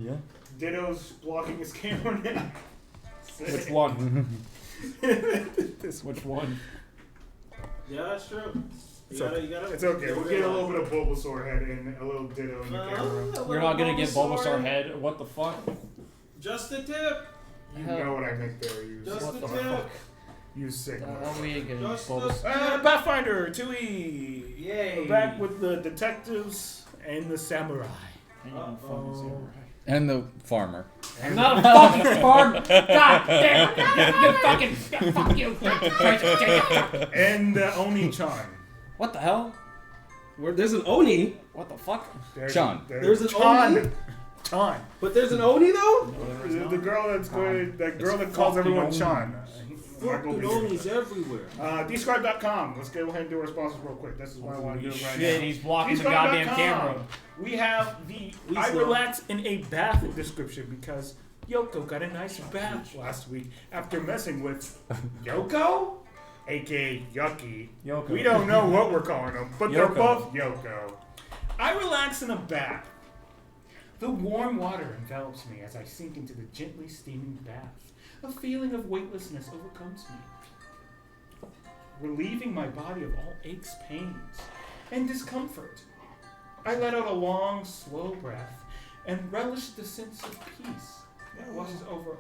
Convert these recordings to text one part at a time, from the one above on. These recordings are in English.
Yeah. Ditto's blocking his camera now. Which one? Which one? Yeah, that's true. You gotta, it's okay. We'll get a little bit of Bulbasaur head and a little Ditto in the camera. You're not gonna get Bulbasaur head? What the fuck? Just the tip. You know what I meant there. You Just the tip. fuck. You sick. We ain't getting Just Bulbasaur. Pathfinder 2E. Yay. Back with the detectives and the samurai. And the farmer. I'm not a fucking farmer! God damn it! You fucking... Fuck you! And Oni-chan. What the hell? There's an Oni. What the fuck? Chan. There's an Oni. Chan. But there's an Oni though? The girl that's good, that girl that calls everyone Chan. Fucking Onis everywhere. Describe.com. Let's go ahead and do our sponsors real quick. This is what I want to do right Shit, now. he's blocking the goddamn camera. We have the I relax in a bath description because Yuko got a nice bath last week after messing with Yuko, aka Yucky. Yoko. We don't know what we're calling them, but they're Yoko. both Yuko. I relax in a bath. The warm water envelops me as I sink into the gently steaming bath. A feeling of weightlessness overcomes me, relieving my body of all aches, pains, and discomfort. I let out a long, slow breath and relish the sense of peace that washes over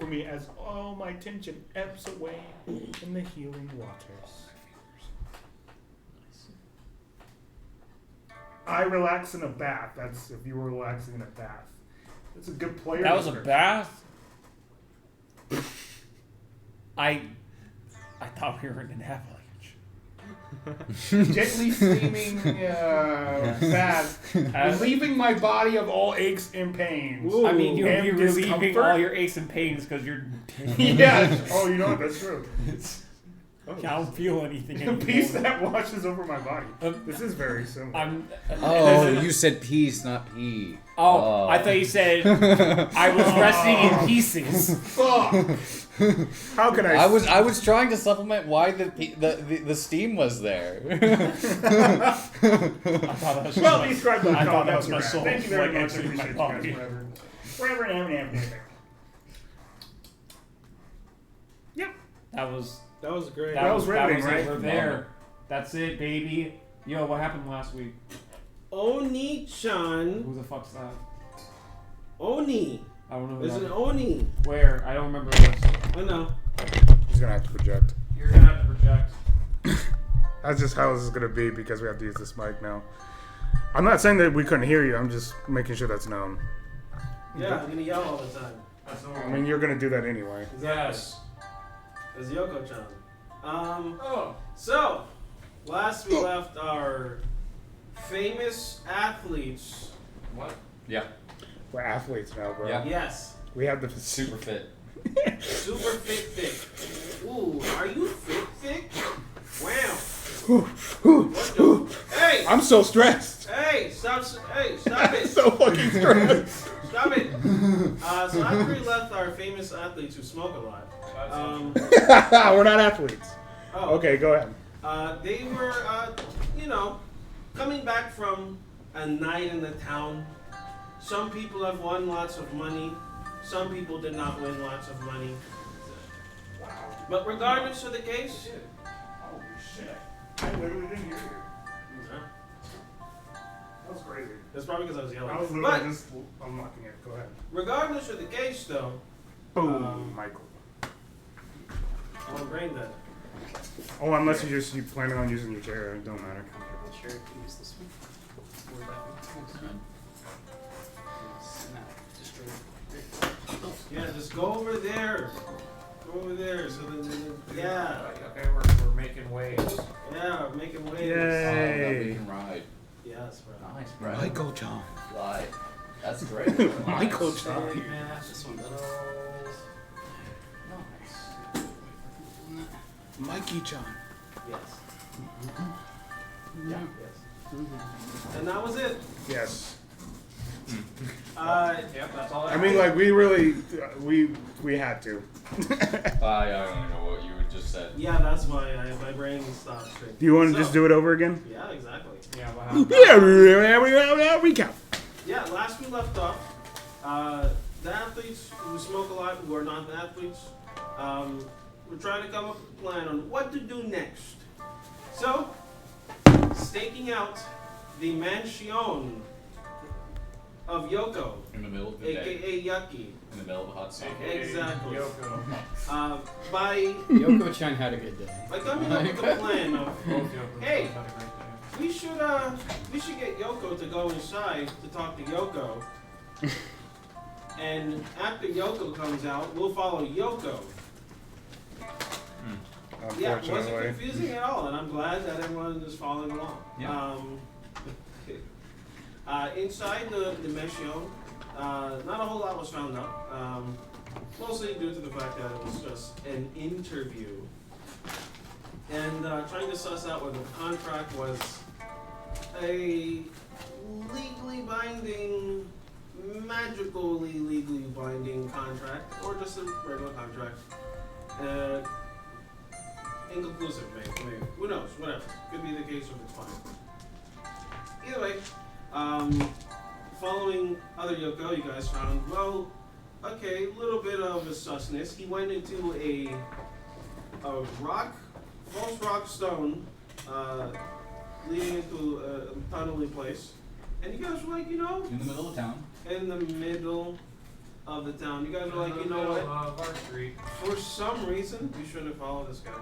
me as all my tension ebbs away in the healing waters. I relax in a bath. That's if you were relaxing in a bath. That's a good player. That was a bath? I thought we were in an avalanche. Gently steaming bath, relieving my body of all aches and pains. I mean, you'll be relieving discomfort. all your aches and pains because you're... Yeah. Oh, you know what? That's true. I don't feel anything The anymore. peace that washes over my body. This is very similar. Oh, you said peace, not pee. Oh, I thought you said I was resting in pieces. Fuck. How can I was trying to supplement why the steam was there. I thought that was Well, describe.com. I thought that was my soul. Thank you very Like much. I entering my appreciate you guys body. forever and ever. Yep. That was great. That was riveting, right? We're there. That's it, baby. Yo, what happened last week? Oni-chan. Who the fuck's that? Oni. I don't know who There's that an is. Oni. Where? I don't remember this. I know. He's gonna have to project. You're gonna have to project. That's just how this is gonna be because we have to use this mic now. I'm not saying that we couldn't hear you. I'm just making sure that's known. Yeah, I'm gonna yell all the time. That's I mean, you're gonna do that anyway. Yes. As Yoko-chan. So, last we left our famous athletes. What? Yeah. We're athletes now, bro. Yeah. Yes. We have the Super fit. Super fit thick. Ooh, are you fit thick? Wow. What the? Hey! I'm so stressed. Hey! Stop it! So fucking stressed. Stop it! So after we left our famous athletes who smoke a lot. We're not athletes. Oh, Okay, go ahead. They were, coming back from a night in the town. Some people have won lots of money. Some people did not win lots of money. Wow. But regardless of the case, Holy shit. I literally didn't hear you. That was crazy. that's probably because I was yelling. I was literally But just unlocking it. Go ahead. regardless of the case, though, Boom, Michael. well, brain dead. Oh, unless you planning on using your chair, it don't matter. Chair to use this one. Or that one. Snap. Destroy. Yeah, just go over there. Go over there. So then yeah, Okay, we're making waves. yeah, making waves. Yay. We can ride. Yes, bro. Nice, bro. Michael John. Fly. That's great. Michael Nice. John. Hey, man. This one does. Nice. Mikey John. Yes. Yeah. Yes. And that was it. Yes. Yep, that's all. I mean, like, we really, we had to. I don't know what you just said. Yeah, that's why my brain stopped straight. Do you want to just do it over again? Yeah, exactly. Yeah, what happened? Yeah, recap. Yeah, last we left off, The athletes who smoke a lot, who are not the athletes, we're trying to come up with a plan on what to do next. So, staking out the mansion of Yuko, In the middle of the day. aka Yucky. In the middle of a hot sun. Exactly. Yoko. By Yoko-chan had a good day. coming up with a plan of, Both Yokos Hey. had a great day. we should get Yuko to go inside to talk to Yuko. And after Yuko comes out, we'll follow Yuko. Yeah, it wasn't Unfortunately. confusing at all, and I'm glad that everyone is following along. Yeah. Inside the mansion, not a whole lot was found out. Mostly due to the fact that it was just an interview. And trying to suss out whether the contract was a legally binding, magically legally binding contract, or just a regular contract. Inconclusive, maybe. Who knows? Whatever. Could be the case if it's fine. Either way, following other Yuko, you guys found, well, okay, a little bit of a susness. He went into a false rock stone, leading into a tunneling place. And you guys were like, In the middle of town. in the middle of the town. You guys were like, you know what? Our street. For some reason, you shouldn't follow this guy.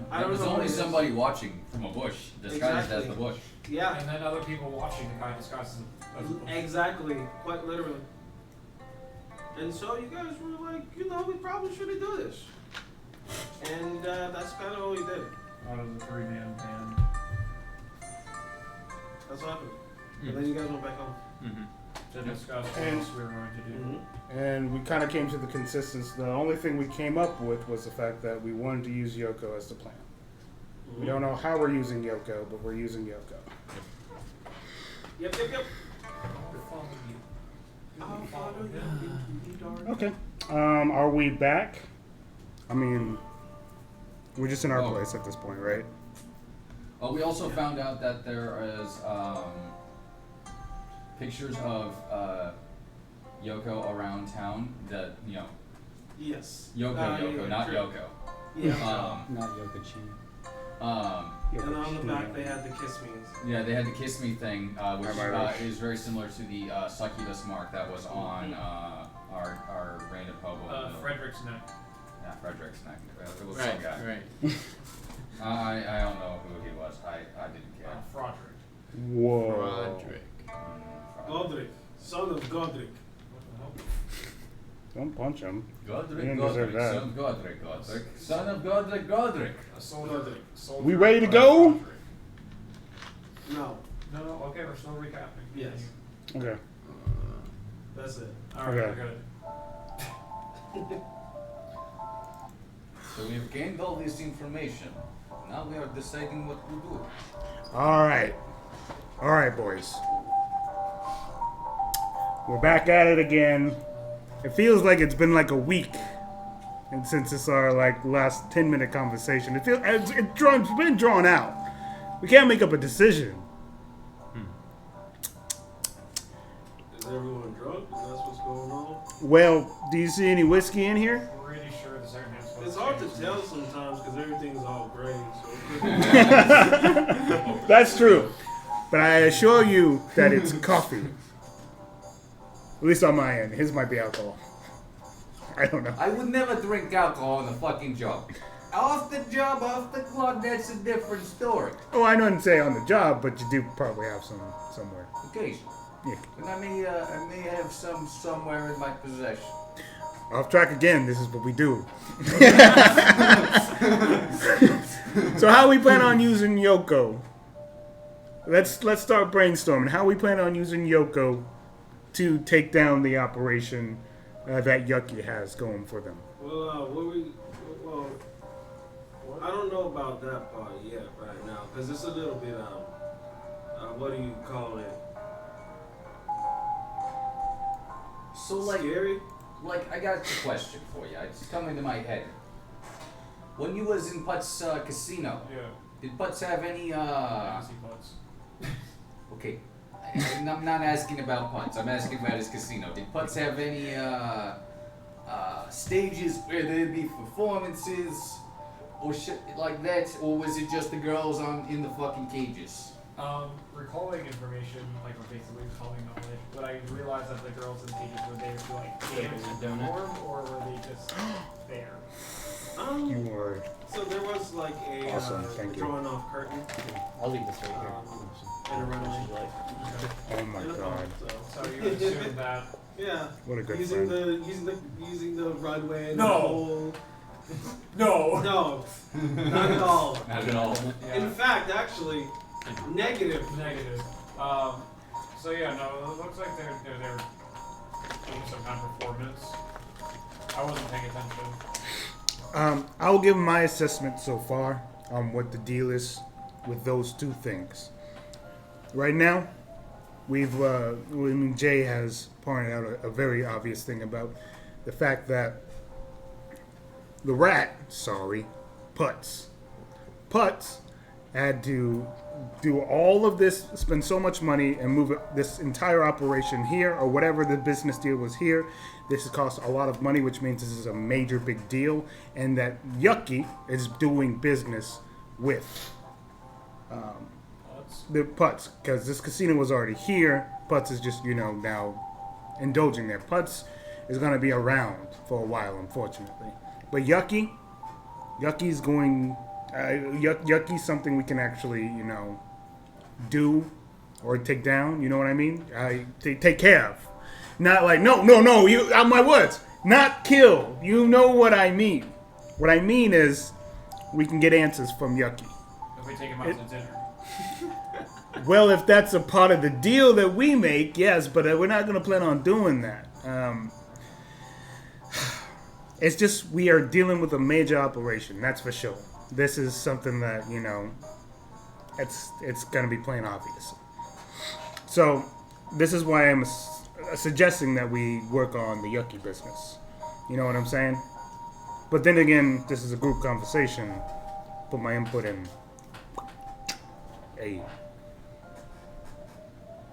I There don't was know what only it is. somebody watching from a bush, disguised as Exactly. the bush. Yeah, And then other people watching the guy disguised as a exactly. Quite literally. And so you guys were like, we probably shouldn't do this. And that's kind of what we did. out of the 3-man band. That's what happened. And then you guys went back home. To discuss what And- else we were going to do. And we kind of came to the consistency. The only thing we came up with was the fact that we wanted to use Yuko as the plan. We don't know how we're using Yuko, but we're using Yuko. Yep. I'll follow you. I'll follow you, darn. Okay. Are we back? I mean, we're just in our Oh. place at this point, right? Oh, we also found out that there is pictures of Yoko around town. That Yes. Yoko, Yeah, not true. Yoko. Yeah. Not Yoko-chan. And on the back they had the kiss me's. Yeah, they had the kiss me thing, which Am I right? is very similar to the succubus mark that was on our random hobo. Frederick's neck. Yeah, Frederick's neck. It was Right, some guy. right. I don't know who he was. I didn't care. Froderick. Whoa. Roderick. Godric, son of Godric. What the hell? Don't punch him. Godric, You didn't deserve that. son of Godric, son of Godric. A soldier. Soldier. We ready to go? Froderick. No, No, okay, we're still recapping. Yes. Okay. that's it. Alright, Okay. we're good. So we've gained all this information. Now we are deciding what to do. All right, boys. We're back at it again. It feels like it's been like a week, and since it's our last 10-minute conversation, it's been drawn out. We can't make up a decision. Is everyone drunk? Is that what's going on? Well, do you see any whiskey in here? Pretty sure the second half's supposed It's hard to change. tell sometimes because everything's all gray. So That's true, but I assure you that it's coffee. At least on my end. His might be alcohol. I don't know. I would never drink alcohol on the fucking job. Off the job, off the clock, that's a different story. Oh, I don't say on the job, but you do probably have some somewhere. Occasionally. Yeah. And I may have some somewhere in my possession. Off track again. This is what we do. So how we plan on using Yuko? Let's start brainstorming. How we plan on using Yuko to take down the operation that Yucky has going for them. well, I don't know about that part yet right now because it's a little bit what do you call it? So Scary. I got a question for you. It's coming to my head. When you was in Putz casino, Yeah. did Putz have any Fantasy butts. Okay, And I'm not asking about Putz. I'm asking about his casino. Did Putz have any stages where there'd be performances or shit like that, or was it just the girls in the fucking cages? Recalling information, like I'm basically recalling knowledge, but I realized that the girls in the cages were there to like dance and perform, or were they just there? You were. So there was like a Awesome, thank you. drawing off curtain I'll leave this right here. and a runway. Oh my god. So So you would assume that. yeah, What a good using friend. using the runway. And No. the whole, No. no, not at all. Not at all. Yeah. In fact, actually, negative. Negative. So yeah, no, it looks like they're doing some kind of performance. I wasn't paying attention. I'll give my assessment so far on what the deal is with those two things. Right now, Jay has pointed out a very obvious thing about the fact that the Putz had to do all of this, spend so much money, and move this entire operation here, or whatever the business deal was here. This has cost a lot of money, which means this is a major big deal, and that Yucky is doing business with the Putz, because this casino was already here. Putz is just, now indulging there. Putz is going to be around for a while, unfortunately. But Yucky's going... Yucky's something we can actually, do or take down. You know what I mean? Take care of. Not like, no, you out my words. Not kill. You know what I mean. What I mean is we can get answers from Yucky. If we take him out to dinner. Well, if that's a part of the deal that we make, yes, but we're not going to plan on doing that. It's just we are dealing with a major operation, that's for sure. This is something that, it's going to be plain obvious. So, this is why I'm suggesting that we work on the Yucky business. You know what I'm saying? But then again, this is a group conversation. Put my input in. Hey.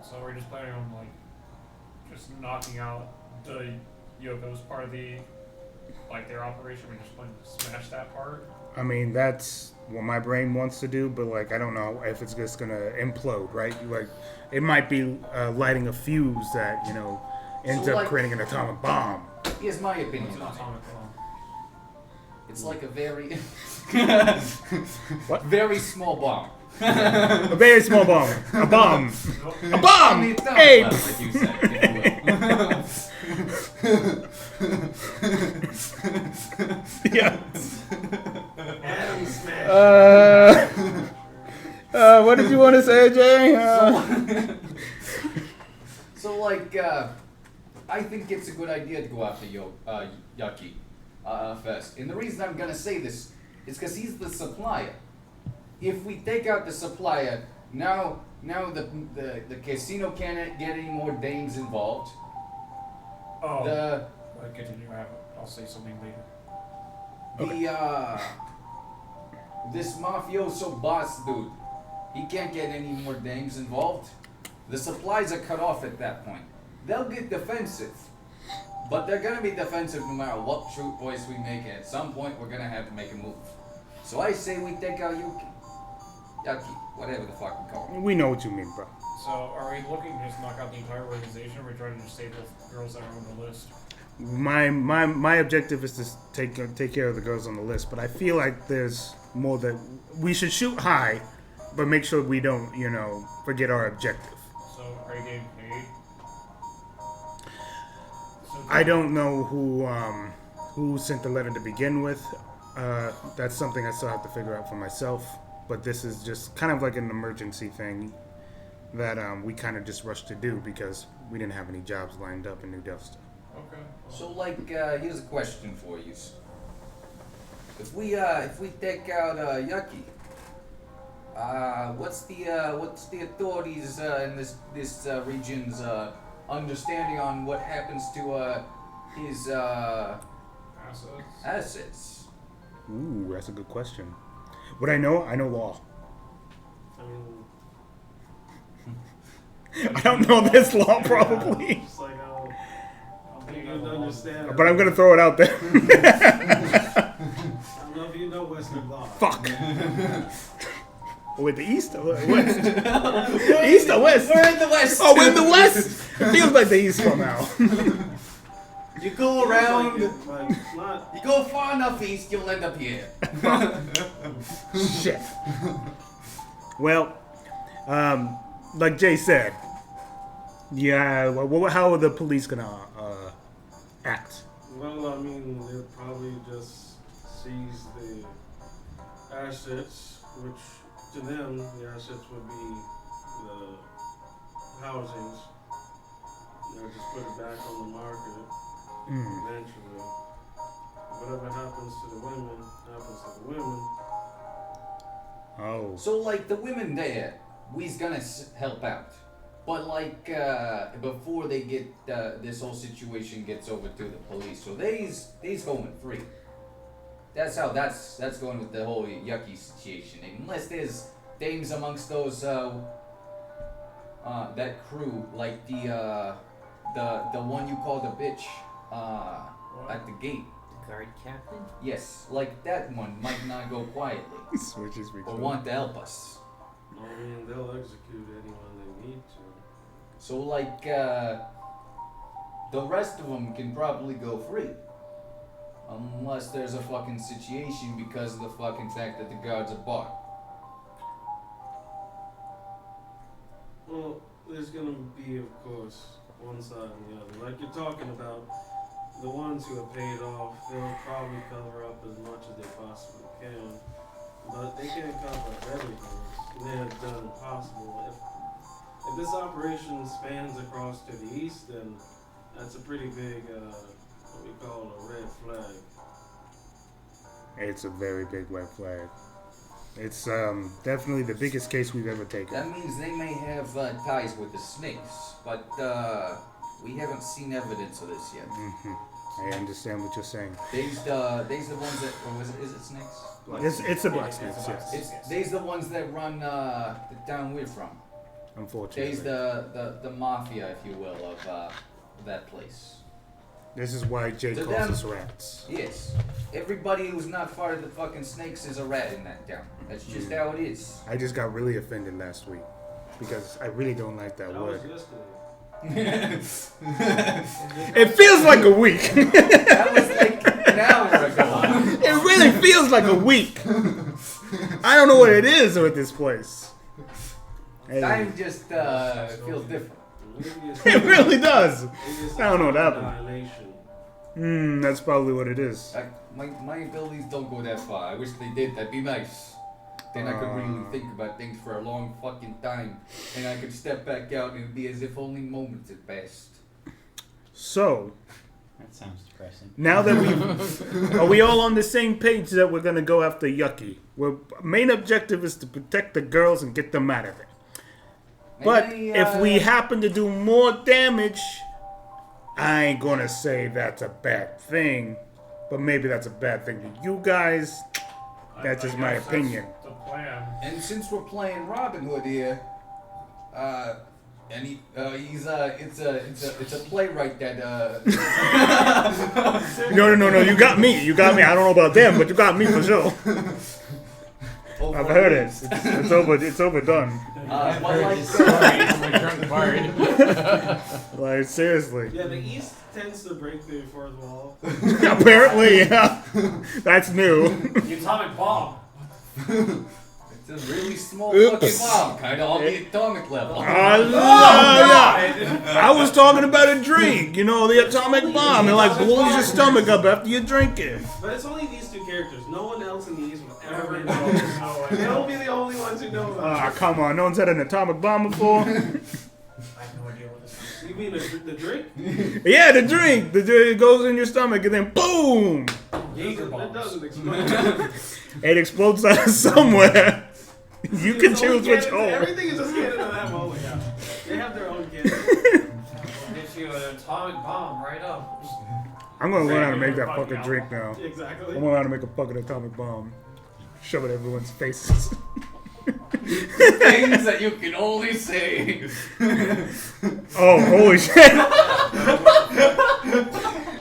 So we're just planning on just knocking out the Yoko's part of the their operation. We're just planning to smash that part. I mean, that's what my brain wants to do, but I don't know if it's just gonna implode, right? It might be lighting a fuse that ends So, up creating an atomic bomb. Here's my opinion It's an on it. atomic bomb. It's like a very... What? Very small bomb. A very small bomb. A bomb. A I bomb. mean, it's not Hey. like you said, if Yeah. Adam smash. What did you want to say, Jay? So, I think it's a good idea to go after Yucky first. And the reason I'm going to say this is because he's the supplier. If we take out the supplier, now the casino can't get any more dames involved. Oh. The Continue. I'll say something later. This mafioso boss dude, he can't get any more dames involved. The supplies are cut off at that point. They'll get defensive, but they're gonna be defensive no matter what choice we make. At some point, we're gonna have to make a move. So I say we take out Yucky, whatever the fuck we call him. We know what you mean, bro. So are we looking to just knock out the entire organization, or are we trying to just save the girls that are on the list? My objective is to take care of the girls on the list, but I feel like there's more that we should shoot high, but make sure we don't, forget our objective. So are you getting paid? I don't know who sent the letter to begin with. That's something I still have to figure out for myself. But this is just kind of like an emergency thing that we kind of just rushed to do because we didn't have any jobs lined up in New Delta. Okay. So here's a question for you. If we take out Yucky, what's the authorities in this region's understanding on what happens to his assets? Ooh, that's a good question. What I know law. I mean, I don't know this law, probably. Just like, oh, you don't understand. But I'm going to throw it out there. I don't know if you know Western law. Fuck. Wait, the East or West? East or West? We're in the West. Oh, we're in the West? It feels like the East somehow. You go around, Like, not, you go far enough east, you'll end up here. Shit. Well, like Jay said, yeah, how are the police going to act? well, I mean, they'll probably just seize the assets, which to them, the assets would be the housings. They'll just put it back on the market eventually. Whatever happens to the women, happens to the women. Oh. So, like, the women there, we's gonna help out. But, like, before they get, this whole situation gets over to the police, so they's going free. That's how that's going with the whole Yucky situation. Unless there's dames amongst those, that crew, like the one you called a bitch, at the gate. Guard captain? Yes, like that one might not go quietly. Switches or want to help us. I mean, they'll execute anyone they need to. So, like, the rest of them can probably go free. Unless there's a fucking situation because of the fucking fact that the guards are barred. Well, there's gonna be, of course, one side and the other. Like you're talking about, the ones who are paid off, they'll probably cover up as much as they possibly can. But they can't cover up everything. They have done impossible. If this operation spans across to the east, then that's a pretty big, what we call a red flag. It's a very big red flag. It's definitely the biggest case we've ever taken. That means they may have ties with the snakes, but we haven't seen evidence of this yet. I understand what you're saying. They's the ones that, or is it snakes? It's the blacksmiths, yes. They's the ones that run the town we're from. Unfortunately. They's the mafia, if you will, of that place. This is why Jay To calls them- us rats. Yes. Everybody who's not part of the fucking snakes is a rat in that town. That's just how it is. I just got really offended last week because I really don't like that That was word. yesterday. It feels like a week. That was like an hour ago. It really feels like a week. I don't know what it is with this place. Hey, Time just feels different. it really does. I don't know what happened. Annihilation. That's probably what it is. My abilities don't go that far. I wish they did. That'd be nice. Then I could really think about things for a long fucking time. And I could step back out and it'd be as if only moments had passed. So, That sounds depressing. now that are we all on the same page that we're gonna go after Yucky? Our main objective is to protect the girls and get them out of it. But Maybe, if we happen to do more damage, I ain't gonna say that's a bad thing. But maybe that's a bad thing to you guys. That's just my guess that's opinion. The plan. And since we're playing Robin Hood here, and he's it's a playwright that No, you got me. You got me. I don't know about them, but you got me for sure. I've heard it. It's over. It's overdone. but like, Like seriously. Yeah, the East tends to break the fourth wall. Apparently, yeah. That's new. The atomic bomb. it's a really small fucking bomb, kind of on the atomic level. I was talking about a drink. You know, the atomic bomb. It like blows your stomach up after you drink it. But it's only these two characters. No one else in the East will ever know. They'll be the only ones who know about it. Come on. No one's had an atomic bomb before. I have no idea what this is. You mean the drink? Yeah, the drink. The drink goes in your stomach and then boom! Jaeger It bombs. doesn't explode. It explodes out of somewhere. You can It's only choose which canon- hole. Everything is just canon at that moment. They have their own canon. Get you an atomic bomb right up. I'm gonna learn how to make that fucking drink now. Exactly. I'm gonna learn how to make a fucking atomic bomb. Shove it in everyone's faces. Things that you can only say. Oh, holy shit!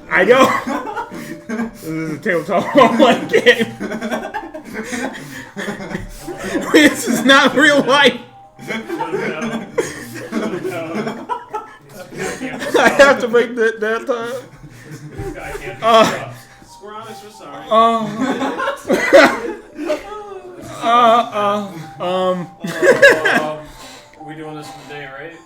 I know. This is a tabletop online game. This is not real life. I have to break that. Squironics, we're sorry. We doing this today, right?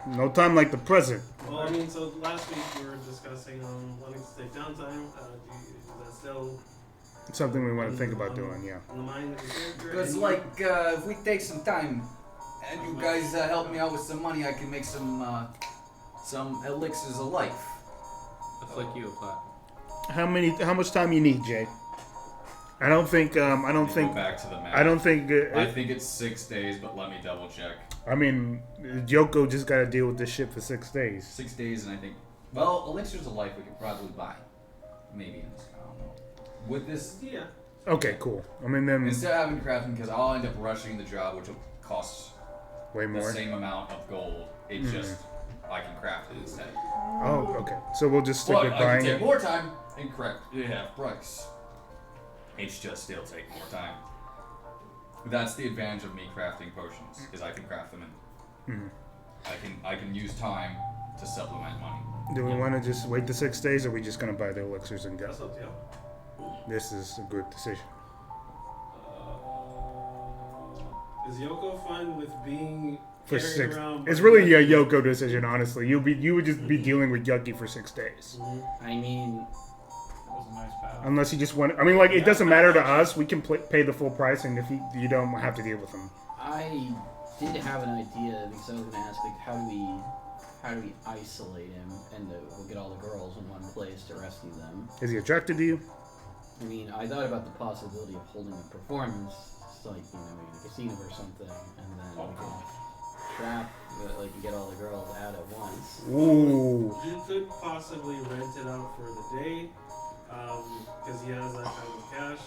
No time like the present. Well, I mean, so last week we were discussing wanting to take downtime. Is that still Something we want to think about doing, yeah. on the mind of the character? Because, like, if we take some time and you guys help me out with some money, I can make some elixirs of life. I'll flick you a pot. How much time you need, Jay? I don't think. Go back to the map. I don't think. I think it's 6 days, but let me double check. I mean, Yuko just got to deal with this shit for 6 days. 6 days, and I think. Well, elixirs of life we could probably buy. Maybe. I don't know. With this. Yeah. Okay, cool. I mean, then Instead of having crafting, because I'll end up rushing the job, which will cost way the more. same amount of gold. It's just I can craft it instead. Oh, okay. So we'll just stick But with I can buying take it. more time and craft it half price. It's just still take more time. That's the advantage of me crafting potions, is I can craft them and I can use time to supplement money. Do we want to just wait the 6 days, or are we just gonna buy the elixirs and go? That's up to you. This is a good decision. Is Yoko fine with being For carried 6, around? it's by really a Yucky? Yoko decision, honestly. You would just be dealing with Yucky for 6 days, I mean, That was a nice battle. unless you just want. I mean, like it doesn't matter to us. We can pay the full price, and if you don't have to deal with them. I did have an idea because I was going to ask, like, how do we isolate him and we'll get all the girls in one place to rescue them? Is he attracted to you? I mean, I thought about the possibility of holding a performance, like, you know, maybe a casino or something, and then we could trap, like, get all the girls out at once. Ooh. He could possibly rent it out for the day, because he has that kind of cash.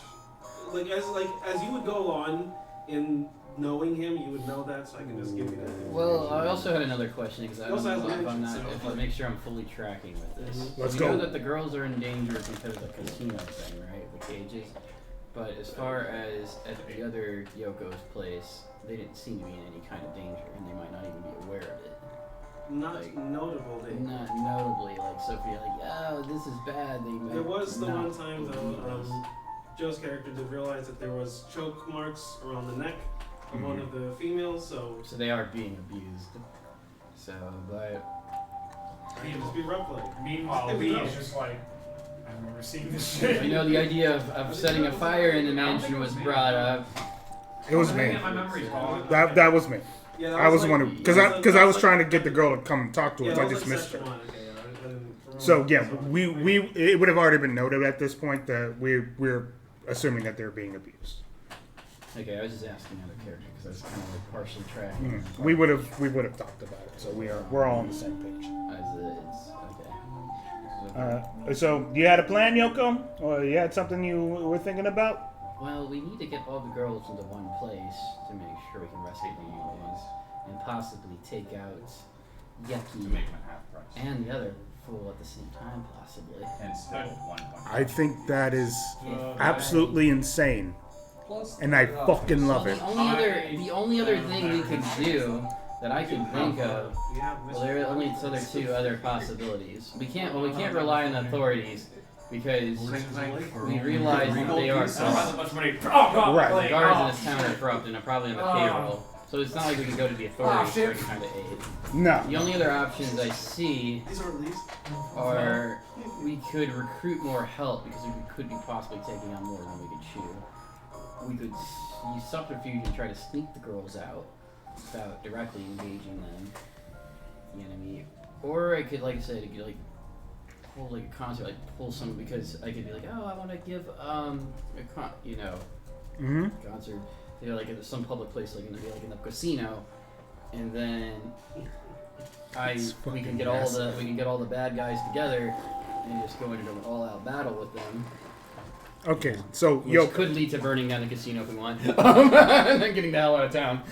As you would go on in knowing him, you would know that. So I can just give you that. Well, I also had another question because I don't Also has know if I'm management, not, so- if I make sure I'm fully tracking with this. Let's we go. know that the girls are in danger because of the casino thing, right? The cages. But as far as at the other Yoko's place, they didn't seem to be in any kind of danger, and they might not even be aware of it. Not Like, notable. Not notably, like Sophia, like, oh, this is bad. They might There was the not one time believe though, us. Joe's character did realize that there was choke marks around the neck of one of the females, so So they are being abused. So, but I can just be rough like. Meanwhile, Lee is just like, I've never seen this shit. I know the idea of setting a fire in the mansion was brought up. It was me. My memory's gone. That was me. Yeah, that I was the like- one who, because I was trying to get the girl to come and talk to Yeah, us. that I was just like missed her. session 1. Okay, yeah, I didn't remember. So yeah, it would have already been noted at this point that we're assuming that they're being abused. Okay, I was just asking out of character because I was kind of like partially tracking. We would have talked about it, so we're all on the same page. As it is. Okay. So you had a plan, Yoko, or you had something you were thinking about? Well, we need to get all the girls into one place to make sure we can rescue the humans and possibly take out To Yucky make them half price. and the other fool at the same time, possibly. And still 1 point. I think that is absolutely insane, Plus, and I fucking love it. The only other thing we could do that I can think of. We have Well, there are only two other possibilities. We can't rely on the authorities because we realize that they are So corrupt. how much money? Oh god! Right. The Like, guards in oh. this town are corrupt and are probably on the payroll. So it's not like we can go to the authorities for any kind of aid. No. The only other options I see These are least. are we could recruit more help because we could be possibly taking on more than we could chew. We could use subterfuge and try to sneak the girls out without directly engaging them. You know what I mean? Or I could, like I said, I could like pull like a concert, like pull some because I could be like, oh, I want to give concert. You know, like at some public place, like in the casino, and then we can get all the bad guys together and just go into an all-out battle with them. Okay, so Which Yoko. could lead to burning down the casino if we want. And then getting the hell out of town.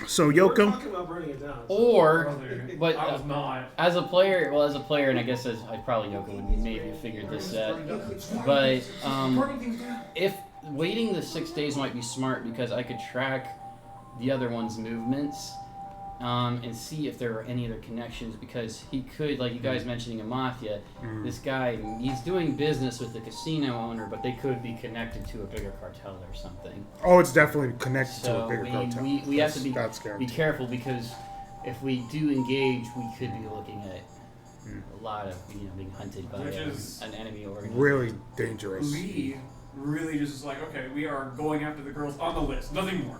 So We're Yoko. talking about burning it down. Or, but I was not. as a player, and I guess I probably Yoko would maybe have figured this out. But if waiting the 6 days might be smart because I could track the other one's movements and see if there are any other connections because he could, like you guys mentioning a mafia, this guy, he's doing business with the casino owner, but they could be connected to a bigger cartel or something. Oh, it's definitely connected to So a bigger cartel. we have to be That's guaranteed. careful because if we do engage, we could be looking at a lot of being hunted by Which is an enemy organization. Really dangerous. Lee really just is like, okay, we are going after the girls on the list, nothing more.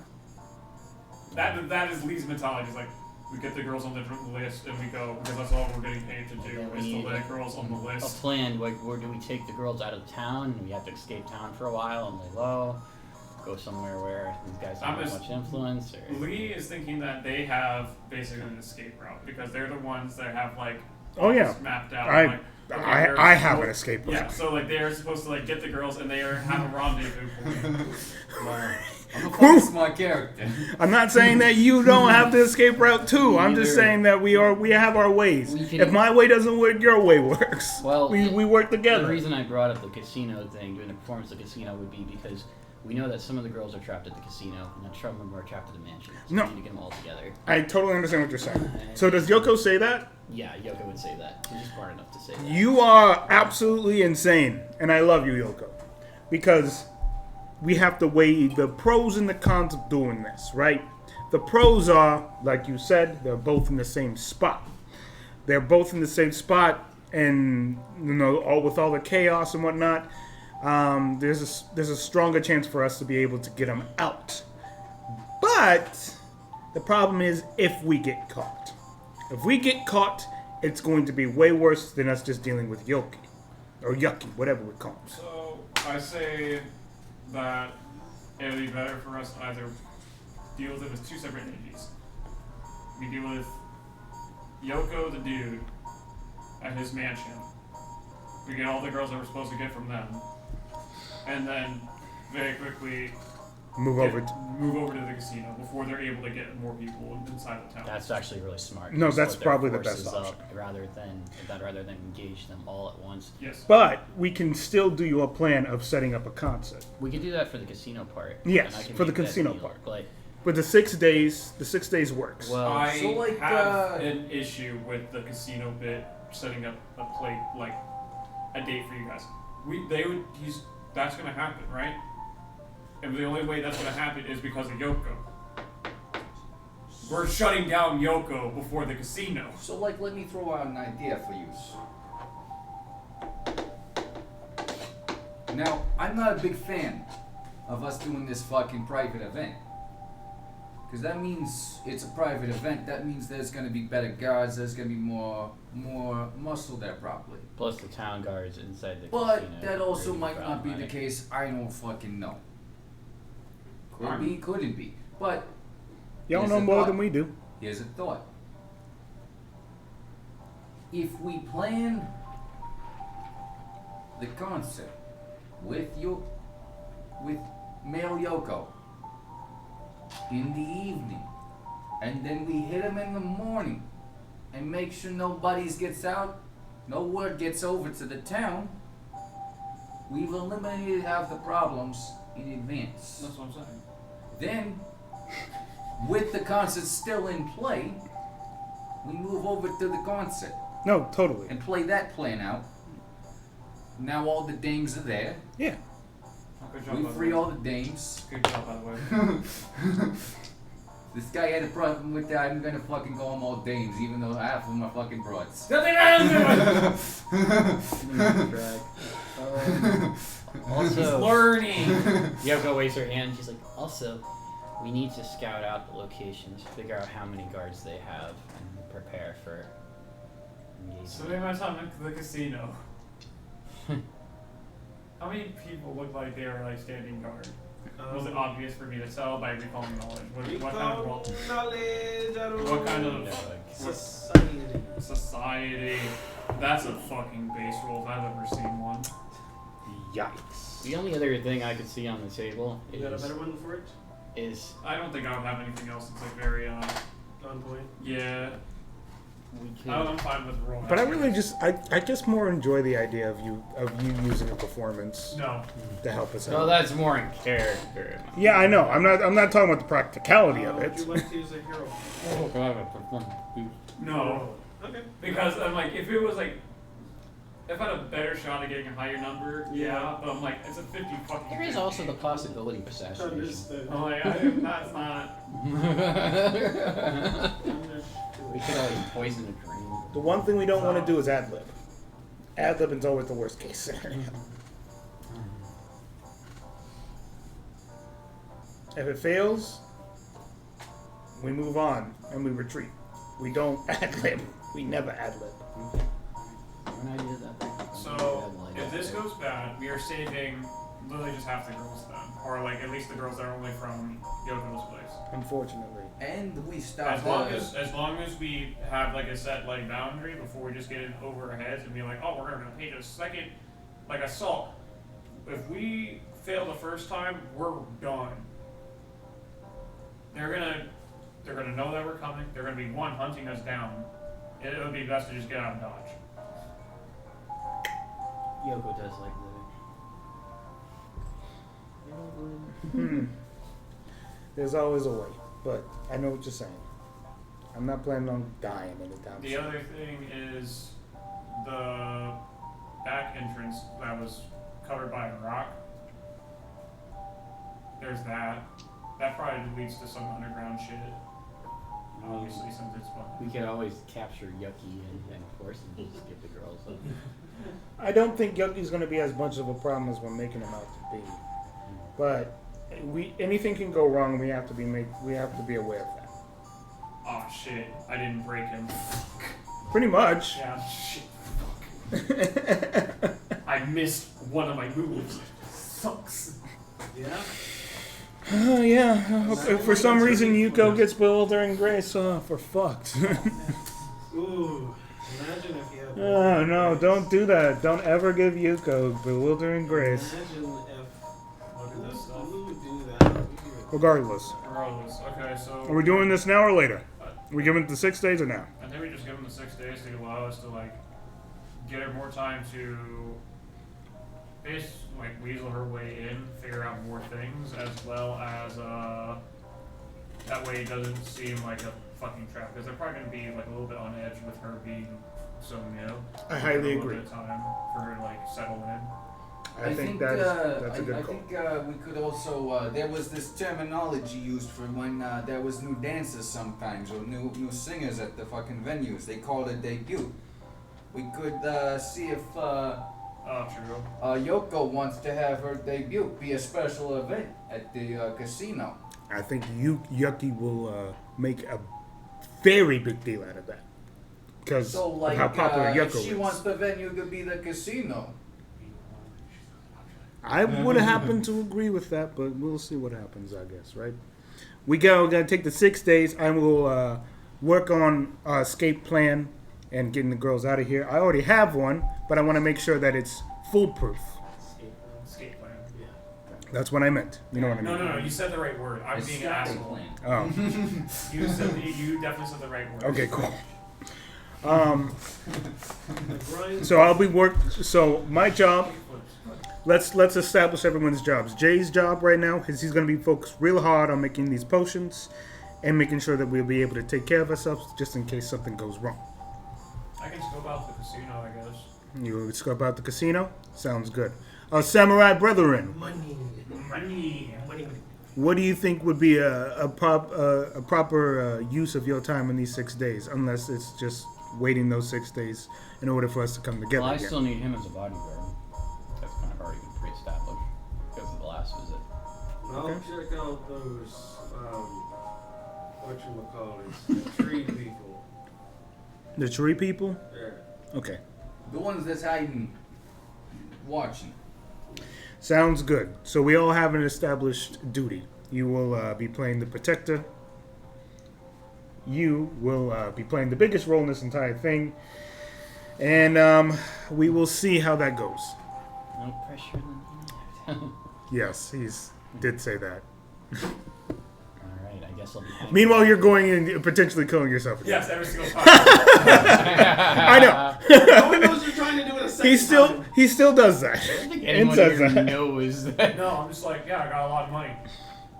That is Lee's mentality. It's like, we get the girls on the list and we go, because that's all we're getting paid to do, is to let girls on the A list. plan, like, where do we take the girls out of town and we have to escape town for a while and lay low, go somewhere where these guys don't have much influence? Or... Lee is thinking that they have basically an escape route because they're the ones that have like Oh, yeah. mapped out. I- like, okay, I have an escape route. Yeah, so like they're supposed to like get the girls and they have a rendezvous point. I'm a fucking smart character. I'm not saying that you don't have the escape route too. I'm just Neither. saying that we have our ways. We can- If my way doesn't work, your way works. Well, we work The together. reason I brought up the casino thing, doing the performance of the casino, would be because we know that some of the girls are trapped at the casino and some of them are trapped at the mansion. So No. we need to get them all together. I totally understand what you're saying. So does Yoko say that? Yeah, Yoko would say that. She's smart enough to say that. You are absolutely insane, and I love you, Yoko, because we have to weigh the pros and the cons of doing this, right? The pros are, like you said, they're both in the same spot. They're both in the same spot, and with all the chaos and whatnot, there's a stronger chance for us to be able to get them out. But the problem is if we get caught. If we get caught, it's going to be way worse than us just dealing with Yucky. Or Yucky, whatever we call him. So I say that it would be better for us to either deal with them as two separate entities. We deal with Yoko the dude at his mansion. We get all the girls that we're supposed to get from them. And then very quickly Move over to... move over to the casino before they're able to get more people inside the town. That's actually really smart. No, Just that's split their probably the best forces up option. rather than engage them all at once. Yes. But we can still do you a plan of setting up a concert. We could do that for the casino part. Yes, and I can for the make that casino deal, part. But, But the 6 days works. well, I So, like, have an issue with the casino bit setting up a plate, like a date for you guys. That's gonna happen, right? And the only way that's gonna happen is because of Yoko. We're shutting down Yoko before the casino. So, like, let me throw out an idea for you. Now, I'm not a big fan of us doing this fucking private event. Because that means it's a private event. That means there's going to be better guards. There's going to be more muscle there, probably. plus the town guards inside the But casino. that also really might not be the problematic. case. I don't fucking know. Could Alright. be, couldn't be. But Y'all here's know a more thought. than we do. Here's a thought. If we plan the concert with male Yoko in the evening, and then we hit him in the morning, and make sure nobody gets out, no word gets over to the town, we've eliminated half the problems in advance. That's what I'm saying. Then, with the concert still in play, we move over to the concert No, totally. and play that plan out. Now all the dames are there. Yeah. Good job, We by the free way. all the dames. Good job, by the way. This guy had a problem with that. I'm gonna fucking call them all dames, even though half of them are fucking broads. Also, Learning. Yoko waves her hand. She's like, also, we need to scout out the locations, figure out how many guards they have, and prepare for engagement. So maybe my time at the casino. How many people look like they were like standing guard? Was it obvious for me to tell by recalling knowledge? What kind of role? Knowledge, I don't What kind know. of No, like, Society. society? That's a fucking base role if I've ever seen one. Yikes. The only other thing I could see on the table You got a better one for it? is I don't think I would have anything else that's like very On point. yeah. we I'm could. fine with roll. But I really I just more enjoy the idea of you using a performance no. to help us Well, out. that's more in character. Yeah, I know. I'm not talking about the practicality of Would it. you like to use a hero? Oh, God, a performance boost. No. Okay. Because I'm like, if it was like, if I had a better shot at getting a higher number, yeah. But I'm like, it's a 50 fucking. There is also the possibility of assassination. Understood. I'm like, that's not. We could always poison a drain. The one thing we don't want to do is ad-lib. Ad-lib is always the worst case scenario. If it fails, we move on and we retreat. We don't ad-lib. We never ad-lib. When I did that, So if this goes bad, we are saving literally just half the girls then, or like at least the girls that are only from Yoko's place. Unfortunately. And we stop. As long as we have like a set like boundary before we just get in over our heads and be like, oh, we're gonna paint a second like assault. If we fail the first time, we're done. They're gonna know that we're coming. They're gonna be hunting us down. It would be best to just get out and dodge. Yoko does like There's always a way, but I know what you're saying. I'm not planning on dying anytime The soon. other thing is the back entrance that was covered by a rock. There's that. That probably leads to some underground shit. Obviously, since it's fun. We could always capture Yucky and force him to just get the girls up. I don't think Yucky's going to be as much of a problem as we're making him out to be. But anything can go wrong. We have to be aware of that. Oh shit! I didn't break him. Pretty much. Yeah. Shit. Fuck. I missed one of my moves. Sucks. Yeah. Yeah. If for some reason Yuko gets bewildering grace, we're fucked. Ooh. Imagine if you had. Oh no! Don't do that. Don't ever give Yuko bewildering grace. Imagine if. Look at this stuff. Who would do that? Regardless, Regardless. Okay, so. are we doing this now or later? Are we giving it the 6 days or now? I think we just give them the 6 days to allow us to like get her more time to weasel her way in, figure out more things, as well as that way it doesn't seem like a fucking trap, because they're probably gonna be like a little bit on edge with her being so new. I highly A little agree. bit of time for her to like settle in. I think that's a good I call. think we could also. There was this terminology used for when there was new dances sometimes or new singers at the fucking venues. They called it debut. We could see if Oh, true. Yoko wants to have her debut be a special event at the casino. I think Yucky will make a very big deal out of that. Because So of like, how popular if Yuko she is. wants the venue to be the casino. I would have happened to agree with that, but we'll see what happens, I guess, right? We're gonna take the 6 days, and we'll work on our escape plan and getting the girls out of here. I already have one, but I want to make sure that it's foolproof. Escape plan. Yeah. That's what I meant. You know what I mean? No, you said the right word. I'm being an asshole. Oh, You definitely said the right word. okay, cool. Brian, So I'll be So my job. Let's establish everyone's jobs. Jay's job right now is he's going to be focused real hard on making these potions and making sure that we'll be able to take care of ourselves just in case something goes wrong. I can scope out the casino, I guess. You scope out the casino? Sounds good. Samurai Brethren, money. what do you think would be a proper use of your time in these 6 days, unless it's just waiting those 6 days in order for us to come together Well, I again? still need him as a bodyguard. That's kind of already been pre-established because of the last visit. I'll check out those, whatchamacallits, the tree people. The tree people? Yeah. Okay. The ones that's hiding, watching. Sounds good. So we all have an established duty. You will be playing the protector. You will be playing the biggest role in this entire thing. And we will see how that goes. No pressure on Yes, did say that. Alright, I guess I'll be hanging. Meanwhile, you're going and potentially killing yourself again. Yes, every single time. I know. No one knows you're trying to do it a second time. He still does that. I don't think And anyone says here that. knows that. No, I'm just like, yeah, I got a lot of money.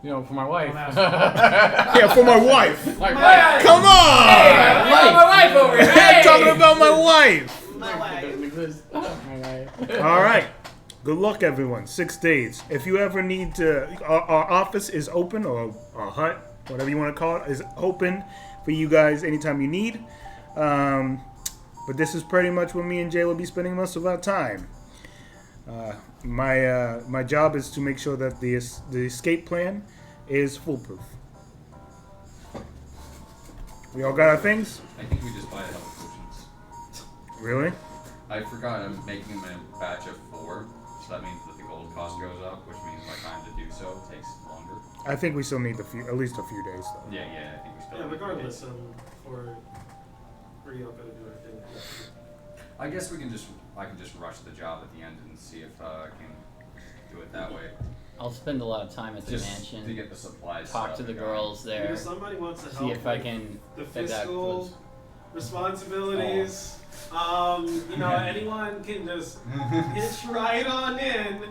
You know, for my wife. Don't ask. Yeah, for my wife. My wife. Come on! Hey, I got my wife over here. I'm Hey! talking about my wife. My wife. Doesn't exist. My wife. All right. Good luck, everyone. 6 days. If you ever need to, our office is open, or our hut, whatever you want to call it, is open for you guys anytime you need. But this is pretty much where me and Jay will be spending most of our time. My job is to make sure that the escape plan is foolproof. We all got our things? I think we just buy the health potions. Really? I forgot I'm making them in a batch of 4, so that means that the gold cost goes up, which means my time to do so takes longer. I think we still need at least a few days, though. Yeah, I think we still. Yeah, need regardless, to for Yuko to do her thing. I guess I can just rush the job at the end and see if I can do it that way. I'll spend a lot of time at the Just mansion. to get the supplies. Talk set to up the and girls there. If somebody wants to help See if I with can the get that fiscal close. responsibilities, anyone can just hitch right on in.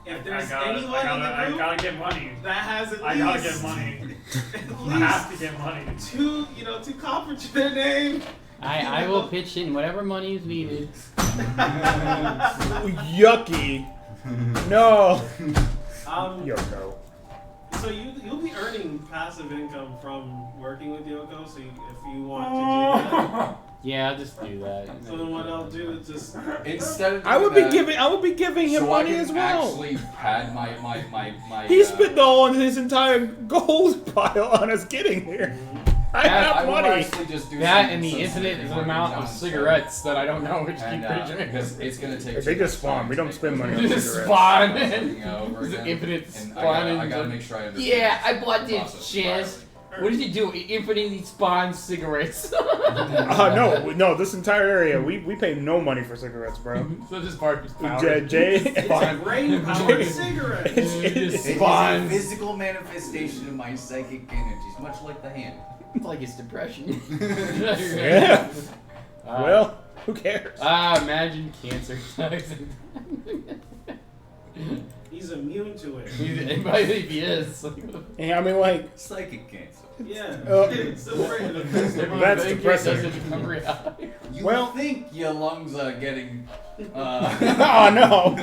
If there's anyone in the I group gotta get money. that has at I gotta least get money. at I have least to get money. two copper to their name. I will pitch in whatever money is needed. Yucky. No. Yoko. So you'll be earning passive income from working with Yoko. So if you want to do that, Yeah, I'll just do that. so then what I'll do is just Instead of I would doing be that, giving him so money I can as well. actually pad my He spent all his entire gold pile on us getting here. I I have will money. actually just do That some- and the some infinite sneaking working amount down of instead. cigarettes that I don't know which And, keep pitching. because it's gonna take. They too just much spawn. time We to don't make spend it. money on Just cigarettes. spawn. Starting over It's again. infinite And spawn. I gotta make sure I understand. Yeah, I bought the this process chest. entirely. What did you do? Infinitely spawn cigarettes. No, this entire area, we pay no money for cigarettes, bro. So this part is power. Jay, brain powered cigarettes. It just It is a spawns. physical manifestation of my psychic energies, much like the hand. It's like it's depression. Yeah. Well, who cares? Imagine cancer attacks. He's immune to it. Maybe he is. Yeah, I mean, like, Psychic cancer. Yeah. Oh. It's the brain. That's depressing. Doesn't become reality. You Well- think your lungs are getting, oh no,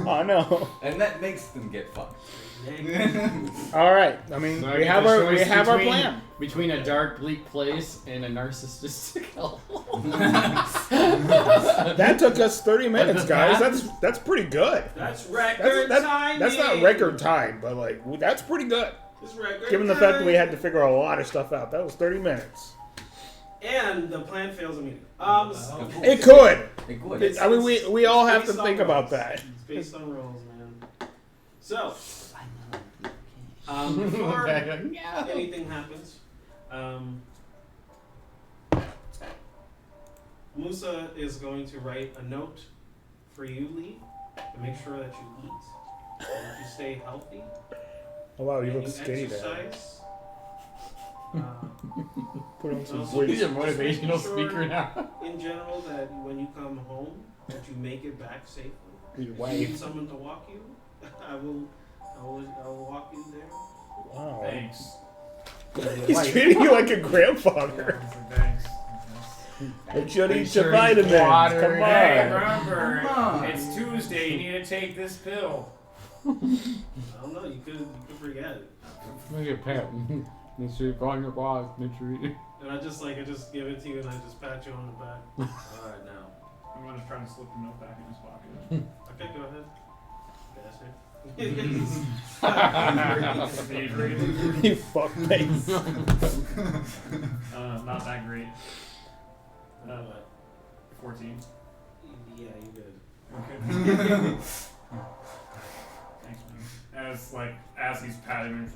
oh no. and that makes them get fucked. All right, I mean, we have our plan. Between a dark, bleak place and a narcissistic hell. That took us 30 minutes, the guys. path? That's pretty good. That's record time. That's not record time, but like that's pretty good. It's record Given the fact that we had to figure a lot of stuff out, that was 30 minutes. And the plan fails immediately. It could. It would. I mean, we all have to based on think about rules. that. It's based on rules, man. So, before anything happens, Musa is going to write a note for you, Lee, to make sure that you eat, that you stay healthy, Oh wow, you and look you skinny there. exercise. Put on some Also, weight. He's a motivational Sure. speaker now. In general, that when you come home, that you make it back safely. Your If you wife. need someone to walk you, I will walk you there. Wow. Thanks. He's treating you like a Yeah, grandfather. I was like, thanks. Make sure to Make eat sure your you vitamins. water Come it. Hey, on. remember, Come on. it's Tuesday. You need to take this pill. I don't know. You could forget it. Make a pet. Make sure you go on your boss. Make sure you. And I just give it to you and I just pat you on the back. All right, now. I'm gonna try to slip the note back in his pocket. Okay, go ahead. Favorite. You fuck face. Not that great. 14. Yeah, you good. Okay. Thanks, man. As he's patting him.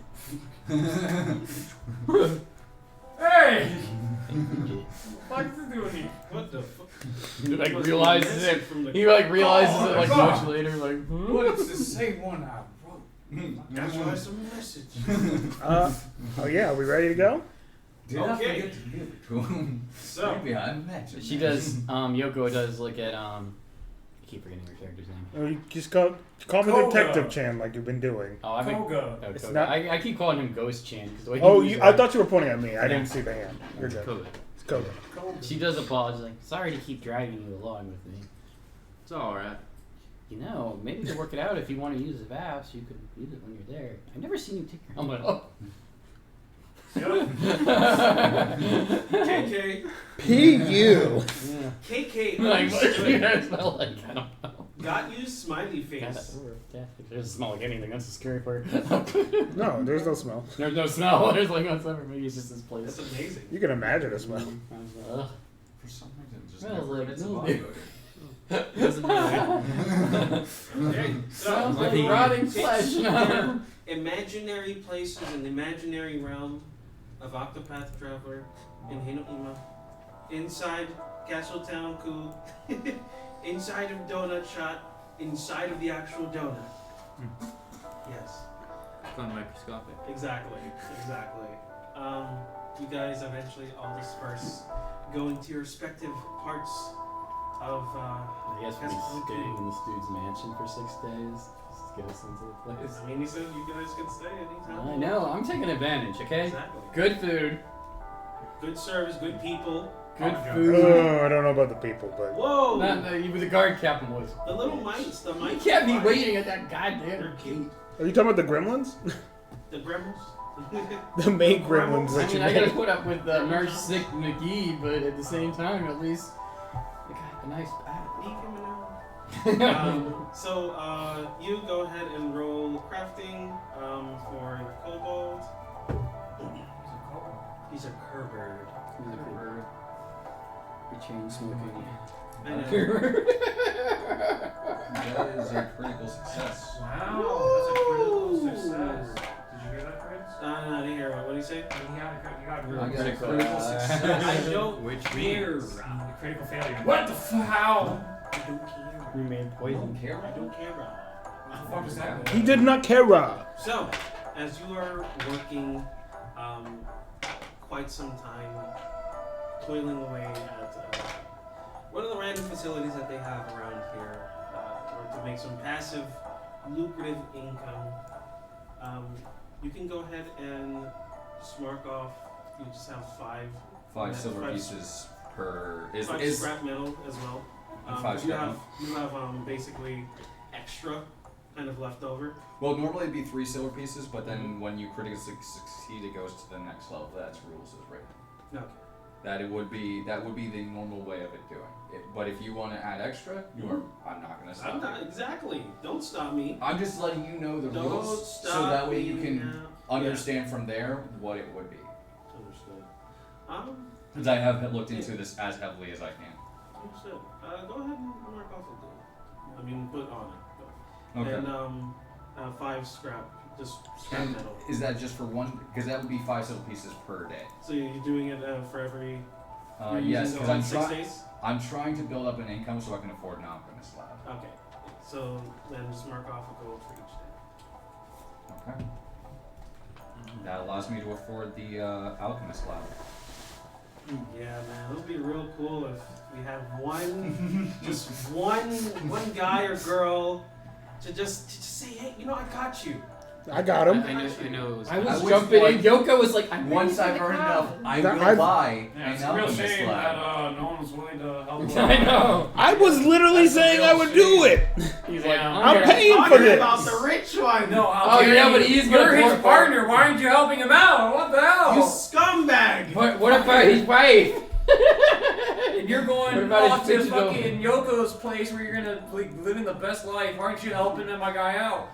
Hey! What the fuck is he doing here? What the fuck? He like Must be realizes message it. from the- He like realizes Oh, it like God. much later. Like, What? It's the same one I wrote. That's why it's a message. Oh yeah, are we ready to go? Did I Okay. forget to give it to him? So, Maybe I imagine. she does. Yoko does look at. I keep forgetting her character's name. Or you just call me Koga. Detective Chan like you've been doing. Oh, I mean, Koga. It's Koga. not- I keep calling him Ghost Chan because the way he Oh, moves I around. thought you were pointing at me. I didn't see the hand. You're good. Koga. It's Koga. She does apologize. Like, sorry to keep dragging you along with me. It's alright. You know, maybe to work it out if you want to use the VAPS, you could use it when you're there. I've never seen you take your helmet off. KK. P.U. KK Like, what do you understood. guys smell like? I don't know. Got you, smiley God, face. yeah, it doesn't smell like anything. That's a scary part. No, there's no smell. There's no smell. There's like no smell. Maybe it's just this That's place. amazing. You can imagine a smell. Ugh. For some reason, it just Smells never like gets a mildew. body Doesn't matter. Okay, so Sounds like we'll rotting take flesh. their imaginary places in the imaginary realm of Octopath Traveler in Hinoeuma, inside Castletown Ku, inside of Donut Shot, inside of the actual donut. Yes, Fun microscopic. exactly. You guys eventually all disperse, go into your respective parts of. I guess we'll be staying in this dude's mansion for 6 days. Just get us into the place. I mean, he said you guys can stay anytime. I know. I'm taking advantage. Okay. Exactly. Good food. Good service, good people. Good Oh, food. Oh, I don't know about the people, but Whoa! The guard captain was. The little mites, the You mites. can't be are- waiting at that goddamn They're cute. gate. are you talking about the gremlins? The gremlins. The main gremlins I that mean, you I gotta made. put up with Nurse Sick McGee, but at the same time, at least I got a nice Leave bat. him alone. So you go ahead and roll crafting for your kobold. He's a Kerbird. The chain smoking. I know. That is a critical success. Wow, that's a critical success. Did you hear that, Prince? No, I didn't hear what did he say? You got a I got a Critical. critical success. I don't Which care. means- critical failure. What the how? I don't care. Remain I poison. don't care. I don't care. What the fuck is that? He did not care. So, as you are working quite some time, toiling away at one of the random facilities that they have around here, or to make some passive, lucrative income, you can go ahead and just mark off. You just have five. Five silver pieces per. Five Is scrap metal as well. And five you scrap have you have basically extra kind of left over. well, normally it'd be 3 silver pieces, but then when you critically succeed, it goes to the next level. That's rules is written. Okay. That would be the normal way of it doing it. But if you want to add extra, I'm not gonna stop I'm not you. exactly. Don't stop me. I'm just letting you know the Don't rules, stop so that way you me can now. understand from there what it would be. Yeah, understood. Because I have looked into this as heavily as I can. Understood. Go ahead and mark off a gold. I mean, put on it. Okay. And 5 scrap, just scrap And metal. is that just for one? Because that would be 5 silver pieces per day. So you're doing it for every. you're Yes, using because it I'm on 6 days. I'm trying to build up an income so I can afford an alchemist lab. Okay. So then just mark off a gold for each day. Okay. That allows me to afford the alchemist lab. Yeah, man, it would be real cool if we had one, just one guy or girl to just say, hey, you know, I got you. I got I him. know it was. I was At which jumping in. point- Yoko was like, I'm Once ready I've for the earned crowd. enough, I That will I've- buy Yeah, an it's a real alchemist shame that lab. no one was willing to help. I know. I was literally That's a saying real I would do shame. it. He's Yeah. like, I'm gonna- paying for Talking this. about the rich one. No, Oh, yeah, but he's gonna You're pour his for- partner. Why aren't you helping him out? What the hell? You scumbag. What about his wife? And you're going What about off his to digital- fucking Yoko's place where you're gonna like living the best life. Aren't you helping my guy out?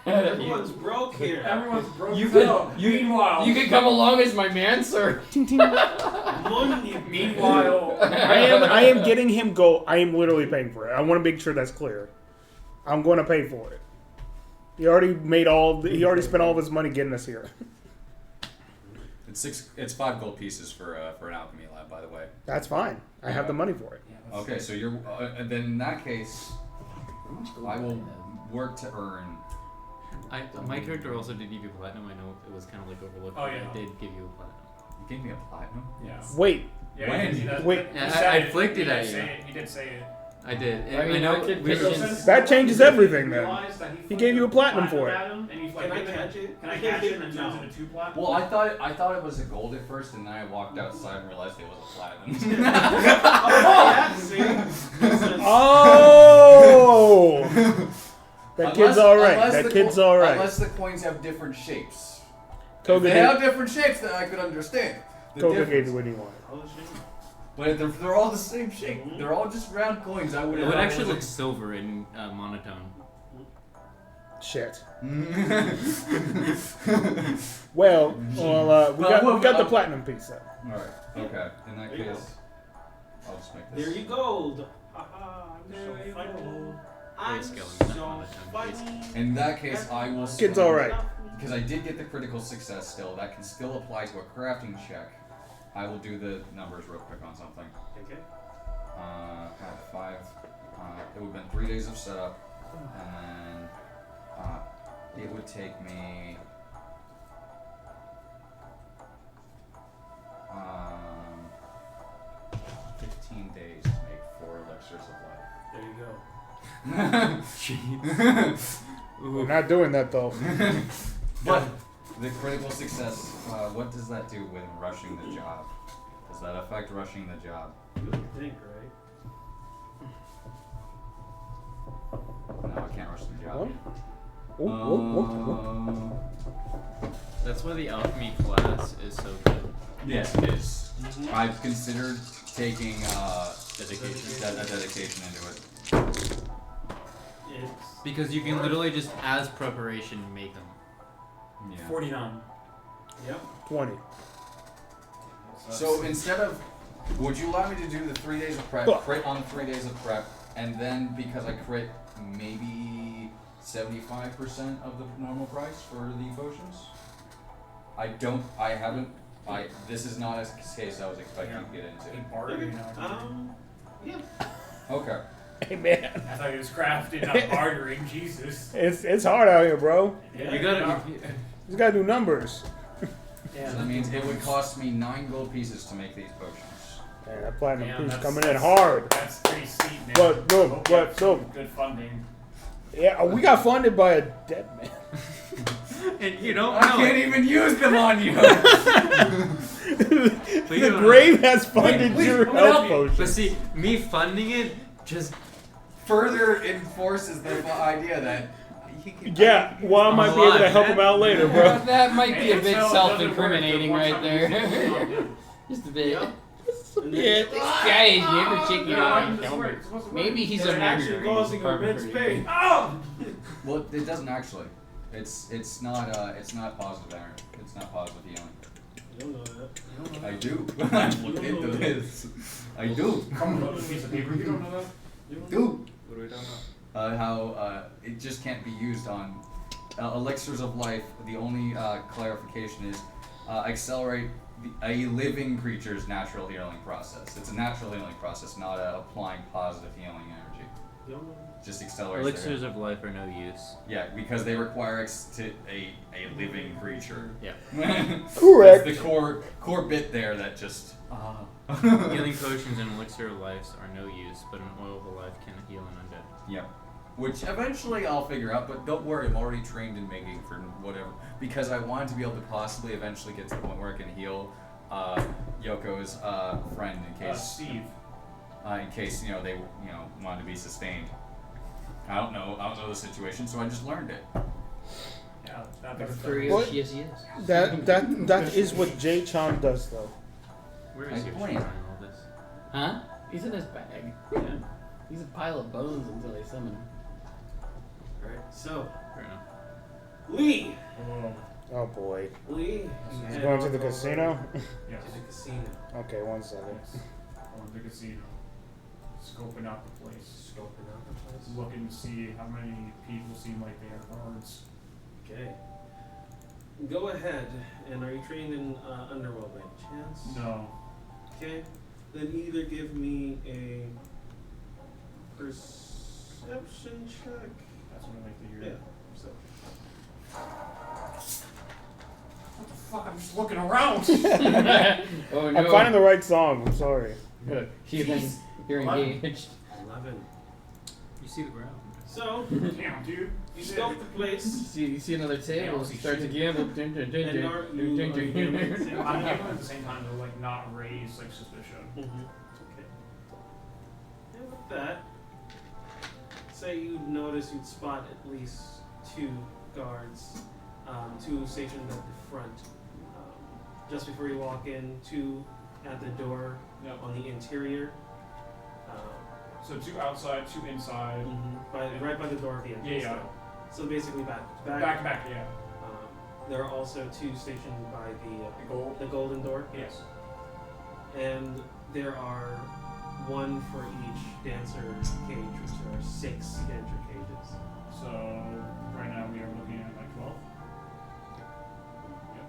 Everyone's broke here. Everyone's broke. You as could- hell. you- Meanwhile, You can come along as my man, sir. Money. meanwhile, I am getting him gold. I am literally paying for it. I want to make sure that's clear. I'm going to pay for it. He already spent all of his money getting us here. It's 5 gold pieces for an alchemy lab, by the way. That's fine. I have the money for it. Okay, so you're then in that case, I will work to earn. My character also did give you platinum. I know it was kind of like overlooked. Oh, but yeah. I did give you a platinum. You gave me a platinum. Yeah. Wait. Yeah, When? he does- Wait. he Yeah, said I it. flicked He it did at say you. it. He did say it. I did. I mean, know I could we were pitch just- That changes everything then. Realized that He gave you a platinum for it. And he's like, Can I catch it? Can I catch it? And then turns into 2 platinum. Well, I thought it was a gold at first, and then I walked outside and realized it was a platinum. Oh, yeah, see? Oh! That kid's alright. Unless That the kid's co- alright. Unless the coins have different shapes. Koga If they gave, have different shapes, then I could understand the Koga gave difference. you what he wanted. Oh, shit. But if they're all the same shape. They're all just round coins. I would. It would actually look silver in monotone. Shit. Well, we got the platinum piece then. All right. Okay. In that There you case, I'll just make this. There you go. Haha, I'm so funny. I'm Grayscale, so not monotone, funny. In that case, I will. Kid's alright. Because I did get the critical success still. That can still apply to a crafting check. I will do the numbers real quick on something. Okay. At 5. It would have been 3 days of setup, and then it would take me 15 days to make 4 elixirs of There you go. We're not doing that though. life. But the critical success, what does that do with rushing the job? Does that affect rushing the job? You would think, right? No, I can't rush the job. What? That's why the alchemy class is so good. Yes, it is. I've considered taking Dedication. dedication into it. It's Because you can literally just, as preparation, make them. Yeah. 49. Yep. 20. So instead of, would you allow me to do the 3 days of prep, crit on 3 days of prep, and then because I crit, maybe 75% of the normal price for the potions? This is not a case I was expecting to get into. He bartered, you know. Yeah. Okay. Hey man, I thought he was crafting, not bartering. Jesus. it's hard out here, bro. Yeah, You gotta. You gotta do numbers. Yeah. So that means it would cost me 9 gold pieces to make these potions. Man, that platinum Damn, piece that's- coming in hard. That's pretty steep, man. But, no, Hope you have but, no. some good funding. Yeah, we got funded by a dead man. And you don't I know can't it. even use them on you! The grave has funded your health potion. But see, me funding it just. Further enforces the idea that he can. Yeah, well, I might be able to help him out later, bro. That might be a Hey, bit so it doesn't self-incriminating work, right there. there. Just a bit. Yep. Yeah. This guy is never checking Yeah, out. it's supposed to work. Maybe he's It's a actually murderer. causing He's immense pretty pain. good. Oh! Well, it doesn't actually. It's not positive energy. It's not positive healing. You don't know that. I do. I looked into this. I do. Come on, a piece of paper. You don't know that? Do. What are we talking about? How it just can't be used on elixirs of life. The only clarification is accelerate a living creature's natural healing process. It's a natural healing process, not applying positive healing energy. You don't know Just accelerates. Elixirs of life are no use. Yeah, because they require a living creature. Yeah. Correct. That's the core bit there that just. Healing potions and elixir of lives are no use, but an oil of a life can heal an undead. Yep. Which eventually I'll figure out, but don't worry, I'm already trained in making for whatever. Because I wanted to be able to possibly eventually get to the point where I can heal Yoko's friend in case Steve. they wanted to be sustained. I don't know the situation, so I just learned it. Yeah, that But makes for sense. real, What? yes. That is what Jay Chan does though. Where I is your blame. shit on all this? Huh? He's in his bag. Yeah. He's a pile of bones until I summon him. Alright, so, Fair enough. Lee! Oh boy. Lee! He's going to the casino? Yes. To the casino. Okay, 1 second. Yes. Going to the casino. Scoping out the place. Scoping out the place. Looking to see how many people seem like they are guards. Okay. Go ahead. And are you trained in Underworld by chance? No. Okay. Then either give me a perception check. That's what I like to Yeah. hear. So. What the fuck? I'm just looking around. Oh no. I'm finding the right song. I'm sorry. You're engaged. 11. You see the ground. So, Damn, dude. you scope the place. You see another table, see start to shit. gamble. And are you gambling at the same I'm time? gambling at the same time to like not raise like suspicion. Okay. And with that, say you'd notice you'd spot at least 2 guards, 2 stationed at the front. Just before you walk in, 2 at the door Yep. on the interior. So 2 outside, 2 inside. Right by the door of the entrance. Yeah. though. So basically back. Back, yeah. There are also 2 stationed by The gold. the golden door. Yes. And there are 1 for each dancer cage, which there are 6 dancer cages. So right now we are looking at like 12. Yep.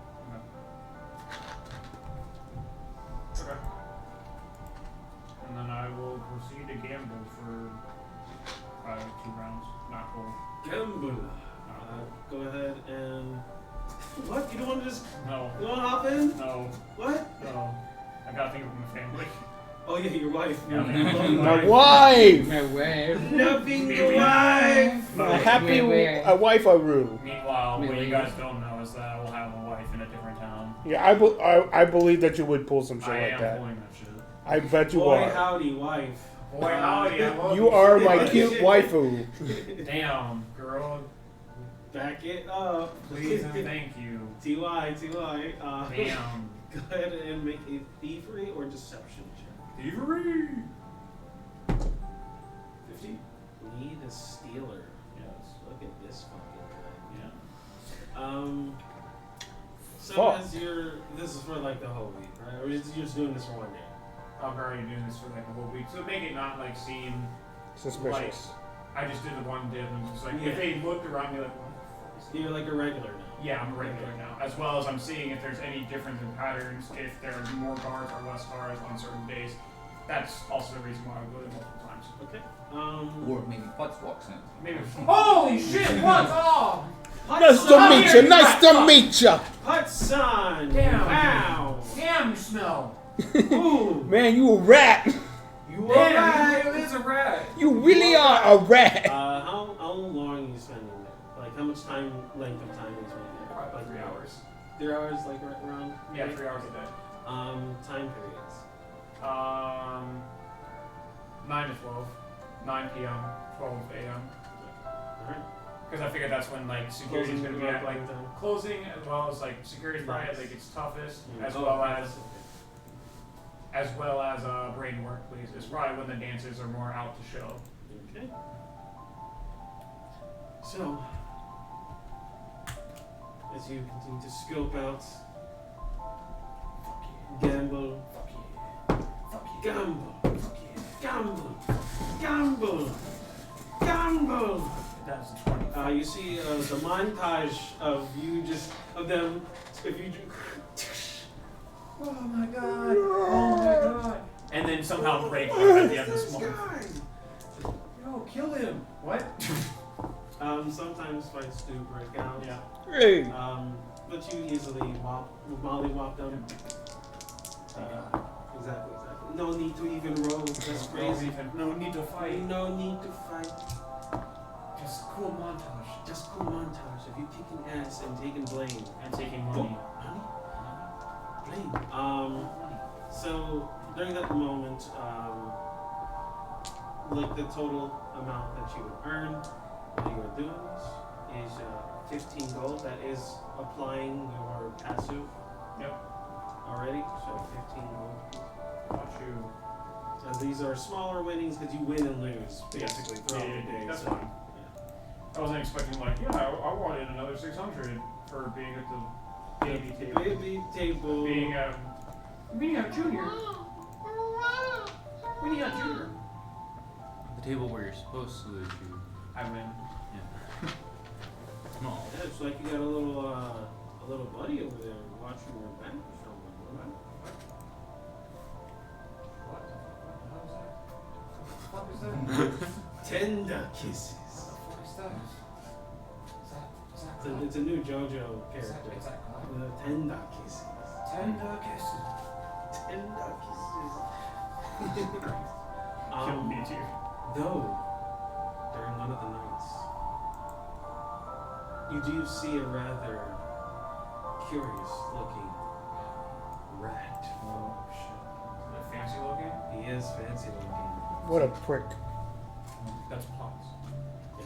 Okay. And then I will proceed to gamble for 2 rounds. Not full. Gamble. Not Go ahead and. What? You don't want to just. No. You want to hop in? No. What? No. I gotta think of my family. Oh, yeah, your wife. Yeah, My wife! My wife. Loving the wife! A happy wife I rule. Meanwhile, what Really? you guys don't know is that I will have a wife in a different town. Yeah, I believe that you would pull some shit I like am that. pulling that shit. I bet you Boy, are. howdy, wife. Boy, howdy, I love You are my cute waifu. Damn, girl. Back it up. Please and thank you. TY. Damn. Go ahead and make a thievery or deception check. Thievery! 50. Need a stealer. Yes. Look at this fucking guy. Yeah. So Fuck. as you're, this is for like the whole week, right? Or you're just doing this for one day? I'm already doing this for like a whole week. So make it not like seem Suspicious. I just did the one dip and just like Yeah. if they looked around me like, what the fuck is You're like a regular now. Yeah, I'm a regular now. As well as I'm seeing if there's any difference in patterns, if there are more guards or less guards on certain days. That's also the reason why I go there multiple times. Okay. Or maybe Putz walks in. Maybe. Holy shit! What? Oh! Nice to meet you. Nice to meet you. Hudson! Damn. Wow! Damn, you smell. Ooh! Man, you a rat. You Damn, alright? it is a rat. You really are a rat. How long are you spending there? Like how much length of time are you spending there? Probably like 3 hours. 3 hours, like right around? Yeah, 3 hours a day. Time periods. 9 to 12. 9 p.m. 12 a.m. Alright. Because I figured that's when like security's Closing gonna be at like time. closing, as well as like security's probably at like its toughest, as Oh, well that's as brain work, please. It's probably when the dancers are more out to show. okay. So, as you continue to scope out, gamble, gamble, gamble, gamble, gamble. That's 20. You see the montage of you just of them. If you Oh my god! Oh my god! And then somehow break up at the end of this month. Yo, kill him! What? Sometimes fights do break out. Yeah. Hey. But you easily mollywop them. Exactly. No need to even roll. That's crazy. No need to fight. No need to fight. Just cool montage. Just cool montage of you kicking ass and taking blame. And taking money. Money? Blame. So during that moment, like the total amount that you would earn while you are doing this is 15 gold. That is applying your passive. Yep. Already, so 15 gold. Got you. And these are smaller winnings because you win and lose basically throughout the day. That's so, fine. I wasn't expecting like, I wanted another 600 for being at the baby table. Baby table. Being a junior. Being a junior. The table where you're supposed to lose, you I win. yeah. Small. Yeah, it's like you got a little buddy over there watching your back or something. What the fuck is that? Tender kisses. What is that? It's a new JoJo character. Is that God? The tender kisses. Tender kisses. Tender kisses. Kill me too. Though, during one of the nights, you do see a rather curious looking rat. Oh shit. Is that fancy looking? He is fancy looking. What a prick. That's Pops.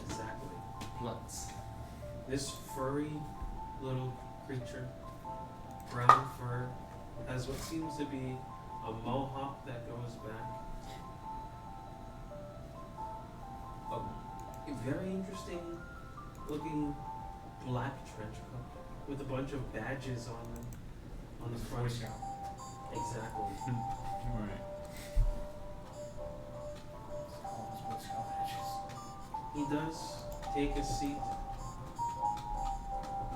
Exactly. Lutz. This furry little creature, brown fur, has what seems to be a mohawk that goes back. A very interesting looking black trench coat with a bunch of badges on the front. Boy Scout. Exactly. Alright. He does take a seat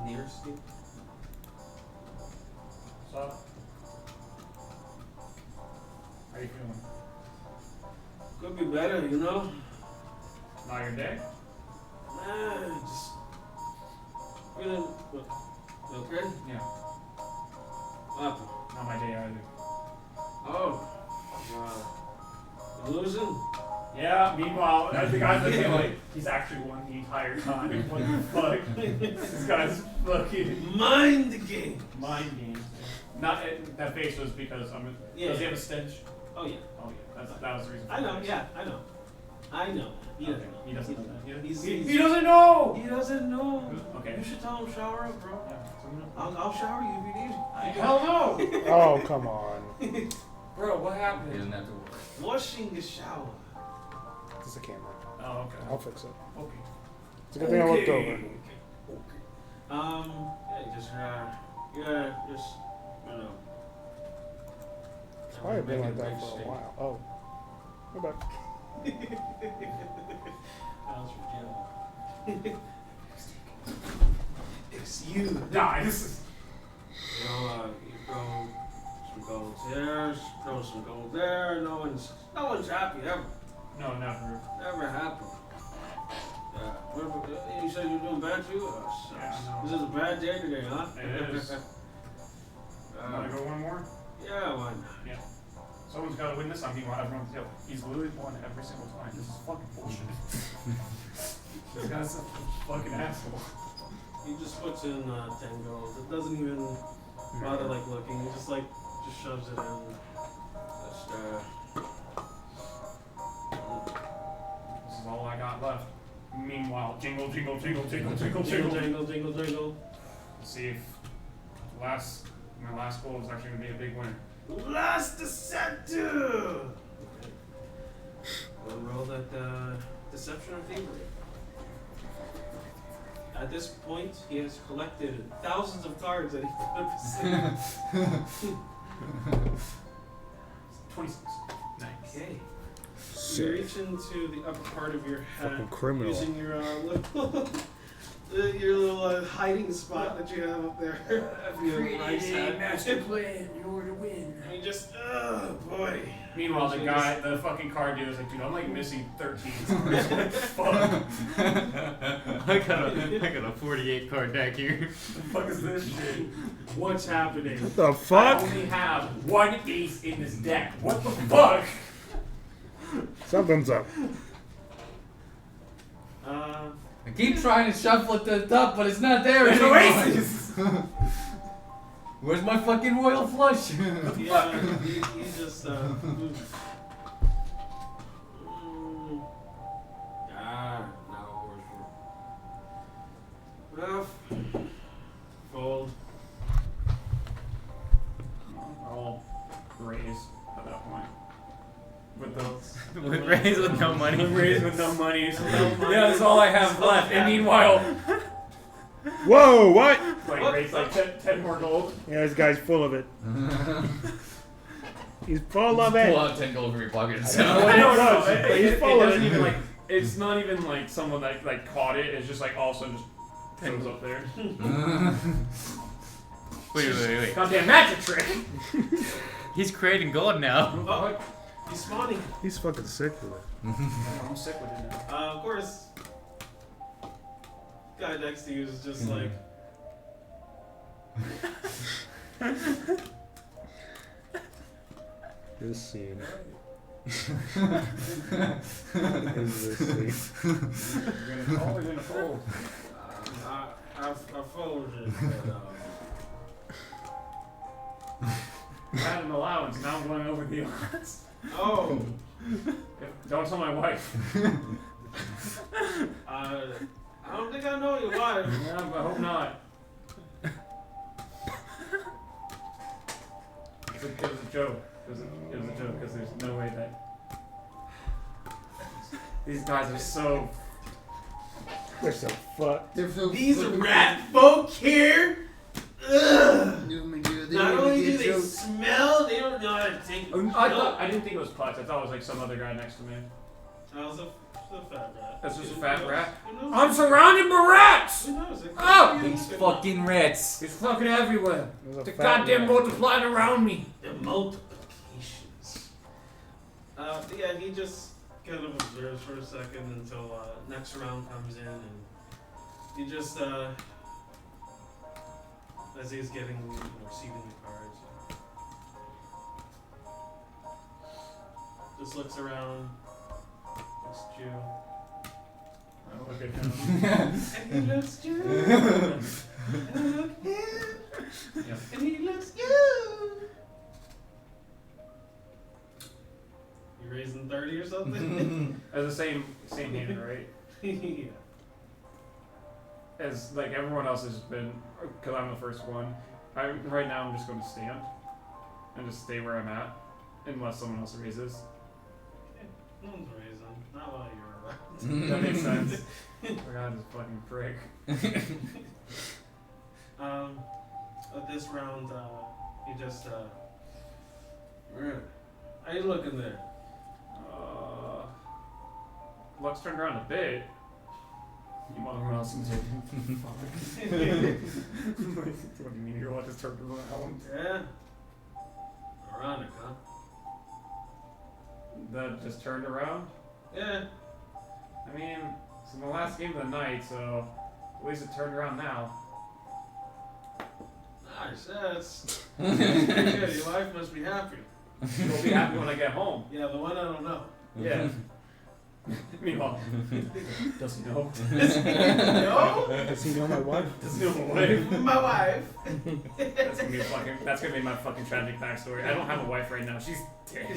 nearest you. What's up? How you feeling? Could be better, you know? Not your day? Just feeling okay. Yeah. What happened? Not my day either. Oh, you losing? Yeah, meanwhile, I think I'm looking like he's actually won the entire time. What the fuck? This guy's fucking Mind the game. mind games. Not that face was because Yeah. Does he have a stench? Oh yeah. Oh yeah, that was the reason. I know. Yeah, I know. I know. He doesn't know. He doesn't know that. He's- He doesn't know. He doesn't know. Okay. You should tell him shower up, bro. Yeah, so you know. I'll shower you if you need. Hell no. Oh, come on. Bro, what He happened? doesn't have to work. Washing the shower. This is a camera. Oh okay. I'll fix it. Okay. It's a good thing I looked over. Okay. Yeah, just you know. It's probably been like that for a while. Oh. Go back. How's your jail? It's you. Die. This is. You know, you throw some gold here, throw some gold there. No one's happy ever. No, never. Never happened. You said you're doing bad too? Oh, Yeah, I sucks. know. This is a bad day today, huh? It is. Wanna go one more? Yeah, why not? Yeah. Someone's got to win this. Meanwhile, everyone's hill. He's literally won every single time. This is fucking bullshit. This guy's a fucking asshole. He just puts in 10 gold. It doesn't even bother like looking. He just shoves it in. Just This is all I got left. Meanwhile, jingle, jingle, jingle, jingle, jingle, jingle, jingle. jingle, jingle, jingle. Let's see if my last goal is actually gonna be a big winner. Last deceptive. We'll roll that deception or thievery. At this point, he has collected thousands of cards that he could have seen. 26. Okay. You Sick. reach into the upper part of your hat Fucking criminal. using your little hiding spot that you have up there. Your rice hat. master plan in order to win. And you just, oh boy. Meanwhile, the fucking card dealer's like, dude, I'm like missing 13 cards. What the fuck? I got a 48 card deck here. The fuck is this shit? What's happening? What the I fuck? only have one ace in this deck. What the fuck? Something's up. Uh, I keep trying to shuffle it to the top, but it's not there There's no anymore. aces! Where's my fucking royal flush? yeah, he just, now well, fold. I'll raise at that point. With those. With raise with no money. Raise with no money. So yeah, that's all I have left. And meanwhile, Whoa, what? wait, raise like 10 more gold. Yeah, this guy's full of it. He's full of Pull it. out 10 gold from your pocket. I So. know. No, He's it full of doesn't it. even like. It's not even like someone that like caught it. It's just like also just shows up there. Wait. Goddamn magic trick. He's creating gold now. Oh, he's spawning. He's fucking sick with it. I'm sick with it now. Of course. Guy next to you is just like. This scene. What is this scene? You're gonna call it in a fold. I followed it. I had an allowance, now I'm going over the allowance. Oh. Don't tell my wife. I don't think I know your wife. Yeah, but I hope not. It was a joke. It was a joke because there's no way that these guys are so. They're so fucked. These rat folk here. Ugh. Not only do they smell, they don't know how to take. I didn't think it was Putz. I thought it was like some other guy next to me. That was a fat rat. That's just a fat rat. Who knows? I'm surrounded by rats. Who knows? It could Oh! be These good. fucking rats. It's fucking everywhere. There's a The fat goddamn rat. multiplying around me. The multiplications. Yeah, he just kind of observes for a second until next round comes in, and he just as he's getting receiving the cards, just looks around, looks at you, I look at him. and he looks at you, and I look at him, Yep. and he looks at you. You raising 30 or something? As the same hand, right? Yeah. As like everyone else has been, because I'm the first one. Right now I'm just going to stand and just stay where I'm at, unless someone else raises. No one's raising. Not while you're around. That makes sense. God, this fucking prick. At this round, he just, how you looking there? Luck's turned around a bit. You want everyone else to take What do you mean your luck has turned around? Yeah. Ironic, huh? That just turned around? Yeah. I mean, it's in the last game of the night, so at least it turned around now. Nice. That's good. Your wife must be happy. She'll be happy when I get home. Yeah, the one I don't know. Yeah. Meanwhile, doesn't know. No? Does he know my wife? Doesn't know my wife. My wife. That's gonna be my fucking tragic backstory. I don't have a wife right now. She's dead.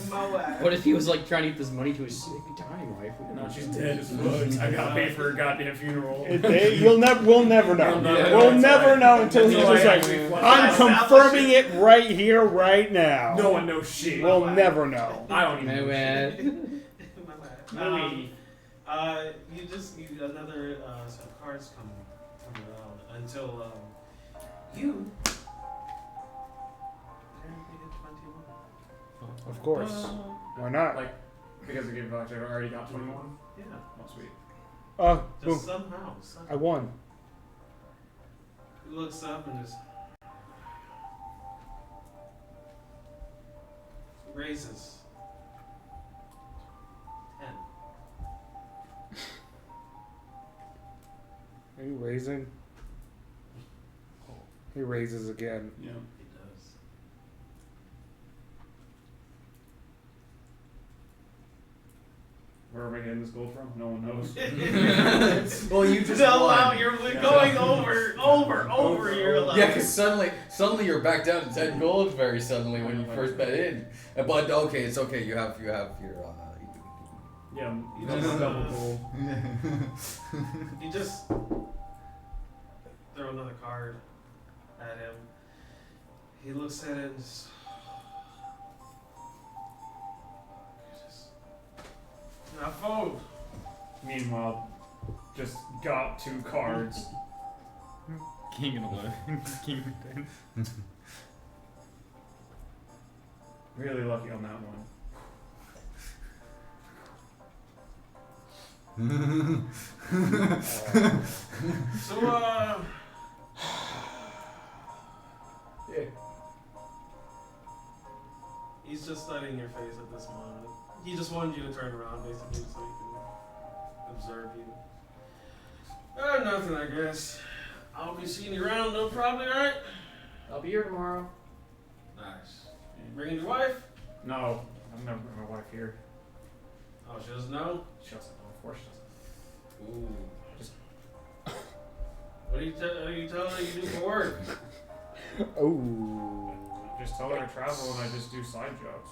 My wife. What if he was like trying to get this money to his dying wife? No, she's dead as fuck. I gotta pay for her goddamn funeral. We'll never know. Yeah, We'll that's never right. know until he's Until just I like, actually flush I'm it. confirming it right here, right now. No one knows shit. We'll never know. I don't even No know man. shit. My wife. Maybe. You another set of cards come around until you apparently get 21. Of course. Why not? Like, because the game voucher I already got 21. Yeah. Oh, sweet. Oh, boom. Just somehow. I won. He looks up and just raises 10. Are you raising? He raises again. Yeah. He does. Where am I getting this gold from? No one knows. Well, you just Tell won. out you're going over your allowance. Yeah, because suddenly you're back down to 10 gold very suddenly when you first bet in. But okay, it's okay. You have your Yeah, you know, double gold. You just throw another card at him. He looks at it and just not fold. Meanwhile, just got 2 cards. King and 11. King and 10. Really lucky on that one. So He's just studying your face at this moment. He just wanted you to turn around, basically, so he can observe you. Nothing, I guess. I'll be seeing you around, no problem, right? I'll be here tomorrow. Nice. You bringing your wife? No, I've never brought my wife here. Oh, she doesn't know? She doesn't know. Of course she doesn't. Ooh. Just- What are you telling her you do for work? Oh. Just tell her I travel and I just do side jobs.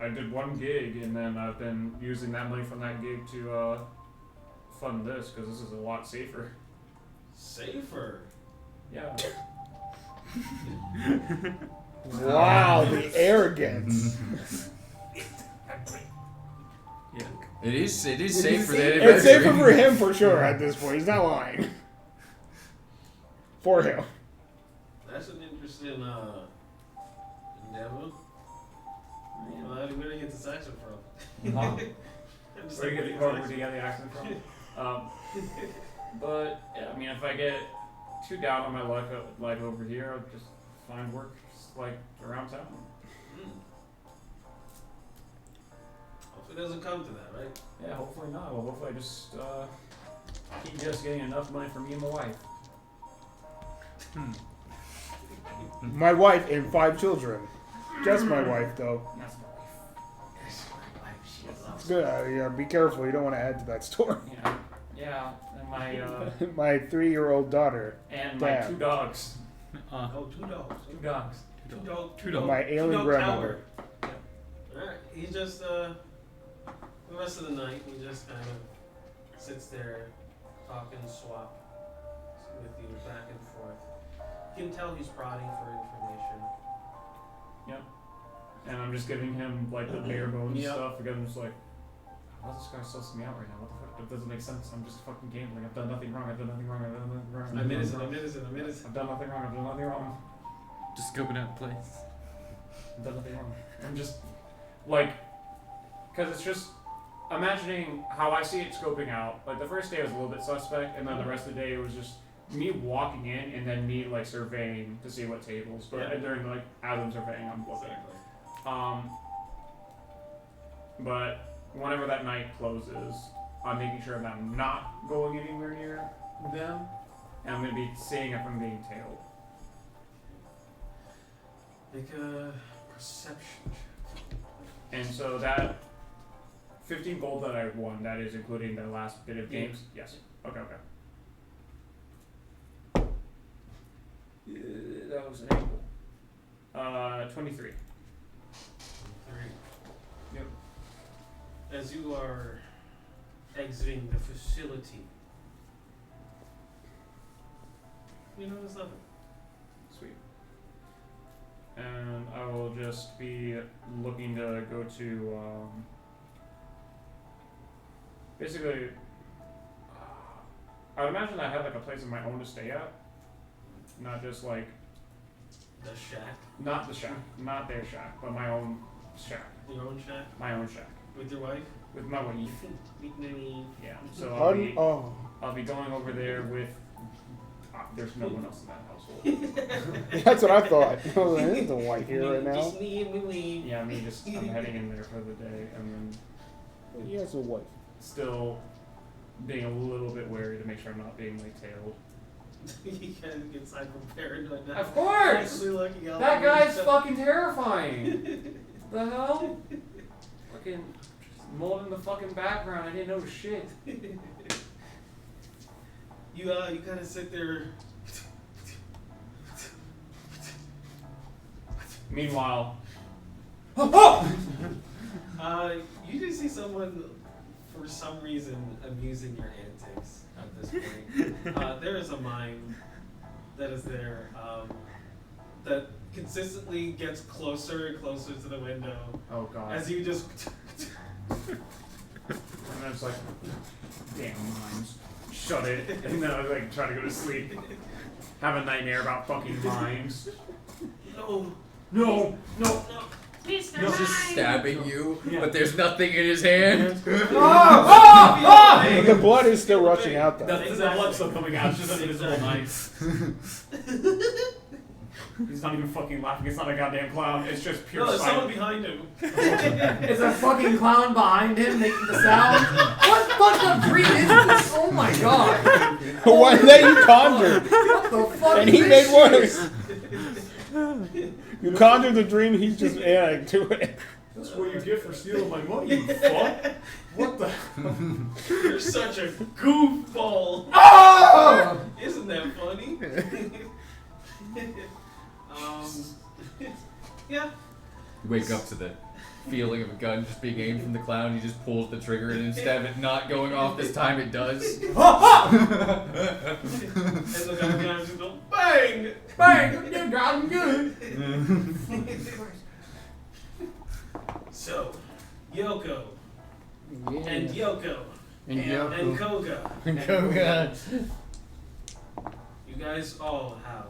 I did one gig and then I've been using that money from that gig to fund this because this is a lot safer. Safer? Yeah. Wow, the arrogance. Yeah. It is safe for the It's safer for him for sure at this point. He's not lying. For him. That's an interesting endeavor. Well, where do you get this accent from? Huh? I'm just Where do you like, get the accent from? But yeah, I mean, if I get too down on my luck, like over here, I'll just find work just, like around town. Hopefully it doesn't come to that, right? Yeah, hopefully not. Well, hopefully I just keep just getting enough money for me and my wife. My wife and 5 children. Just my wife, though. That's my wife. It's good. Yeah, be careful. You don't want to add to that story. Yeah, and my My 3-year-old daughter. and my Damn. 2 dogs. Oh, 2 dogs. 2 dogs. Two dogs. My alien Two-dog grandmother. tower. Alright, he just, the rest of the night, he just kind of sits there, talking swap with you back and forth. You can tell he's prodding for information. And I'm just giving him like the bare bones Yep. stuff because I'm just like, how's this guy sussing me out right now? What the fuck? That doesn't make sense. I'm just fucking gambling. I've done nothing wrong. I've done nothing wrong. I've done nothing wrong. I'm innocent. I've done nothing wrong. I've done nothing wrong. Just scoping out the place. I've done nothing wrong. I'm just like, because it's just imagining how I see it scoping out. Like the first day was a little bit suspect, and then the rest of the day it was just me walking in and then me like surveying to see what tables. But Yeah. during like as I'm surveying, I'm looking. But whenever that night closes, I'm making sure that I'm not going anywhere near them, and I'm going to be seeing if I'm being tailed. Make a perception check. And so that 15 gold that I won, that is including the last bit of Yeah. games? Yes. Okay. That was an equal. 23. 3. Yep. As you are exiting the facility, you notice nothing. Sweet. And I will just be looking to go to, basically, I would imagine I had like a place of my own to stay at. Not just like, The shack. not the shack, not their shack, but my own shack. Your own shack? My own shack. With your wife? With my wife. Yeah. So I'll be going over there with, there's no one else in that household. That's what I thought. There's a wife here right now. Just me. Yeah, I'm heading in there for the day, and then He has a wife. still being a little bit wary to make sure I'm not being like tailed. You kind of get cyber paranoid now. Of course! Actually looking out That the guy's window. fucking terrifying! The hell? Fucking mold in the fucking background, I didn't know shit. You kind of sit there. Meanwhile, You just see someone, for some reason, amusing your antics at this point. There is a mime that is there that consistently gets closer and closer to the window oh god. as you just. And I was like, damn mimes. Shut it. And then I was like trying to go to sleep. Have a nightmare about fucking mimes. No. He's just stabbing you, Yeah. but there's nothing in his hand. The blood is still rushing out though. The blood's still coming out, it's just an invisible knife. He's not even fucking laughing. It's not a goddamn clown. It's just pure No, there's someone silence. behind him. Is a fucking clown behind him making the sound? What fucked up dream is this? Oh my god. One that you conjured, What the fuck and is he this made shit? worse. You conjured the dream, he's just adding to it. That's what you get for stealing my money, you fuck. What the? You're such a goofball. Oh! Isn't that funny? Yeah. You wake up to the feeling of a gun just being aimed from the clown. He just pulls the trigger, and instead of it not going off this time, it does. And the gun guys just go bang! Bang! You got him good. So, Yoko Yeah. and Yoko And Yoko. and Koga. And Koga. You guys all have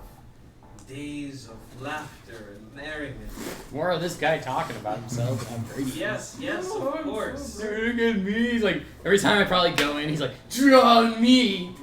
days of laughter and merriment. More of this guy talking about himself. I'm great. Yes, yes, of course. Look at me. He's like, every time I probably go in, he's like, draw me.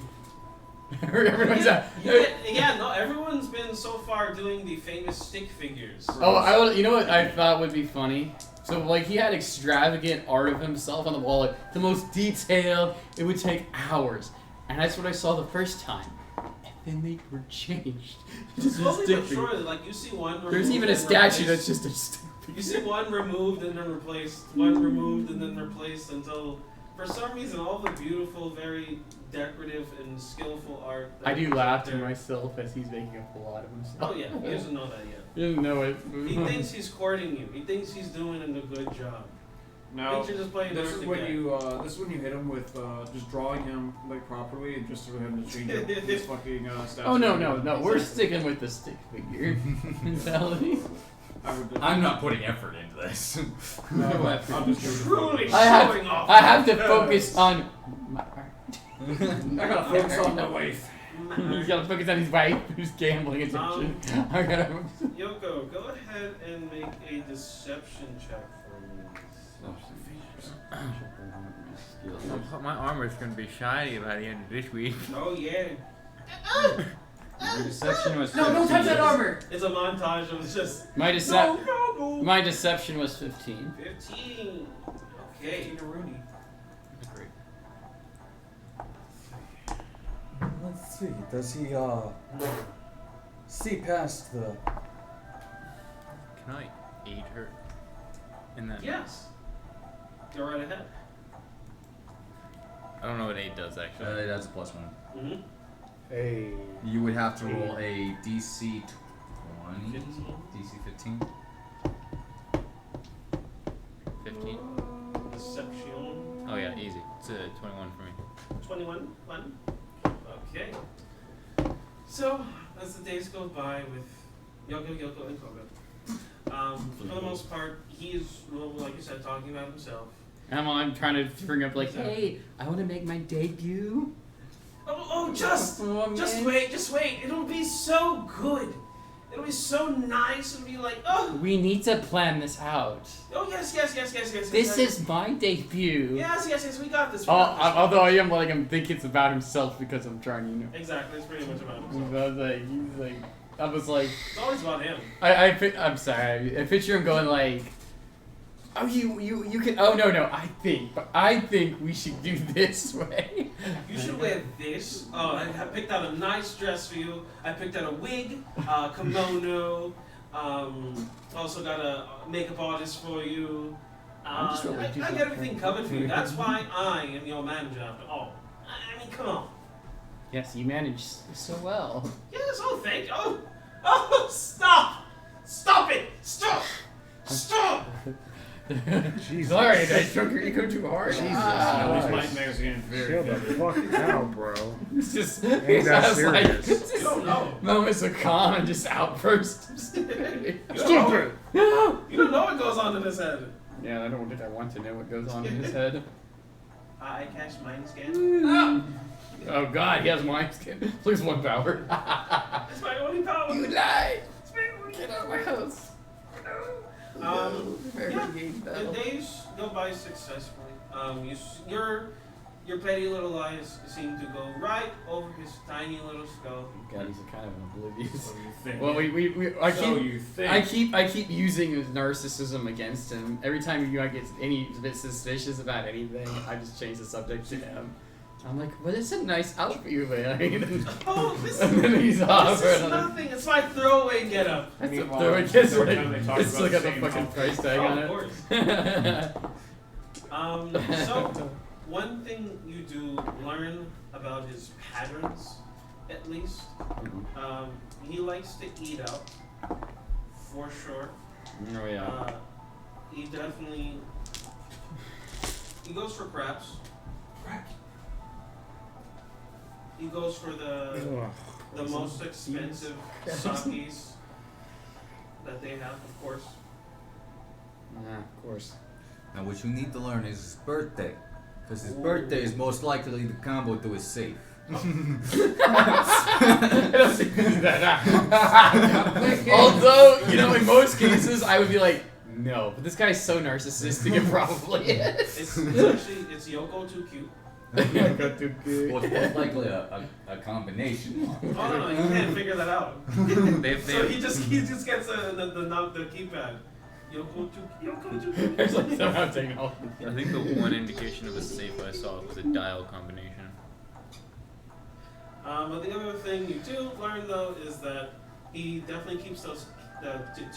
Everyone's like, Yeah, no, everyone's been so far doing the famous stick figures. oh, you know what I thought would be funny? So, like, he had extravagant art of himself on the wall, like, the most detailed. It would take hours. And that's what I saw the first time. And then they were changed. Just a Slowly stick but figure. surely, like you see one removed. There's even a and statue replaced. that's just a stick figure. You see one removed and then replaced, one removed and then replaced until, for some reason, all the beautiful, very decorative and skillful art. that I do was laugh out to there- myself as he's making a fool out of himself. Oh yeah, he doesn't know that yet. He doesn't know it. He thinks he's courting you. He thinks he's doing a good job. No, Thinks you're just playing this hard is to when get. you this is when you hit him with just drawing him like properly and just for him to change up his fucking statue. Oh no. We're sticking with the stick figure mentality. I'm not putting effort into this. I'm just doing Truly I have- showing off. I have to focus on my art. I gotta focus on my wife. He's gotta focus on his wife who's gambling addiction. I gotta. Yoko, go ahead and make a deception check for me. My armor's gonna be shiny by the end of this week. Oh yeah. Your deception was No, don't touch that armor. It's a montage of just My deception was 15. 15. Okay. Great. Let's see. Does he see past the? Can I aid her? In that? Yes. Go right ahead. I don't know what aid does actually. That's a +1. Mm-hmm. Hey. You would have to roll a DC 20, 15. DC 15. 15. Deception. Oh yeah, easy. It's a 21 for me. 21. 1. Okay. So, as the days go by with Yoko, and Koga, for the most part, he's, like you said, talking about himself. I'm trying to bring up like, hey, I want to make my debut. Just wait. It'll be so good. It'll be so nice. It'll be like, oh. We need to plan this out. Oh yes. This is my debut. Yes. We got this. Although I think it's about himself because I'm trying, you know. Exactly, it's pretty much about I himself. was like, It's always about him. I'm sorry. I picture him going like, oh, you can. Oh no. I think we should do this way. You should wear this. I picked out a nice dress for you. I picked out a wig, kimono. Also got a makeup artist for you. I'm just really I got everything covered for you. That's why I am your manager after all. I mean, come on. Yes, you managed so well. Yes. Oh, thank you. Oh, stop! Stop it! Stop! Jesus. Sorry, I struck your ego too hard. Jesus. No, these Christ. nightmares are getting very Chill the vivid. fuck out, bro. It's just Ain't that it's like serious? it's You don't know. moments of calm and just outbursts. You don't know what goes on in his head. Yeah, I don't think I want to know what goes on in his head. I cast mind scan. Oh God, he has mind skin. Please one power. It's my only power. You lie. It's my only Get out of my house. Yeah, the days go by successfully. You're Your petty little eyes seem to go right over his tiny little skull. God, he's kind of oblivious. What do you think? Well, you think? I keep using his narcissism against him. Every time you get any bit suspicious about anything, I just change the subject to him. I'm like, well, it's a nice outfit you wearing. Oh, this And then he's off. this is nothing. It's my throwaway getup. That's Meanwhile, the every time they talk it's about still got the the same fucking outfit. price tag Oh, on of it. course. So, one thing you do learn about his patterns, at least, he likes to eat out, for sure. Oh yeah. He definitely, he goes for crabs. He goes for the most expensive sakis that they have, of course. Of course. Now what you need to learn is his birthday. Because his birthday is most likely the combo to his safe. Although, in most cases, I would be like, no, but this guy's so narcissistic, it probably is. It's Yuko too cute. Well, it's most likely a combination. Oh no, you can't figure that out. So he just gets the keypad. Yuko too cute. There's like somehow technology. I think the one indication of a safe I saw was a dial combination. But the other thing you do learn though is that he definitely keeps the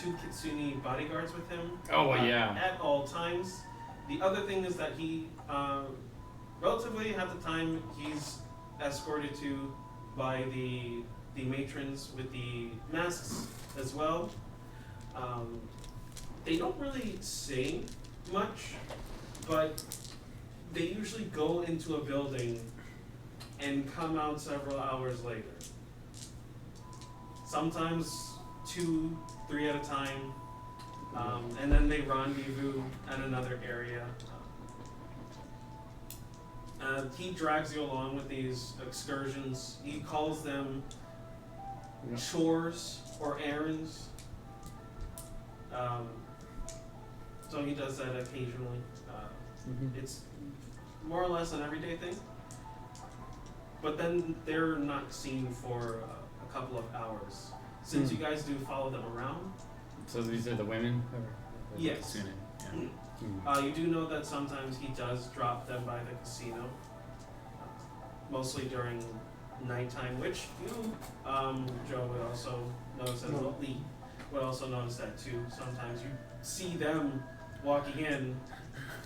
two Kitsune bodyguards with him. Oh yeah. At all times. The other thing is that he relatively half the time he's escorted to by the matrons with the masks as well. They don't really say much, but they usually go into a building and come out several hours later. Sometimes 2, 3 at a time, and then they rendezvous at another area. He drags you along with these excursions. He calls them chores or errands. So he does that occasionally. It's more or less an everyday thing. But then they're not seen for a couple of hours. Since you guys do follow them around. So these are the women? Yes. Yeah. You do know that sometimes he does drop them by the casino. Mostly during nighttime, which you, Joe, would also notice as well. Lee would also notice that too. Sometimes you see them walking in.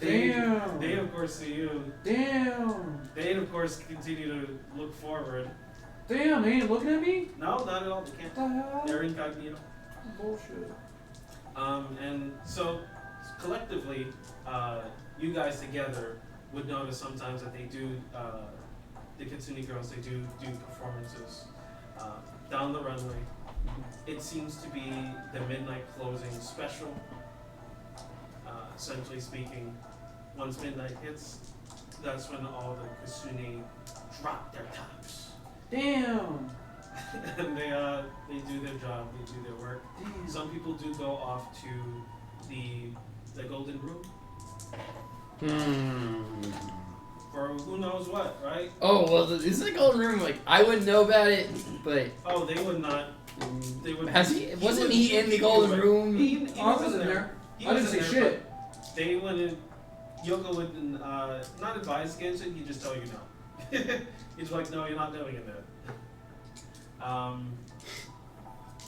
Damn. They of course see you. Damn. They of course continue to look forward. Damn, they ain't looking at me? No, not at all. They can't. What the hell? They're incognito. Bullshit. And so collectively, you guys together would notice sometimes that they do, the Kitsune girls, they do performances down the runway. It seems to be the midnight closing special. Essentially speaking, once midnight hits, that's when all the Kitsune drop their tops. Damn. And they do their job, they do their work. Some people do go off to the golden room for who knows what, right? Oh well, this is the golden room. Like I wouldn't know about it, but Oh, they would not. They would. has he? Wasn't he in the golden room? He I was was in there. He I was didn't in say there, shit. but They wouldn't. Yoko wouldn't not advise against it. He'd just tell you no. He's like, no, you're not doing it then.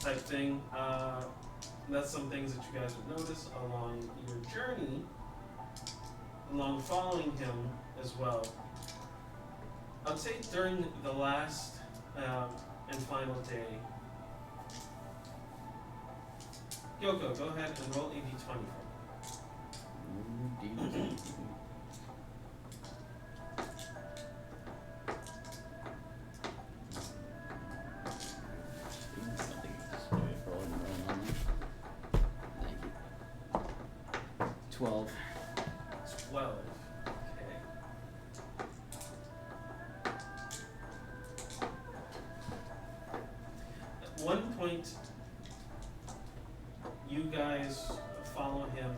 Type thing. That's some things that you guys would notice along your journey, along following him as well. I'd say during the last and final day. Yoko, go ahead and roll a d20 for me. Something is 12. 12. Okay. At one point, you guys follow him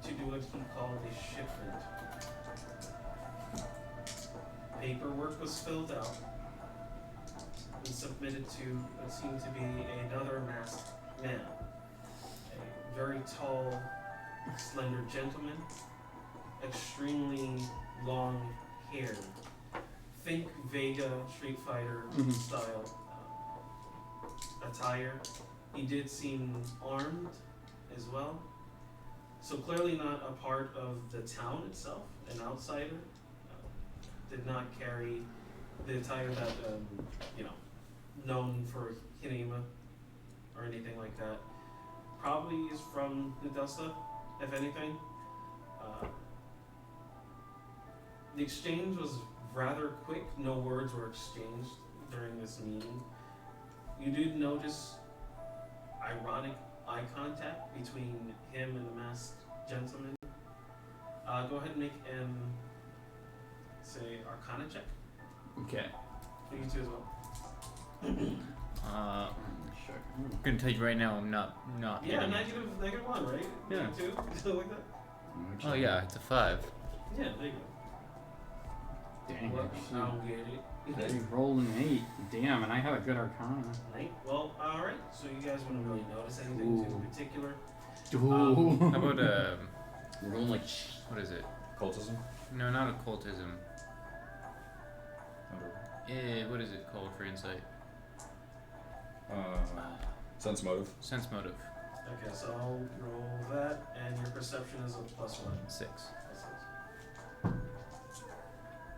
to do what he called a shipment. paperwork was filled out and submitted to what seemed to be another masked man. A very tall, slender gentleman, extremely long hair. Think Vega Street Fighter style attire. He did seem armed as well. So clearly not a part of the town itself, an outsider. Did not carry the attire that, known for Hinoeuma or anything like that. Probably is from Nadelsta, if anything. The exchange was rather quick. No words were exchanged during this meeting. You did notice ironic eye contact between him and the masked gentleman. Go ahead and make say Arcana check. Okay. For you two as well. Sure. I'm gonna tell you right now, I'm not Yeah, getting it. negative one, right? Yeah. Two, something like that. Oh yeah, it's a 5. Yeah, there you go. Dang. Well, actually. I'll get it. You rolled an 8. Damn, and I have a good Arcana. Right. Well, all right. So you guys wouldn't really notice anything too Ooh. particular. Ooh. How about We're rolling like what is it? Cultism? No, not occultism. What is it called for insight? Sense motive. Sense motive. Okay, so I'll roll that, and your perception is a +1. 6.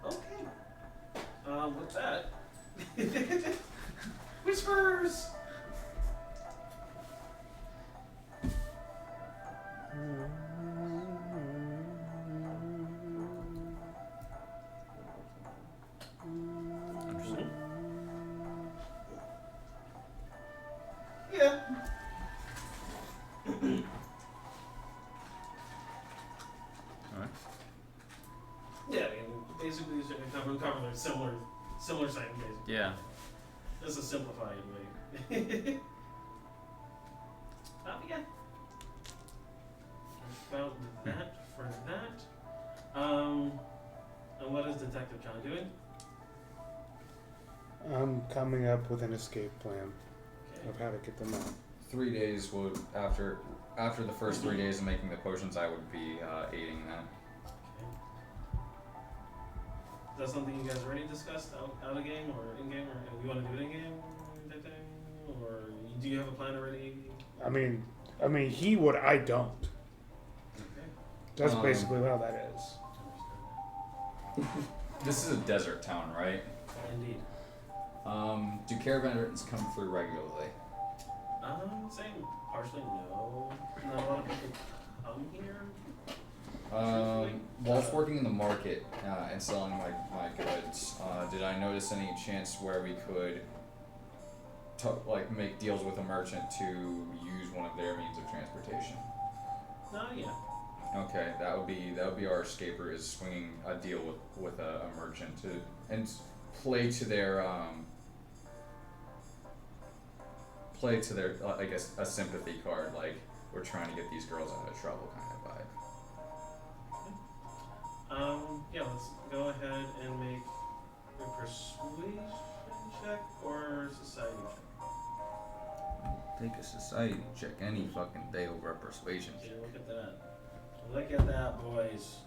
Okay. With that, whispers. Understood. Yeah. Alright. Yeah, I mean, basically, it's cover a similar thing, basically. Yeah. Just a simplified way. Yeah. About that for that. And what is Detective John doing? I'm coming up with an escape plan Okay. of how to get them out. 3 days would after the first 3 days of making the potions, I would be aiding that. Okay. Is that something you guys already discussed out of game or in game, or you want to do it in game, that thing, or do you have a plan already? I mean, he would. I don't. Okay. That's basically how that is. This is a desert town, right? Indeed. Do caravaners come through regularly? Saying partially no. Not a lot of people come here. Whilst working in the market and selling my goods, did I notice any chance where we could make deals with a merchant to use one of their means of transportation? No, yeah. Okay, that would be our escaper, is swinging a deal with a merchant and play to their I guess a sympathy card, like we're trying to get these girls out of trouble kind of vibe. Yeah, let's go ahead and make a persuasion check or society check. Take a society check any fucking day over a persuasion Yeah, check. look at that. Look at that, boys.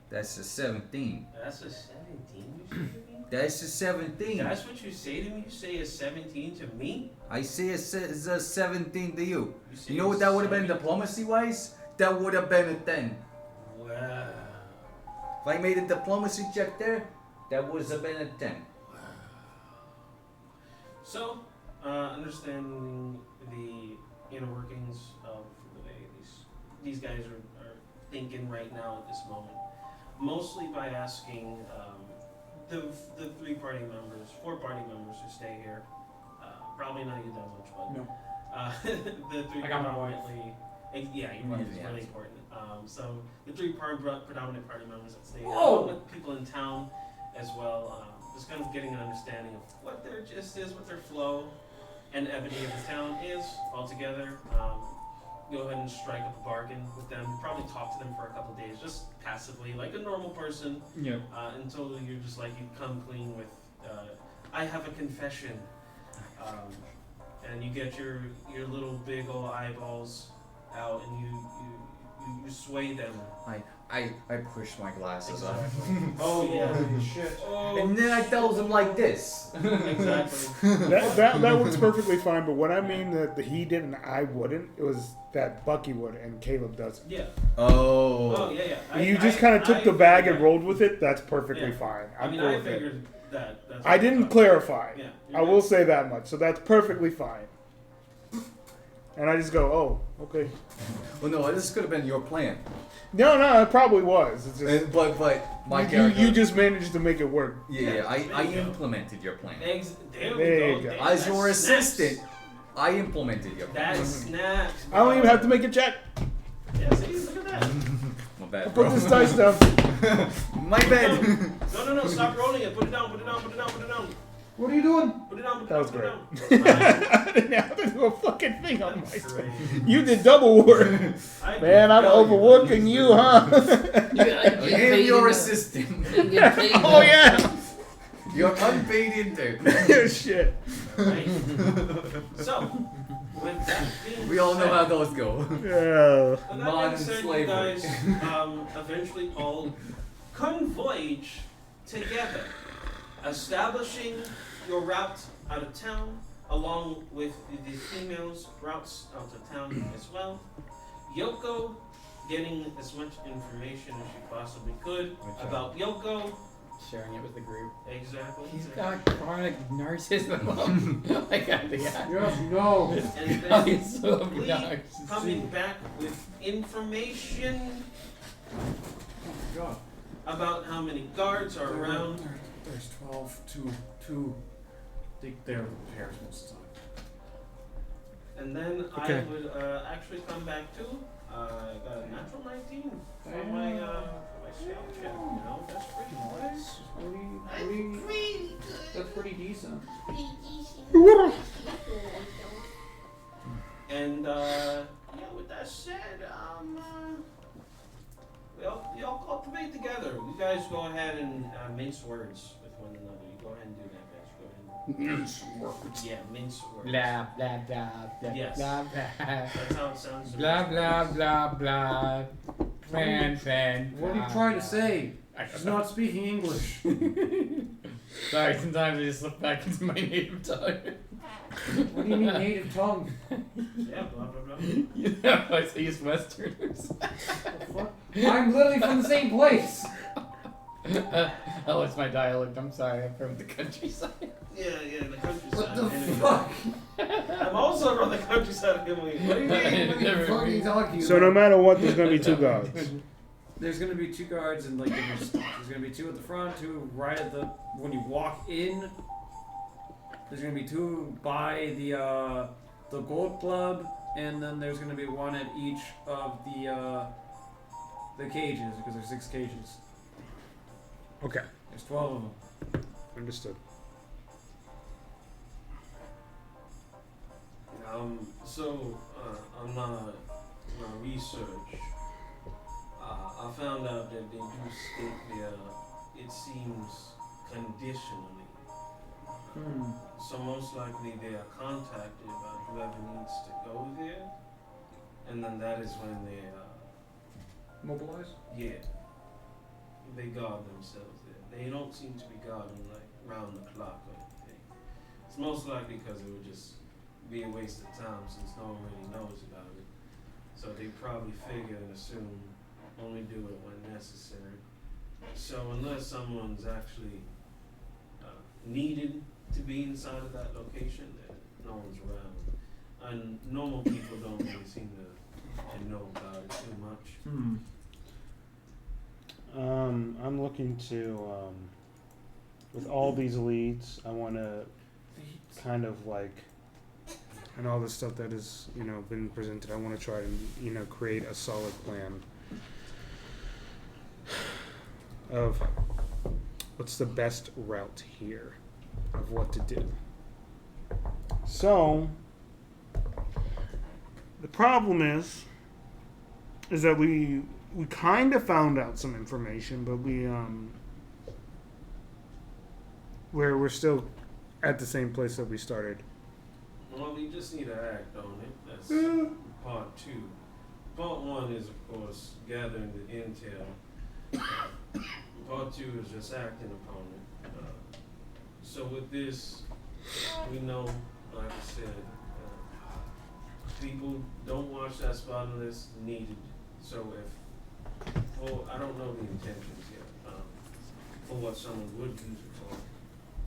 That's a 17. That's a 17 you say to me? That's a 17. That's what you say to me? You say a 17 to me? I say it's a 17 to you. say You know what that would have been 17? diplomacy-wise? That would have been a 10. Wow. If I made a diplomacy check there, that would have been a 10. So, understanding the inner workings of the way these guys are thinking right now at this moment, mostly by asking the 4 party members who stay here, probably not you that much, but No. the 3 I got my wife. predominantly, yeah, your wife is Yeah. really important. So the 3 predominant party members that stay here, Whoa! along with people in town as well, just kind of getting an understanding of what their gist is, what their flow and ebony of the town is altogether. go ahead and strike up a bargain with them. Probably talk to them for a couple days, just passively, like a normal person. Yep. Until you're just like, you come clean with, I have a confession. And you get your little big old eyeballs out, and you sway them. I push my glasses up. Exactly. Oh yeah. Holy shit. Oh, And then I tell them like this. exactly. That works perfectly fine, but what I mean that he did and I wouldn't, it was that Bucky would and Kaleb doesn't. Yeah. Oh. Oh yeah, yeah. You just kind of took the bag and rolled with it, that's perfectly Yeah. fine. I I'm mean, cool I with it. figured that. That's I didn't clarify. Yeah. I will say that much, so that's perfectly fine. And I just go, oh, okay. Well, no, this could have been your plan. No, it probably was. It's just, But my you character. just managed to make it work. Yeah, I There you go. implemented your plan. There There we you go. go. Damn, As that your snaps. assistant, I implemented your plan. That snaps. I don't even have to make a check. Yeah, see, look at that. My bad, Put bro. this dice down. My bad. No, stop rolling it. Put it down, put it down, put it down, put it down. What are you doing? Put it down, put it That down, was put great. it down. I didn't have to do a fucking thing on That's myself. great. You did double work. Man, I'm overworking you, huh? I am your assistant. Oh, yeah. Your unpaid intern. Shit. Right. So, with that being We all know said, how those go. Yeah. with that being Modern said, slavery. you guys eventually all converge together, establishing your route out of town, along with the females' routes out of town as well. Yuko getting as much information as she possibly could about Yuko. Sharing it with the group. Exactly. He's got chronic narcissism. I got the guy. Yes, no. And Oh, then he's so Lee obnoxious. coming back with information God. about how many guards are around. There's 12, two. They're pairs most of the time. And then Okay. I would actually come back to. I got a natural 19 for my scout check. You know, that's pretty nice. That's pretty decent. And yeah, with that said, we all cultivate together. You guys go ahead and mince words with one another. You go ahead and do that, guys. Go ahead. Mince words. Yeah, mince words. Blah blah blah blah. Yes. Blah blah. That's how it sounds. to me. Blah blah blah blah. Fan. What are you trying to say? I She's don't know. not speaking English. Sorry, sometimes I just slip back into my native tongue. What do you mean native tongue? Yeah, blah blah blah. You know, I say use Westerners. The fuck? I'm literally from the same place. Oh, it's my dialect. I'm sorry. I'm from the countryside. Yeah, the countryside. What the anyway. fuck? I'm also from the countryside of Italy. What do you mean? What are you fucking talking So no matter what, there's going to be two guards. There's gonna be two guards and like different spots. There's gonna be two at the front, two right at the when you walk in. There's gonna be two by the Gold Club, and then there's gonna be one at each of the cages because there's 6 cages. Okay, There's 12 of them. understood. So on my research, I found out that they do state there, it seems, conditionally. So most likely they are contacted by whoever needs to go there, and then that is when they, Mobilize? yeah, they guard themselves there. They don't seem to be guarding like round the clock or anything. It's most likely because it would just be a waste of time since no one really knows about it. So they probably figure and assume only do it when necessary. So unless someone's actually needed to be inside of that location, then no one's around. And normal people don't really seem to know about it too much. I'm looking to, with all these leads, I want to kind of like, and all the stuff that has, been presented, I want to try to, create a solid plan of what's the best route here of what to do. So, The problem is that we kind of found out some information, but we're still at the same place that we started. Well, we just need to act on it. That's part 2. Part 1 is, of course, gathering the intel. Part 2 is just acting upon it. So with this, we know, like I said, people don't watch that spot unless needed. So I don't know the intentions yet for what someone would use it for.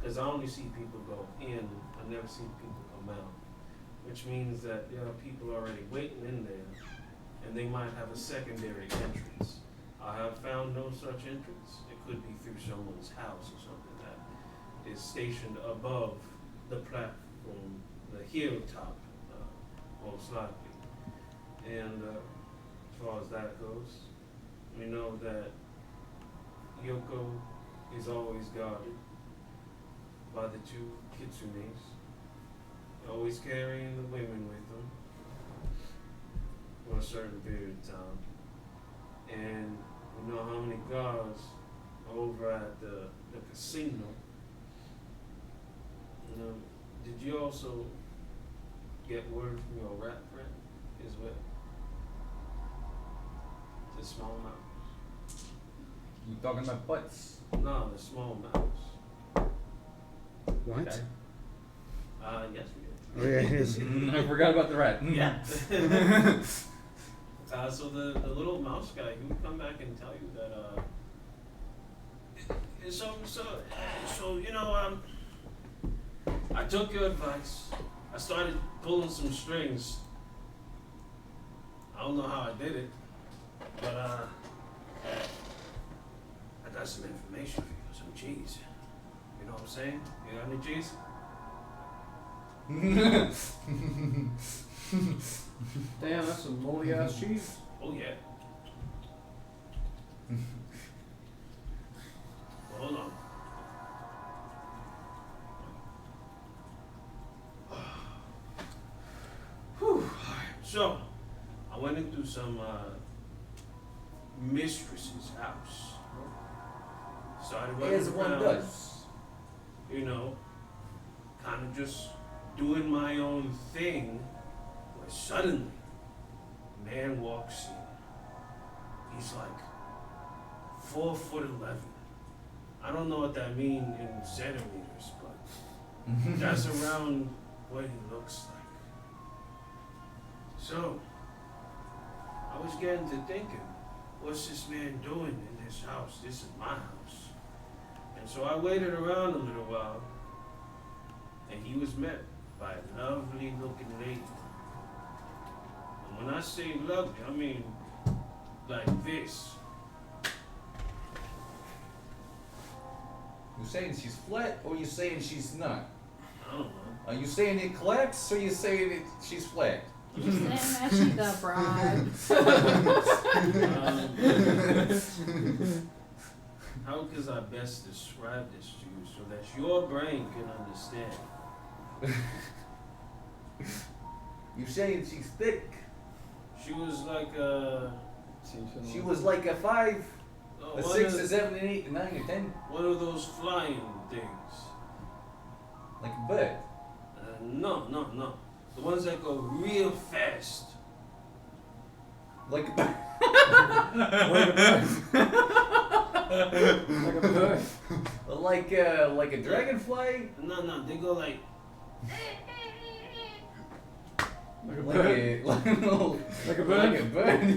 Because I only see people go in, I never see people come out. Which means that there are people already waiting in there, and they might have a secondary entrance. I have found no such entrance. It could be through someone's house or something that is stationed above the platform, the hilltop, most likely. And as far as that goes, we know that Yuko is always guarded by the 2 kitsunes, always carrying the women with them for a certain period of time. And we know how many guards are over at the casino. Did you also get word from your rat friend as well? The small mouse. You talking about butts? No, the small mouse. What? Okay. Yes, we did. Oh yeah, it is. I forgot about the rat. Yeah. So the little mouse guy, he would come back and tell you that so you know, I took your advice. I started pulling some strings. I don't know how I did it, but I got some information for you, some cheese. You know what I'm saying? You got any cheese? Damn, that's some moldy ass cheese. Oh yeah. Well, hold on. Whew. So, I went into some mistress's house. Started running As one around, does. you know, kind of just doing my own thing, where suddenly, a man walks in. He's like 4'11". I don't know what that means in centimeters, but that's around what he looks like. So, I was getting to thinking, what's this man doing in this house? This is my house. And so I waited around a little while, and he was met by a lovely looking lady. And when I say lovely, I mean like this. You saying she's flat or you saying she's not? I don't know. Are you saying it collapsed or you saying it she's flat? You saying that she's a broad? How could I best describe this to you so that your brain can understand? You saying she's thick? She was like a... She was like a 5, a one 6, of- a 7, an 8, a 9, a 10, One of those flying things. like a bird. No. The ones that go real fast. Like a bird. Like a bird. Like a dragonfly. No, they go like... Like a Like bird. like a bird? Like a bird.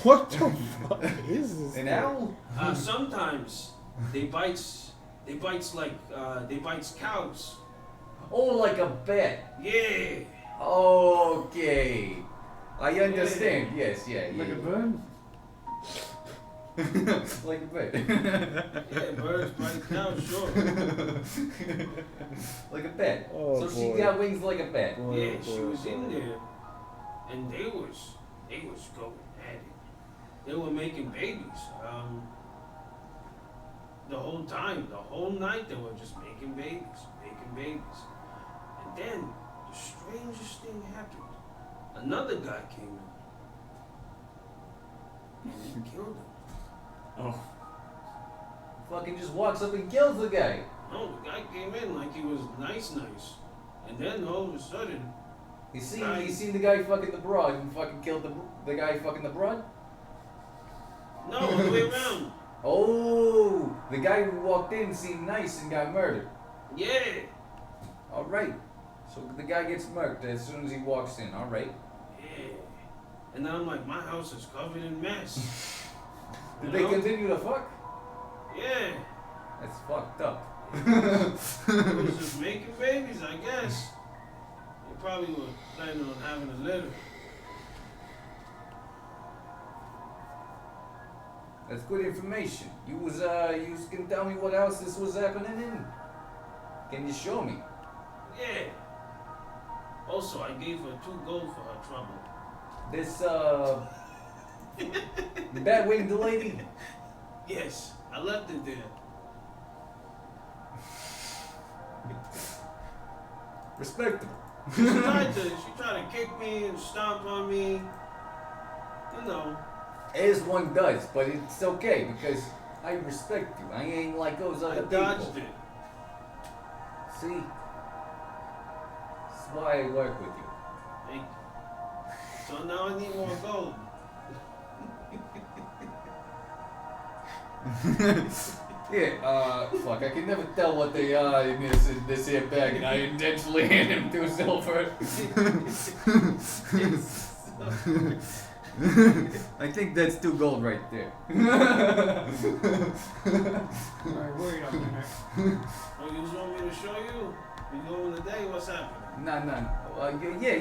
What the fuck is this? An owl. Sometimes they bites cows. Oh, like a bat. Yeah. Okay. I understand. Yes, yeah. Like a yeah. bird. Like a bird. Yeah, birds bite cows, sure. Like a bat. Oh, so she boy. got wings like a bat. Yeah, she was in there, and they was going at it. They were making babies. The whole time, the whole night, they were just making babies. And then the strangest thing happened. another guy came in. And he killed him. Oh. Fucking just walks up and kills the guy. No, the guy came in like he was nice. And then all of a sudden, You seen the guy fucking the broad and fucking killed the guy fucking the broad? no, the way around. Oh, the guy who walked in seemed nice and got murdered. Yeah. Alright. So the guy gets murked as soon as he walks in, alright. Yeah. And then I'm like, my house is covered in mess. Did You they know? continue to fuck? Yeah. That's fucked up. He was just making babies, I guess. They probably were planning on having a litter. That's good information. You was gonna tell me what else this was happening in? Can you show me? Yeah. Also, I gave her 2 gold for her trouble. This bat-winged lady? Yes, I left it there. Respectable. She tried to kick me and stomp on me. You know. As one does, but it's okay because I respect you. I ain't like those I other dodged people. it. See? That's why I work with you. Thank you. So now I need more gold. Yeah, fuck, I can never tell what they are in this here bag, and I intentionally hand him 2 silver. I think that's 2 gold right there. Alright, wait a minute. Oh, you just want me to show you? You going today? What's happening? No. Yeah.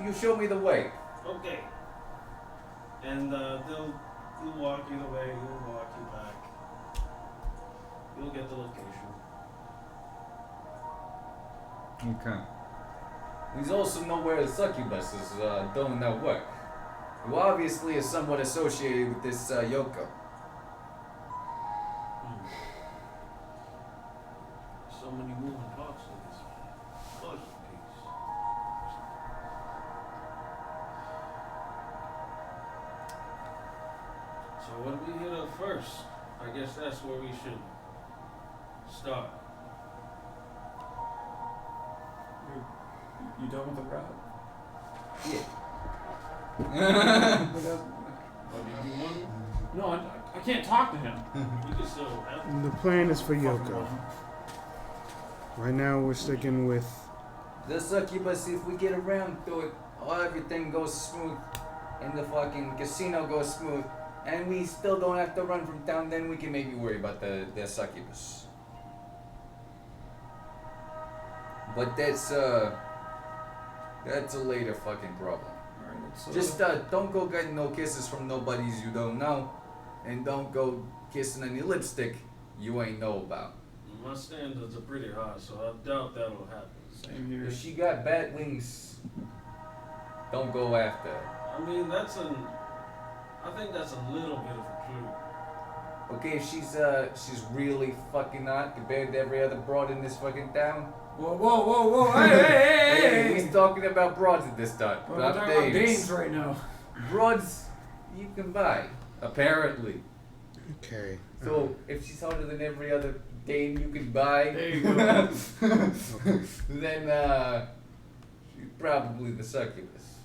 You show me the way. Okay. And they'll walk you the way, you'll walk you back. You'll get the location. Okay. He's also know where the succubus is doing that work. Who obviously is somewhat associated with this Yuko. So many moving parts to this puzzle piece. So what do we hit up first? I guess that's where we should start. You done with the route? Yeah. Or did you want it? No, I can't talk to him. You can still have it. The plan is for Fucking Yuko. wrong. Right now, we're sticking with. The succubus, if we get around to it, everything goes smooth, and the fucking casino goes smooth, and we still don't have to run from town, then we can maybe worry about the succubus. But that's a later fucking problem. Alright, let's Just don't go getting no kisses from nobodies you don't know, and don't go kissing any lipstick you ain't know about. My standards are pretty high, so I doubt that'll happen. same here. If she got bat wings, don't go after her. I mean, I think that's a little bit of a clue. Okay, if she's really fucking hot compared to every other broad in this fucking town. Whoa, hey! He's talking about broads at this time. We're not talking about dames. dames right now. Broads you can buy, apparently. Okay. So if she's hotter than every other dame you can buy, There you go. then she's probably the succubus.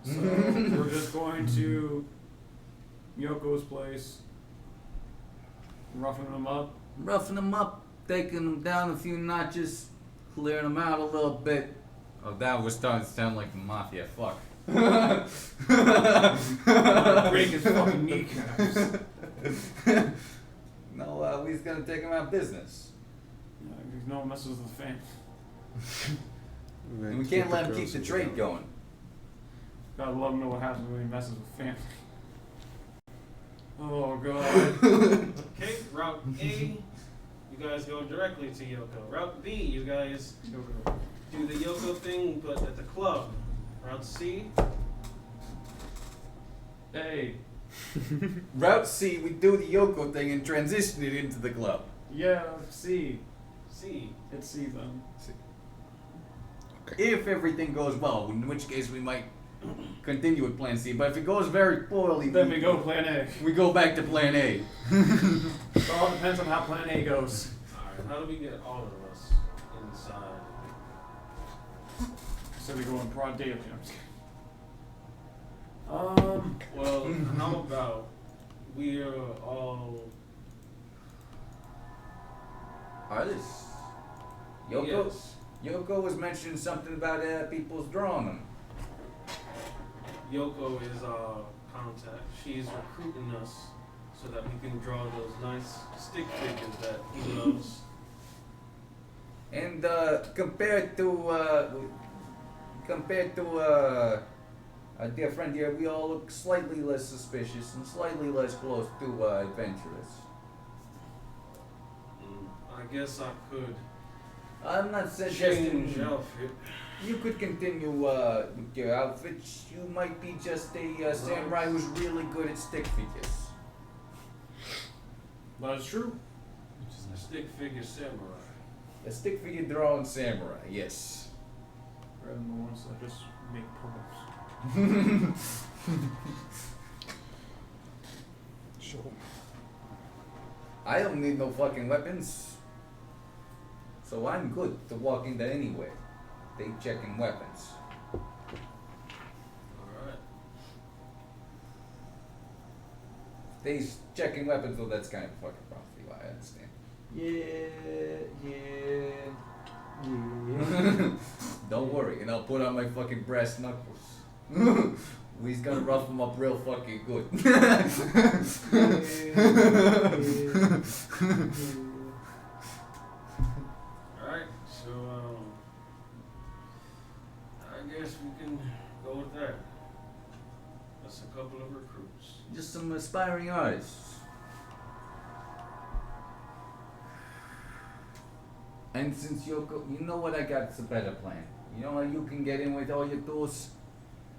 So we're just going to Yoko's place, roughing him up. Roughing them up, taking them down a few notches, clearing them out a little bit. Oh, that was starting to sound like the mafia. Fuck. Break his fucking kneecaps. No, he's gonna take him out of business. There's no messes with the family. And we can't let him keep the trade going. Gotta love him know what happens when he messes with family. Oh god. Okay, route A, you guys go directly to Yoko. Route B, you guys do the Yoko thing, but at the club. Route C, Hey. Route C, we do the Yoko thing and transition it into the club. Yeah, C. C. It's C then. If everything goes well, in which case we might continue with Plan C. But if it goes very poorly, Then we go Plan A. we go back to Plan A. It all depends on how Plan A goes. Alright, how do we get all of us inside? So we go in broad daylight. I'm just kidding. Well, how about we're all... Artists. Yoko. Yes. Yoko was mentioning something about people's drawing them. Yuko is our contact. She's recruiting us so that we can draw those nice stick figures that he loves. And compared to our dear friend here, we all look slightly less suspicious and slightly less close to adventurous. I guess I could I'm not suggesting change outfit. you could continue with your outfits. You might be just a samurai who's really good at stick figures. That's true. A stick figure samurai. A stick figure drawing samurai, yes. Rather than the ones that just make pull-ups. Sure. I don't need no fucking weapons. So I'm good to walk into anywhere. They checking weapons. Alright. They checking weapons, well that's kind of fucking roughly, I understand. Yeah. Don't worry, and I'll put on my fucking brass knuckles. We's gonna rough them up real fucking good. Alright, so I guess we can go with that. That's a couple of recruits. Just some aspiring artists. And since Yoko, you know what, I got a better plan. You know how you can get in with all your tools?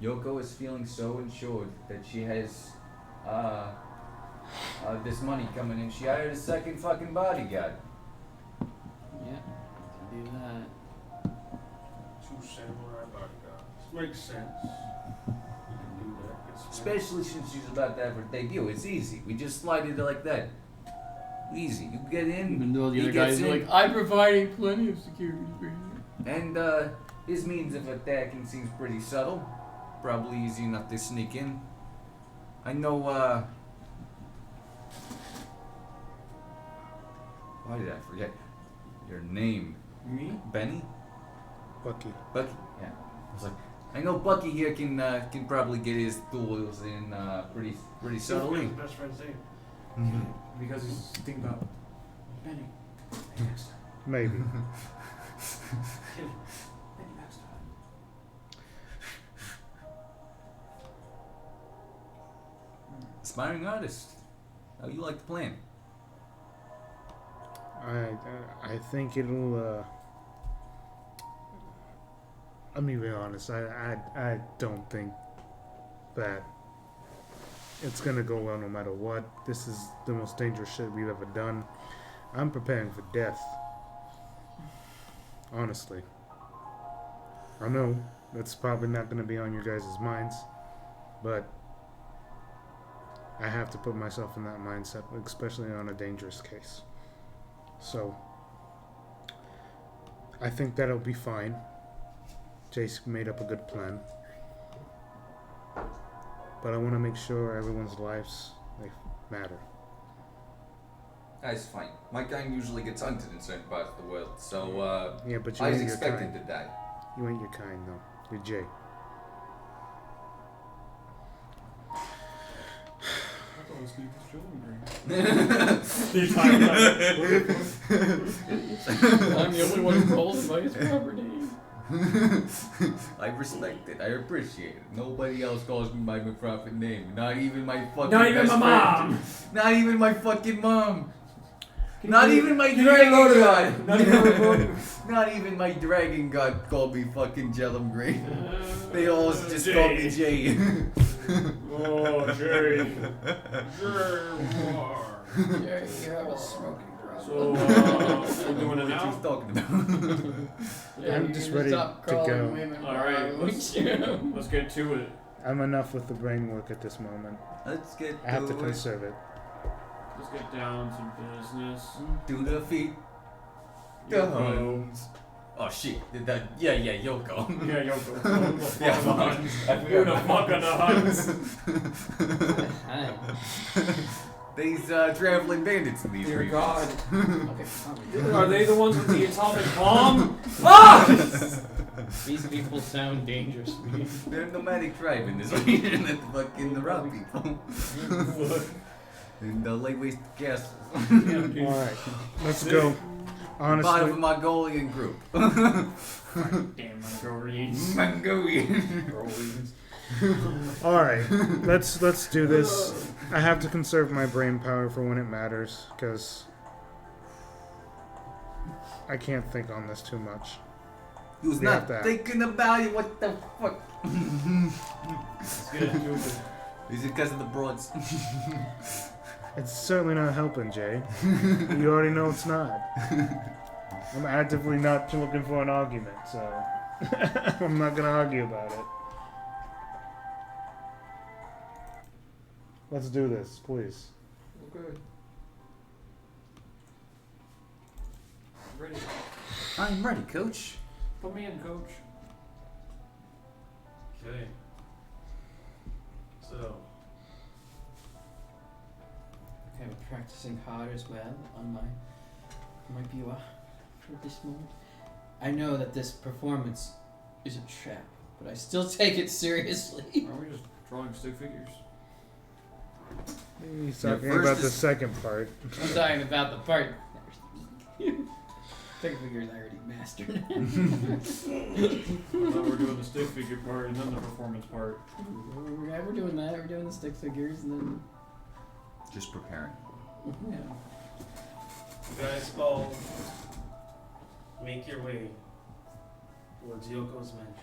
Yoko is feeling so insured that she has this money coming in. She hired a second fucking bodyguard. Yeah, do that. 2 samurai bodyguards. Makes sense. We can do that. Get some- Especially since she's about to have her debut. It's easy. We just slide it like that. Easy. You get in. Even though the he other gets guys are in. like, I'm providing plenty of security for you. And his means of attacking seems pretty subtle. Probably easy enough to sneak in. I know, why did I forget your name? Me? Benny? Bucky. Bucky, yeah. I was like, I know Bucky here can probably get his tools in pretty subtly. His best friend's name. Because he's thinking about Benny. Next time. Maybe. Benny next time. Aspiring artist. How you like the plan? I think it'll. Let me be honest. I don't think that it's gonna go well no matter what. This is the most dangerous shit we've ever done. I'm preparing for death. Honestly. I know that's probably not gonna be on your guys' minds, but I have to put myself in that mindset, especially on a dangerous case. So, I think that'll be fine. Jace made up a good plan. But I want to make sure everyone's lives matter. That's fine. My kind usually gets hunted in certain parts of the world, so Yeah, but you I was ain't your expected kind. to die. You ain't your kind, though. You're Jay. I thought this dude was Jelemgrain. The time I'm the only one who calls him by his proper name. I respect it. I appreciate it. Nobody else calls me by my proper name. Not even my fucking Not even best my friend. mom. Not even my fucking mom. Can Not you- even my can you write dragon load god. of that? Not even Not even my dragon god called me fucking Jelemgrain. They all just call me Jay. Oh, Jerry. Jerry, you have a smoking So, we're doing it What now? he's talking about. I'm just ready to go. Alright, let's get to it. I'm enough with the brain work at this moment. Let's get I have to it. conserve it. Let's get down to business. To the feet. The Yuko. homes. Oh shit. Yeah, Yuko. Yeah, Yoko. Yeah, Who the fuck are the Huns? These traveling bandits in these Dear regions. God. Okay, fine. Are they the ones with the atomic bomb? These people sound dangerous to me. They're a nomadic tribe in this region that fucking the rock people. In the late waste castles. Alright, let's go. Part of a Honestly, Mongolian group. Damn Mongolians. Mongolian. alright, let's do this. I have to conserve my brain power for when it matters, because I can't think on this too much. He was We not have that. thinking about it. What the fuck? Let's get to it. Is it because of the broads? It's certainly not helping, Jay. You already know it's not. I'm actively not looking for an argument, so I'm not gonna argue about it. Let's do this, please. Okay. Ready. I'm ready, coach. Put me in, coach. Okay. So, Okay, I'm practicing hard as well on my viewer for this moment. I know that this performance is a trap, but I still take it seriously. Are we just drawing stick figures? He's Yeah, talking first about the is- second part. I'm talking about the part. Stick figures I already mastered. I thought we were doing the stick figure part and then the performance part. Yeah, we're doing that. We're doing the stick figures and then Just preparing. yeah. you guys all make your way towards Yoko's mansion.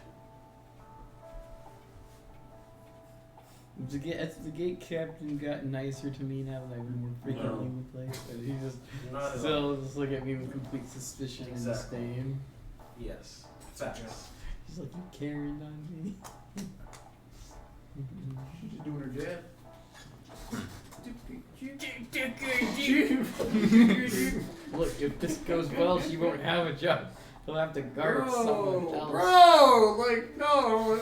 Has the gate captain got nicer to me now that I've been more frequently in the place? Or he just Not at all. still just look at me with complete suspicion and Exactly. disdain? Yes. Facts. He's like, you Karen on me. She's just doing her jab. Look, if this goes well, she won't have a job. He'll have to guard someone else. Bro, like, no.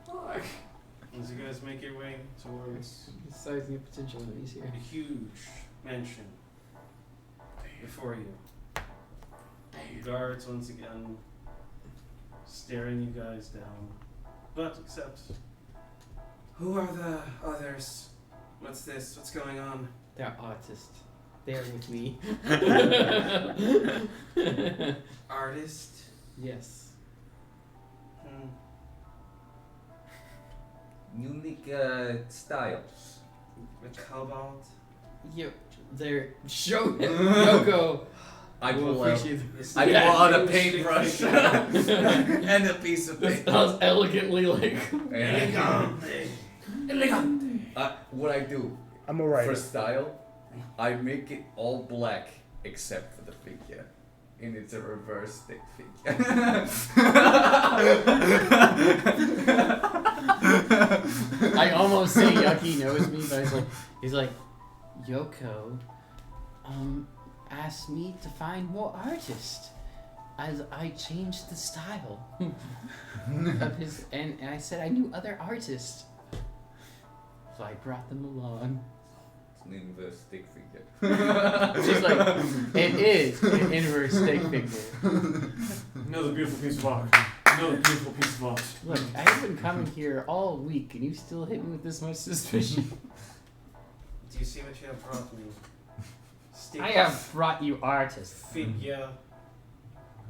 Fuck. As you guys make your way towards He's sizing up potential enemies here. a huge mansion before you. Guards once again staring you guys down. But except, who are the others? What's this? What's going on? They're artists. They're with me. Artist? Yes. Hmm. Unique styles. The Kobold? Yo, they're Yoko. I will pull out. appreciate this. I pull Yeah. out a paintbrush and a piece of This paper. sounds elegantly like. Elegante. Elegante. What I do I'm alright. for style, I make it all black except for the figure. And it's a reverse stick figure. I almost say Yucky knows me, but he's like, Yoko, asked me to find more artists. As I changed the style of his, and I said I knew other artists, so I brought them along. It's an inverse stick figure. She's like, it is an inverse stick figure. Another beautiful piece of art. Another beautiful piece of art. Look, I've been coming here all week, and you still hit me with this much suspicion. Do you see what you have brought me? Stick I have brought you artists. figure.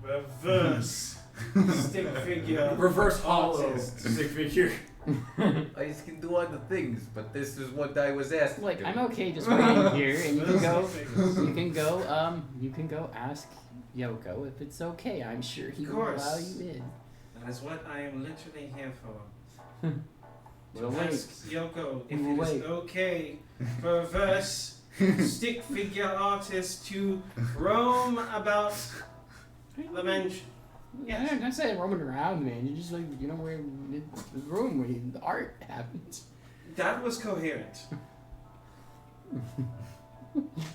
Reverse. Stick figure. Reverse hollow. artist. Stick figure. I just can do other things, but this is what I was asked to Like, do. I'm okay just waiting here, and you can go. Stick figures. You can go ask Yoko if it's okay. I'm sure he Of will course. allow you in. That is what I am literally here for. We'll To wait. ask Yoko if We'll it is wait. okay for reverse stick figure artist to roam about the mansion. Yes. I'm not saying roaming around, man. You're just like, you know, where the room where the art happens. That was coherent.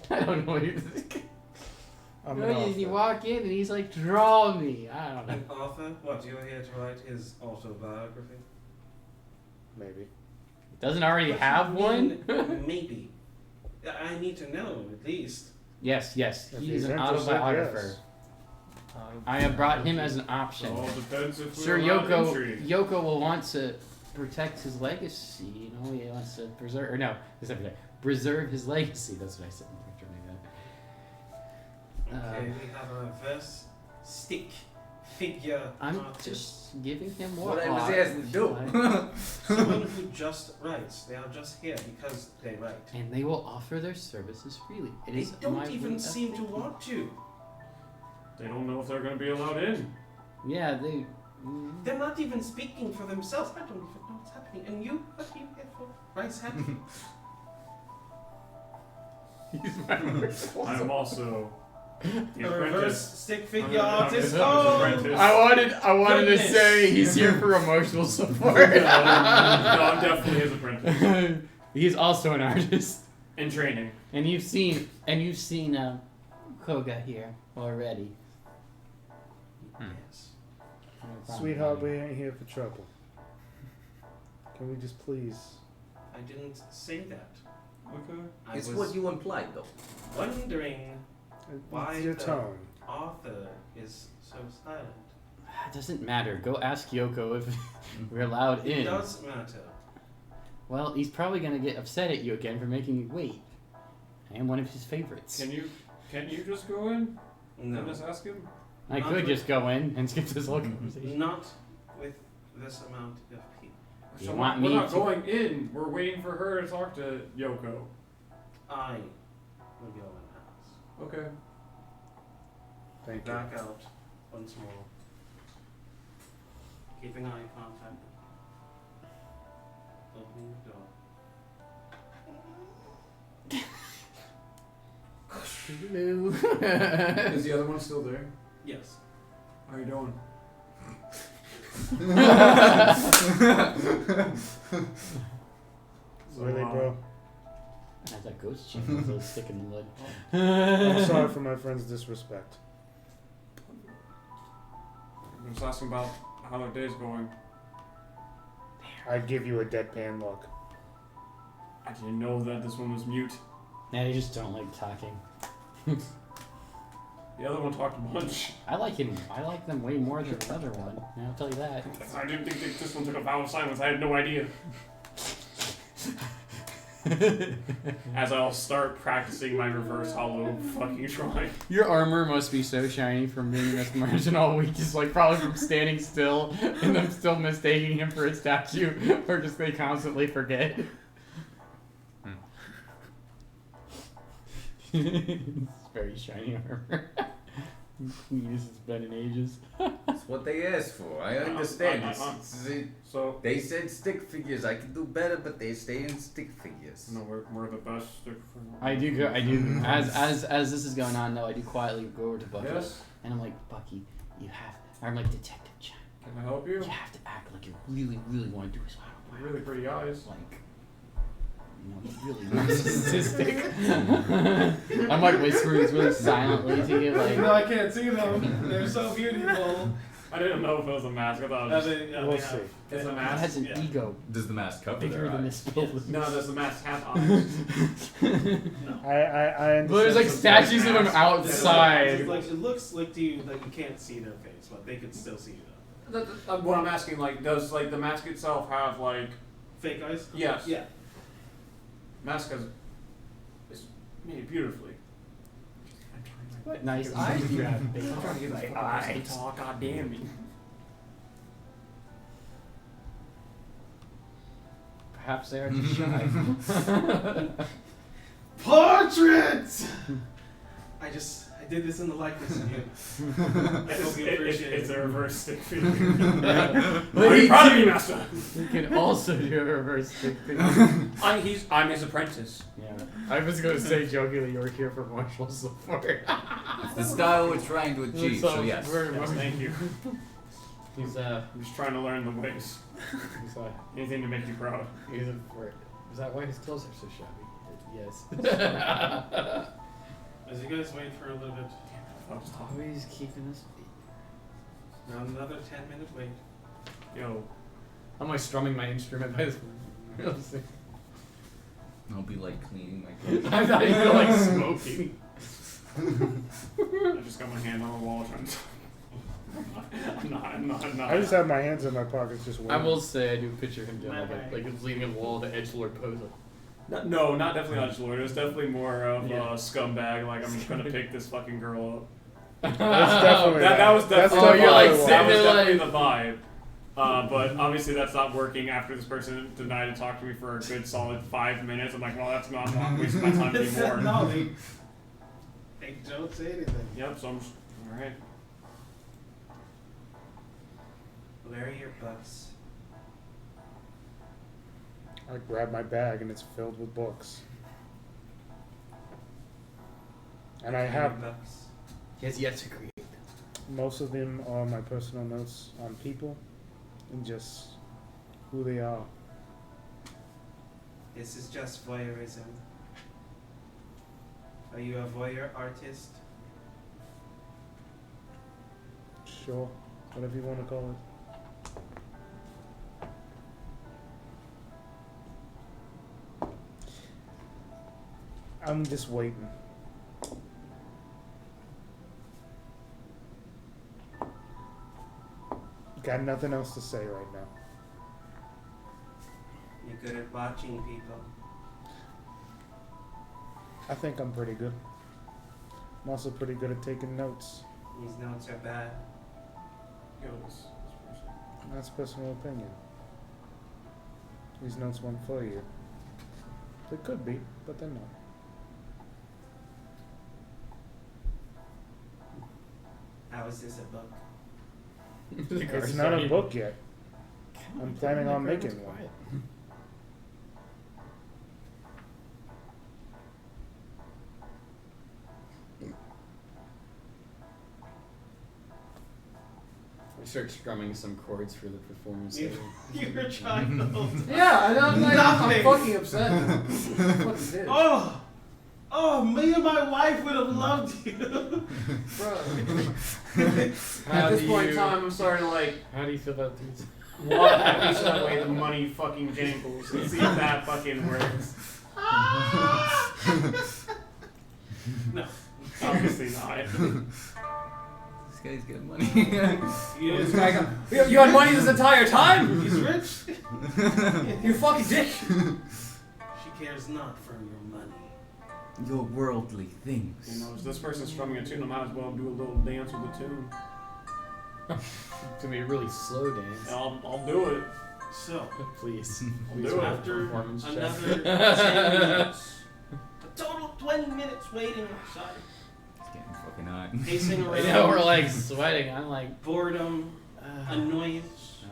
I don't know what you're thinking. I'm You an know, you author. walk in and he's like, draw me. I don't know. An author? What, you're here to write his autobiography? Maybe. Doesn't already What have do you one? mean, maybe. I need to know, at least. Yes, If he's he's an interested, autobiographer. yes. I have brought him as an It option. all depends if Sure, we're allowed Yuko entry. will want to protect his legacy. You know, he wants to preserve, or no, preserve his legacy. That's what I said. Okay, we have a first stick figure I'm artist. just giving him what What I was asking to do. Someone who just writes. They are just here because they write. And they will offer their services freely. It They is don't my even way of seem to thinking. want to. They don't know if they're going to be allowed in. Yeah, they. They're not even speaking for themselves. I don't even know what's happening. And you? What are you here for? Rice hat? I am also the A reverse apprentice. stick I'm figure the artist. apprentice. Oh! Apprentice. I wanted to Goodness. say he's here for emotional support. No, I'm definitely his apprentice. He's also an artist, In training. and you've seen Koga here already. Yes. Sweetheart, we ain't here for trouble. Can we just please? I didn't say that. Okay. I It's was what you implied, though. wondering why It's your the tone. author is so silent. It doesn't matter. Go ask Yuko if we're allowed It in. does matter. Well, he's probably gonna get upset at you again for making you wait. I am one of his favorites. Can you just go in No. and just ask him? I Not could with- just go in and skip this whole conversation. Not with this amount of people. You So want we're me not to- going in. We're waiting for her to talk to Yuko. I will go in the house. Okay. Thank you. Back out once more. Keeping eye contact. Opening the door. Is the other one still there? Yes. How are you doing? Really, bro? I thought ghost chicken was a stick in the mud. I'm sorry for my friend's disrespect. I'm just asking about how their day's going. I give you a deadpan look. I didn't know that this one was mute. Nah, you just don't like talking. The other one talked a bunch. I like him. I like them way more than the other one. I'll tell you that. I didn't think that this one took a vow of silence. I had no idea. As I'll start practicing my reverse hollow fucking try. Your armor must be so shiny from being mesmerized all week. Just like probably from standing still and them still mistaking him for a statue, or just they constantly forget. It's very shiny armor. This has been in ages. It's what they asked for. I understand. So They said stick figures. I could do better, but they stay in stick figures. no, we're the best. I do. As this is going on, though, I do quietly go over to Bucky, Yes. and I'm like, Bucky, I'm like Detective Jack. Can I help you? You have to act like you really, really want to do this. Really pretty eyes. Like, you know, really narcissistic. I'm like whispering this really silently to you, like. No, I can't see them. They're so beautiful. I didn't know if it was a mask. I thought it was just, We'll see. it's a It mask. has an Yeah. ego Does the mask cover bigger their than eyes? this building. No, does the mask have eyes? I understand. But there's like statues of him It's outside. like, it looks like to you like you can't see their face, but they could still see you though. What I'm asking, like, does like the mask itself have like Fake eyes? Yes. Yeah. mask has is made beautifully. What nice eyes you have, baby. I'm trying to get this fucking to talk. God damn me. Perhaps they are just shy. Portraits! I did this in the likeness of you. I hope you appreciate It's it. a reverse stick figure. But I'm he proud of you, too- master. You can also do a reverse stick figure. I'm his apprentice. Yeah. I was going to say jokingly you were here for martial support. It's the style we're trying to achieve, so yes. Very Yes, much. thank you. He's I'm just trying to learn the ways. he's Anything to make you proud. he's a frick. Is that why his clothes are so shabby? Yes. As you guys wait for a little bit, Oh, he's keeping his feet. now another 10-minute wait. Yo, I'm like strumming my instrument by this. I'll be like cleaning my clothes. I'm not even like smoking. I just got my hand on the wall trying to. I'm not. I just have my hands in my pockets just waiting. I will say I do picture him doing like he's leaning a wall, the edgelord pose. No, not definitely not Lord. It was definitely more of a scumbag. Like I'm just gonna pick this fucking girl up. That's definitely That was That's definitely. Oh, you're like definitely that was sitting there definitely the vibe. But obviously that's not working after this person denied to talk to me for a good solid 5 minutes. I'm like, well, that's not wasting my time anymore. No, they don't say anything. Yep. So I'm just, all right. Where are your books? I grab my bag and it's filled with books. And I have books. He has yet to create. most of them are my personal notes on people and just who they are. This is just voyeurism. Are you a voyeur artist? Sure, whatever you want to call it. I'm just waiting. Got nothing else to say right now. You're good at watching people. I think I'm pretty good. I'm also pretty good at taking notes. These notes are bad. Yo, this person. That's personal opinion. These notes weren't for you. They could be, but they're not. How is this a book? It's not a book yet. I'm planning on making one. I start strumming some chords for the performance. You were trying to hold Yeah, I don't like. I'm Nothing. fucking upset. Fucking did. Oh, me and my wife would have loved you. Bro. How At this do point in you- time, I'm starting to like How do you feel about these? walk at least that way the money fucking jangles and see if that fucking works. No. Obviously not. This guy's got money. This guy got, you had money this entire time? He's rich. You fucking dick. She cares not for your money. Your worldly things. You know, if this person's strumming a tune, I might as well do a little dance with the tune. It's gonna be a really slow dance. I'll do it. So, Please. I'll Please do it. after performance check. another 10 minutes, a total 20 minutes waiting outside, It's getting fucking hot. pacing I around, know we're like sweating. I'm like. boredom, annoyance.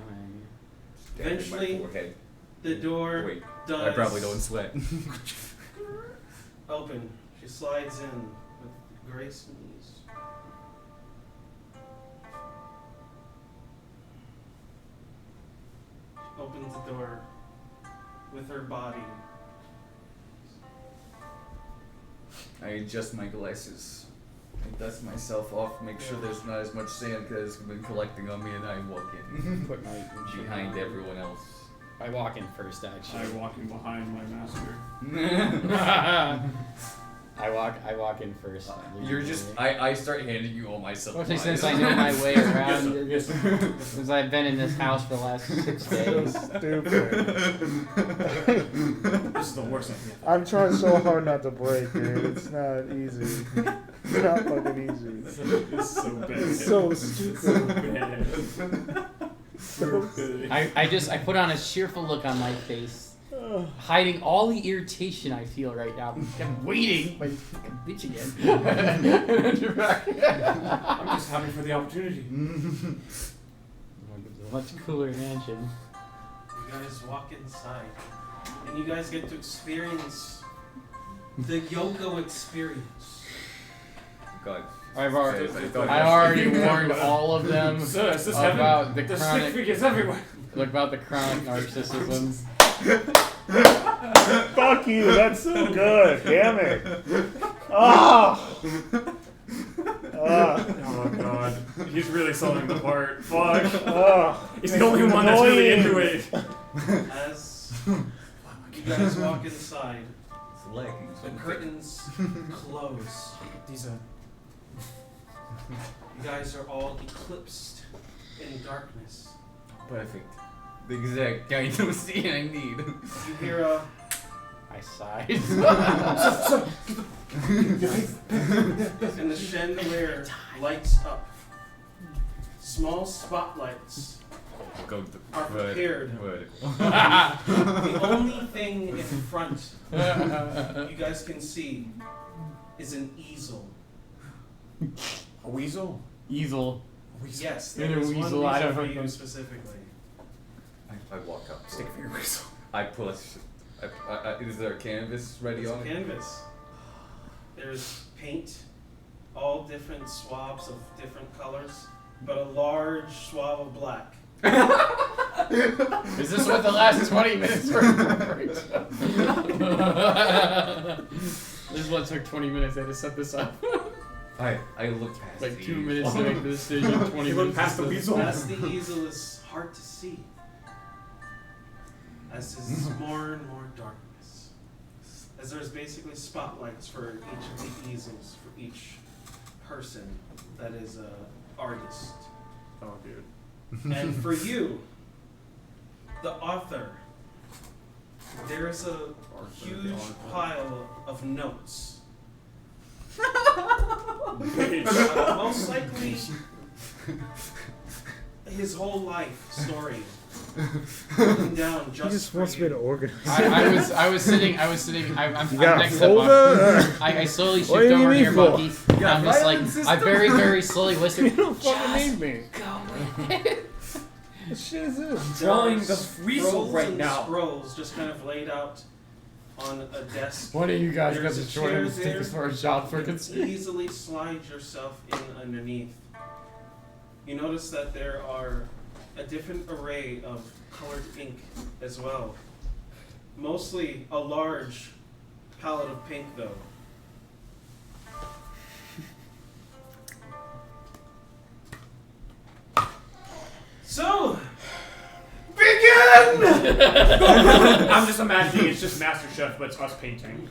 Stabbed in my Eventually, forehead. the door Wait, does I probably don't sweat. open. She slides in with grace and ease. She opens the door with her body. I adjust my glasses. I dust myself off, make sure there's not as much sand because it's been collecting on me, and I walk in Put my behind everyone else. I walk in first, actually. I walk in behind my master. I walk in first. You're just. I start handing you all my supplies. Especially since I know my way around. Yes, Since I've been in this house for the last 6 days. Stupid. This is the worst idea. I'm trying so hard not to break, dude. It's not easy. It's not fucking easy. It's so bad. It's so So stupid. bad. So I put on a cheerful look on my face. hiding all the irritation I feel right now. I'm waiting by this fucking bitch again. I'm just happy for the opportunity. It's a much cooler mansion. You guys walk inside, and you guys get to experience the Yuko experience. God. I already you warned all of them about the Stick chronic, figures everywhere. about the chronic narcissism. Fuck you, that's so good. Damn it. Oh. Oh my god. He's really selling the part. Fuck. He's the it's only one that's really annoying. into it. As you guys walk inside, Leggings. the curtains close. These are. You guys are all eclipsed in darkness. Perfect. The exact kind of scene I need. You hear a I sighed. and the chandelier lights up. Small spotlights Go are prepared. vertical. The only thing in front you guys can see is an easel. A weasel? Easel. Yes, In there a is one weasel, I weasel don't for know. you specifically. I walk up. Stick figure weasel. I pull is there a canvas ready There's on it? canvas. There's paint, all different swabs of different colors, but a large swab of black. Is this what the last 20 minutes were for? This one took 20 minutes. I had to set this up. I look past Like the 2 minutes to make the decision. 20 You minutes. look past the to- weasel. As the easel is hard to see, as is more and more darkness, as there's basically spotlights for each of the easels for each person that is a artist. Oh, dude. And for you, the author, there's a huge pile of notes. Most likely his whole life story written down He just just for wants me you. to organize. I was sitting. I'm You got a next up. folder? I slowly What do shift you over need here, for? Bucky. And I'm just like, I very, very slowly whisper. You don't fucking Just need me. go with it. What shit is this? Drawing the Scrolls weasel right and now. Scrolls just kind of laid out on a desk. One of you guys got There's the a short chair end stick there. as far as job for You can concerned. easily slide yourself in underneath. You notice that there are a different array of colored ink as well. Mostly a large palette of pink though. So, begin! I'm just imagining it's just MasterChef, but it's us painting.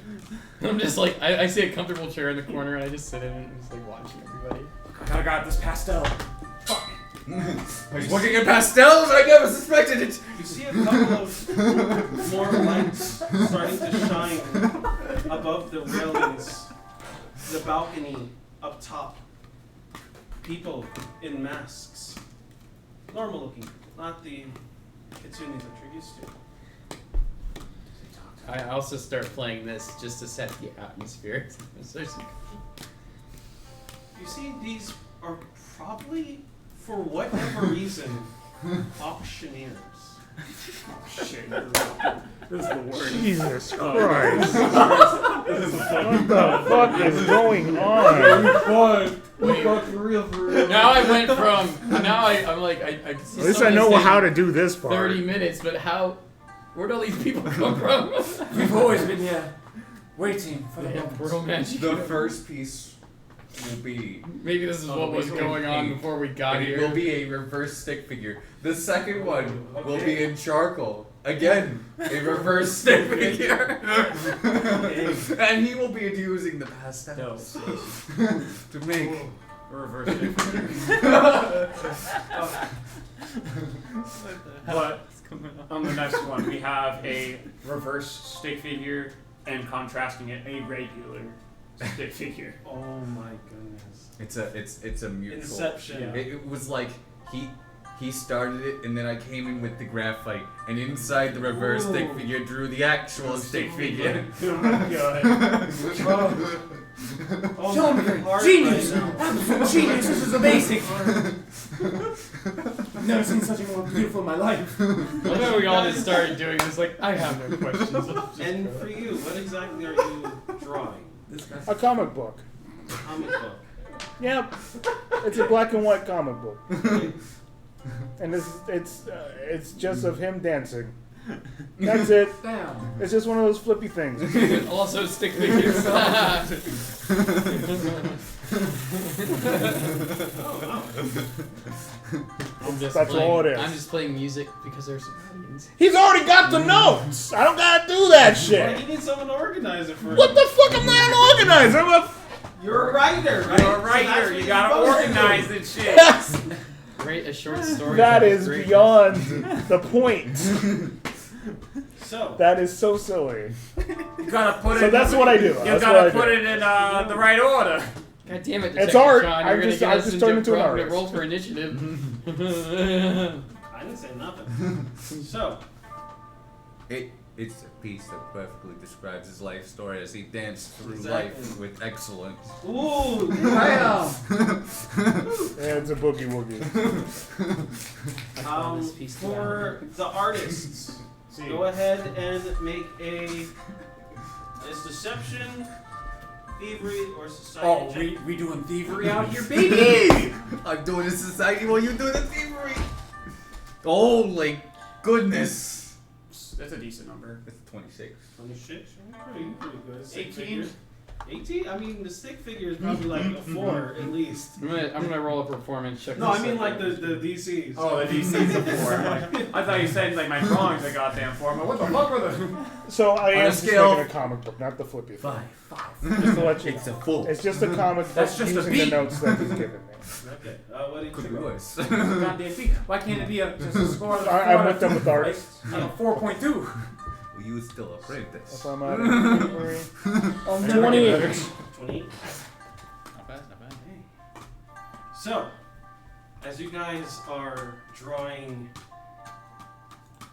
I'm just like, I see a comfortable chair in the corner and I just sit in it and just like watching everybody. I got this pastel. He's looking at pastels. I never suspected it. You see a couple of more lights starting to shine above the railings, the balcony up top. People in masks. Normal looking people, not the kitsunis that you're used to. I also start playing this just to set the atmosphere. You see, these are probably, for whatever reason, auctioneers. Shit. This is the worst. Jesus Christ. This is the What the fuck is going on? Now I went from, I'm like, I can see At least some I of know this how thing to do this part. 30 minutes, but where'd all these people come from? We've always been here, waiting for the Yeah, moment. romance. The first piece will be. Maybe this is what was going on before we got It here. will be a reverse stick figure. The second one will be in charcoal. Again, a reverse stick figure. And he will be using the pastels to make A reverse figure. But on the next one, we have a reverse stick figure and contrasting it, a regular stick figure. Oh my goodness. It's a mutual. Inception. Yeah. It was like he He started it, and then I came in with the graphite, and inside the reverse stick figure drew the actual stick figure. Oh my god. Oh, Jelemgrain, my heart genius! right now. Absolute genius! This is amazing! I've never seen something more beautiful in my life. I thought we all just started doing this. Like, I have no questions. And for you, what exactly are you drawing? A comic book. Comic book. Yep. It's a black and white comic book. And it's just of him dancing. That's it. Damn. It's just one of those flippy things. Also stick figures. That's all it is. I'm just playing music because there's some audience. He's already got the notes. I don't gotta do that Well, shit. you need someone to organize it for you. What the fuck? I'm not an organizer. I'm a You're a writer, right? You're a So that's writer. what You you're gotta supposed to organize do. this shit. Write a short story. That about is great- beyond the point. So, That is so silly. You gotta put So it. that's what I do. You That's gotta what I put do. it in the right order. God damn it! It's Detective art. Sean, I've you're gonna just- get I've us just into turned into an appropriate artist. roll for initiative. I didn't say nothing. So, It's a piece that perfectly describes his life story as he danced through Exactly. life with excellence. ooh, Damn. Yeah, it's a boogie woogie. this piece for the artists, See. go ahead and make is deception, thievery, or society Oh, check. we doing thievery out here, baby? I'm doing a society while you doing a thievery. Holy goodness. That's a decent number. It's 26. 26? Pretty good. Stick 18? figures. 18? I mean, the stick figure is probably like a 4 at least. I'm gonna roll a performance check. No, I mean like the DCs. Oh, the DC's a 4. I thought you said like my drawings are goddamn 4. I'm like, what the fuck were the? So I On a am just scale- making a comic book, not the flippy thing. 5. Just to let you It's know. a full. It's just a comic book That's just a using the beat. notes that he's given me. Okay. What did Could you be roll? worse. Goddamn beat. Why can't it be just a score? I'm with them with art. I'm a 4.2. You still apprentice. If I'm out of memory. I'm 28. 28. Not bad, not bad. So, as you guys are drawing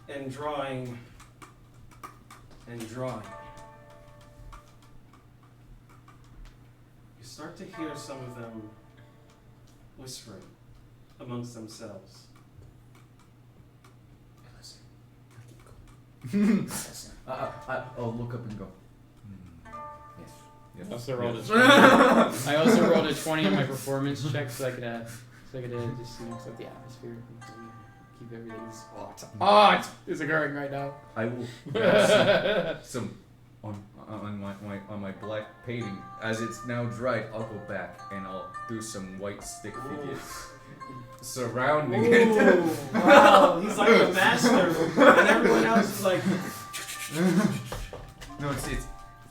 and drawing and drawing, you start to hear some of them whispering amongst themselves. I'll look up and go. Yes. I also rolled a 20. I also rolled a 20 on my performance check so I could just mix up the atmosphere. Keep everything hot. It's occurring right now. I will grab some on my black painting. As it's now dried, I'll go back and I'll do some white stick figures surrounding it. Ooh, wow, he's like the master, and everyone else is like, No, it's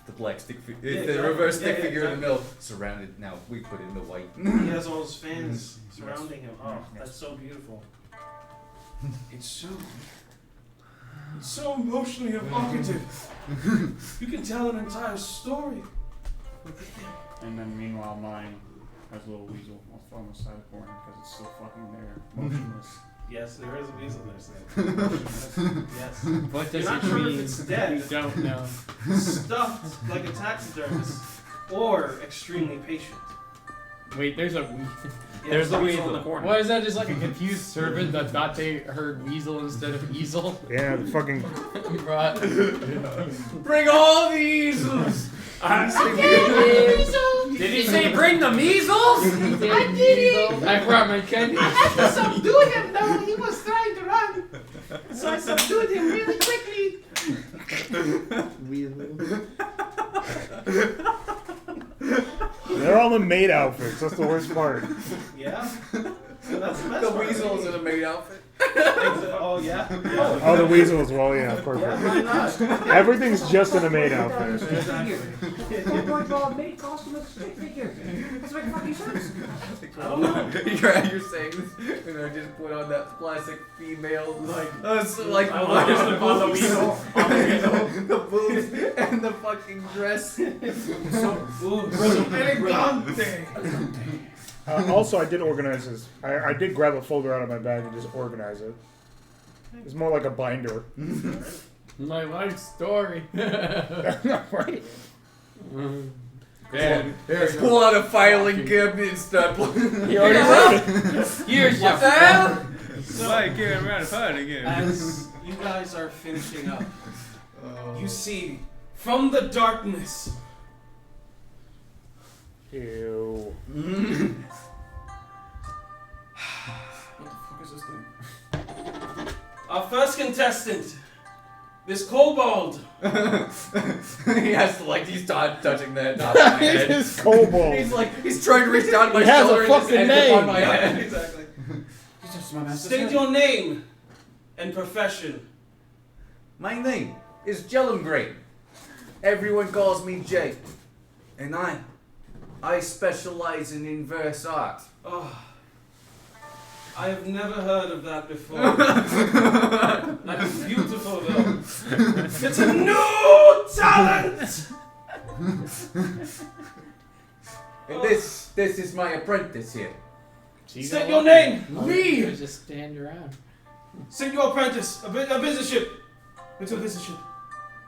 the black stick figure. Yeah, It's the exactly. reverse stick Yeah, figure in the exactly. middle. Surrounded. Now we put in the white. he has all his fans surrounding him. Oh, that's so beautiful. It's so emotionally evocative. You can tell an entire story. And then meanwhile, mine has a little weasel off on the side corner because it's still fucking there, motionless. Yes, there is a weasel there. Yes. What does You're not it sure if mean? it's dead. We don't know. Stuffed like a taxidermist, or extremely patient. Wait, there's a Yes. the weasel in the corner. Why is that just like a confused servant that thought they heard weasel instead of easel? Yeah, the fucking. Brought. Bring all the easels! Did he say bring the measles? I did. I brought my candy. to subdue him though. He was trying to run. So I subdued him really quickly. They're all in maid outfits. That's the worst part. Yeah. So that's the best The part. weasels in a maid outfit. Oh yeah. Yeah. Oh, the weasels. Well, yeah, perfect. Yeah, why not? Everything's just in a maid outfit. I'm going to a maid costume as a stick figure. That's like fucking sense. I don't know. You're saying this, and I just put on that classic female like I want to slip on the weasel. On the weasel. the boobs and the fucking dress. Ooh, Elegante. Also, I did organize this. I did grab a folder out of my bag and just organize it. It's more like a binder. My life story. Right? Man, Let's pull out a filing cabinet and start. He already wrote it. Here's your What the hell? So, Why carrying around a phone again? as you guys are finishing up, you see from the darkness Ew. What the fuck is this thing? our first contestant, this Kobold. He has to he's touching the top of my head. It's Kobold. He's trying to reach down to my He has a shoulder and fucking just end upon name. my head. Exactly. He's just my master. State your name and profession. My name is Jelemgrain. Everyone calls me Jay. And I specialize in inverse art. Oh, I have never heard of that before. That's beautiful, though. It's a new talent. And this is my apprentice here. State your name. Me! Just stand around. Send your apprentice. A business ship. It's a business ship.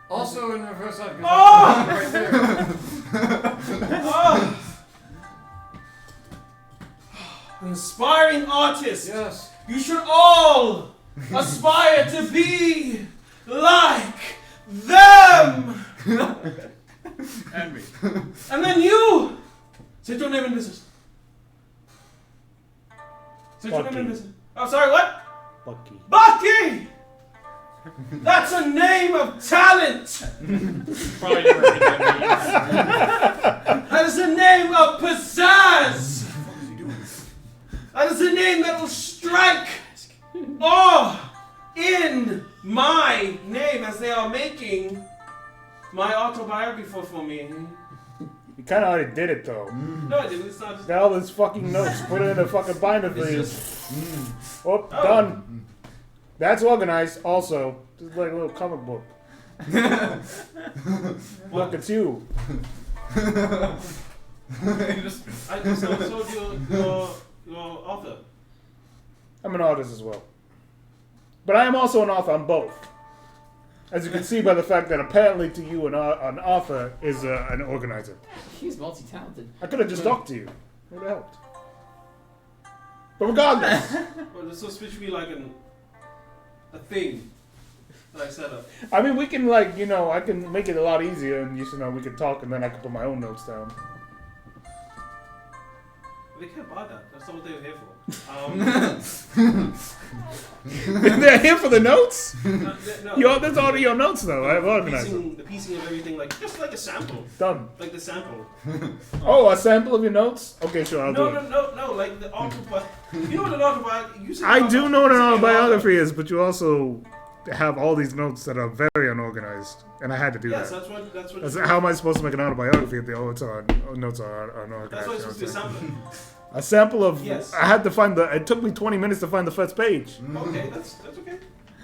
Also in reverse side. Oh! Right there. Oh! An aspiring artist. Yes. You should all aspire to be like them. And me. And then you. Say your name and business. Say your name Bucky. and business. Oh, sorry, what? Bucky. Bucky! That's a name of talent! Probably never heard that That is a name of pizzazz! That is a name that will strike awe in my name as they are making my autobiography for me. You kind of already did it though. No, I didn't. It's not. Got all these fucking notes. Put it in a fucking binder for you. Oh, Oh. done. That's organized. Also, just like a little comic book. Look, it's you. I just told you your author. I'm an artist as well. But I am also an author. I'm both. As you can see by the fact that apparently to you an author is an organizer. He's multi-talented. I could have just talked to you. It would have helped. But regardless, Well, this was supposed to be like a thing that I set up. I mean, we can I can make it a lot easier, and we can talk, and then I can put my own notes down. They can't buy that. That's not what they're here for. They're here for the notes. No. That's already your notes, though. I have organized them. The piecing of everything, just like a sample. Done. Like the sample. Oh, a sample of your notes? Okay, sure, I'll do it. No, like the autobiography. You know what an autobiography is? I do know what an autobiography is, but you also have all these notes that are very unorganized, and I had to do Yes, that. that's what. How am I supposed to make an autobiography if the notes are That's unorganized? why it's supposed to be a sample. A sample of. Yes. I had to find it took me 20 minutes to find the first page. Okay, that's okay.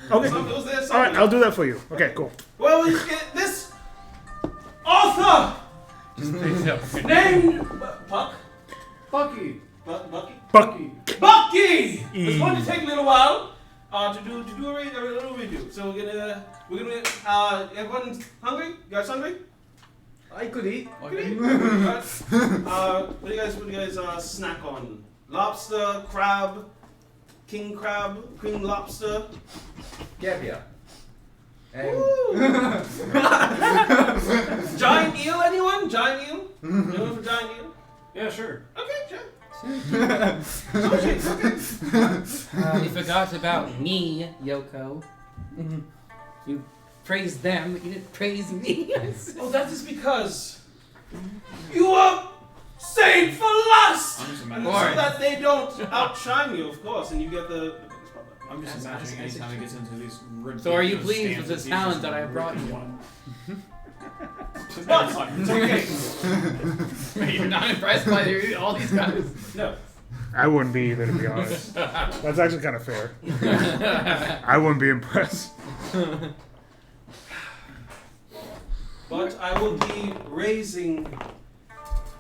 Okay. It was there All right, I'll do that for you. Okay, cool. Well, this author named Bucky. Bucky. Bucky. Bucky. It's going to take a little while to do a little review. So we're gonna everyone hungry? You guys hungry? I could eat. What do you guys snack on? Lobster, crab, king crab, cream lobster. Caviar. Woo! Giant eel, anyone? Giant eel? Anyone for giant eel? Yeah, sure. Okay, sure. Okay. You forgot about me, Yoko. You praised them, but you didn't praise me. Oh, that is because you are saved for lust! I'm just So imagining. that they don't outshine you, of course, and you get the biggest spotlight. I'm just imagining anytime he gets into these ridiculous So are you pleased with the stances, talent he's that I just brought you? But, it's okay. You're not impressed by all these guys? No. I wouldn't be either, to be honest. That's actually kind of fair. I wouldn't be impressed. But I will be raising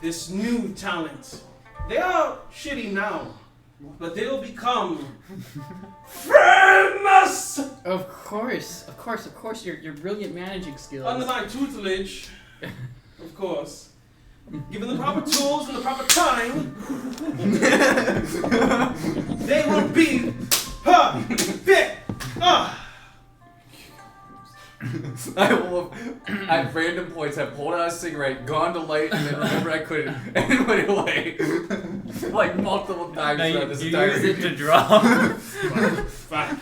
this new talent. They are shitty now, but they will become famous Of course. Your brilliant managing skills. under my tutelage, of course. Given the proper tools and the proper time, they will be perfect. I will have, at random points, have pulled out a cigarette, gone to light, and then remember I couldn't, and went away. Like multiple times No, throughout you this use entire it to draw. Fuck.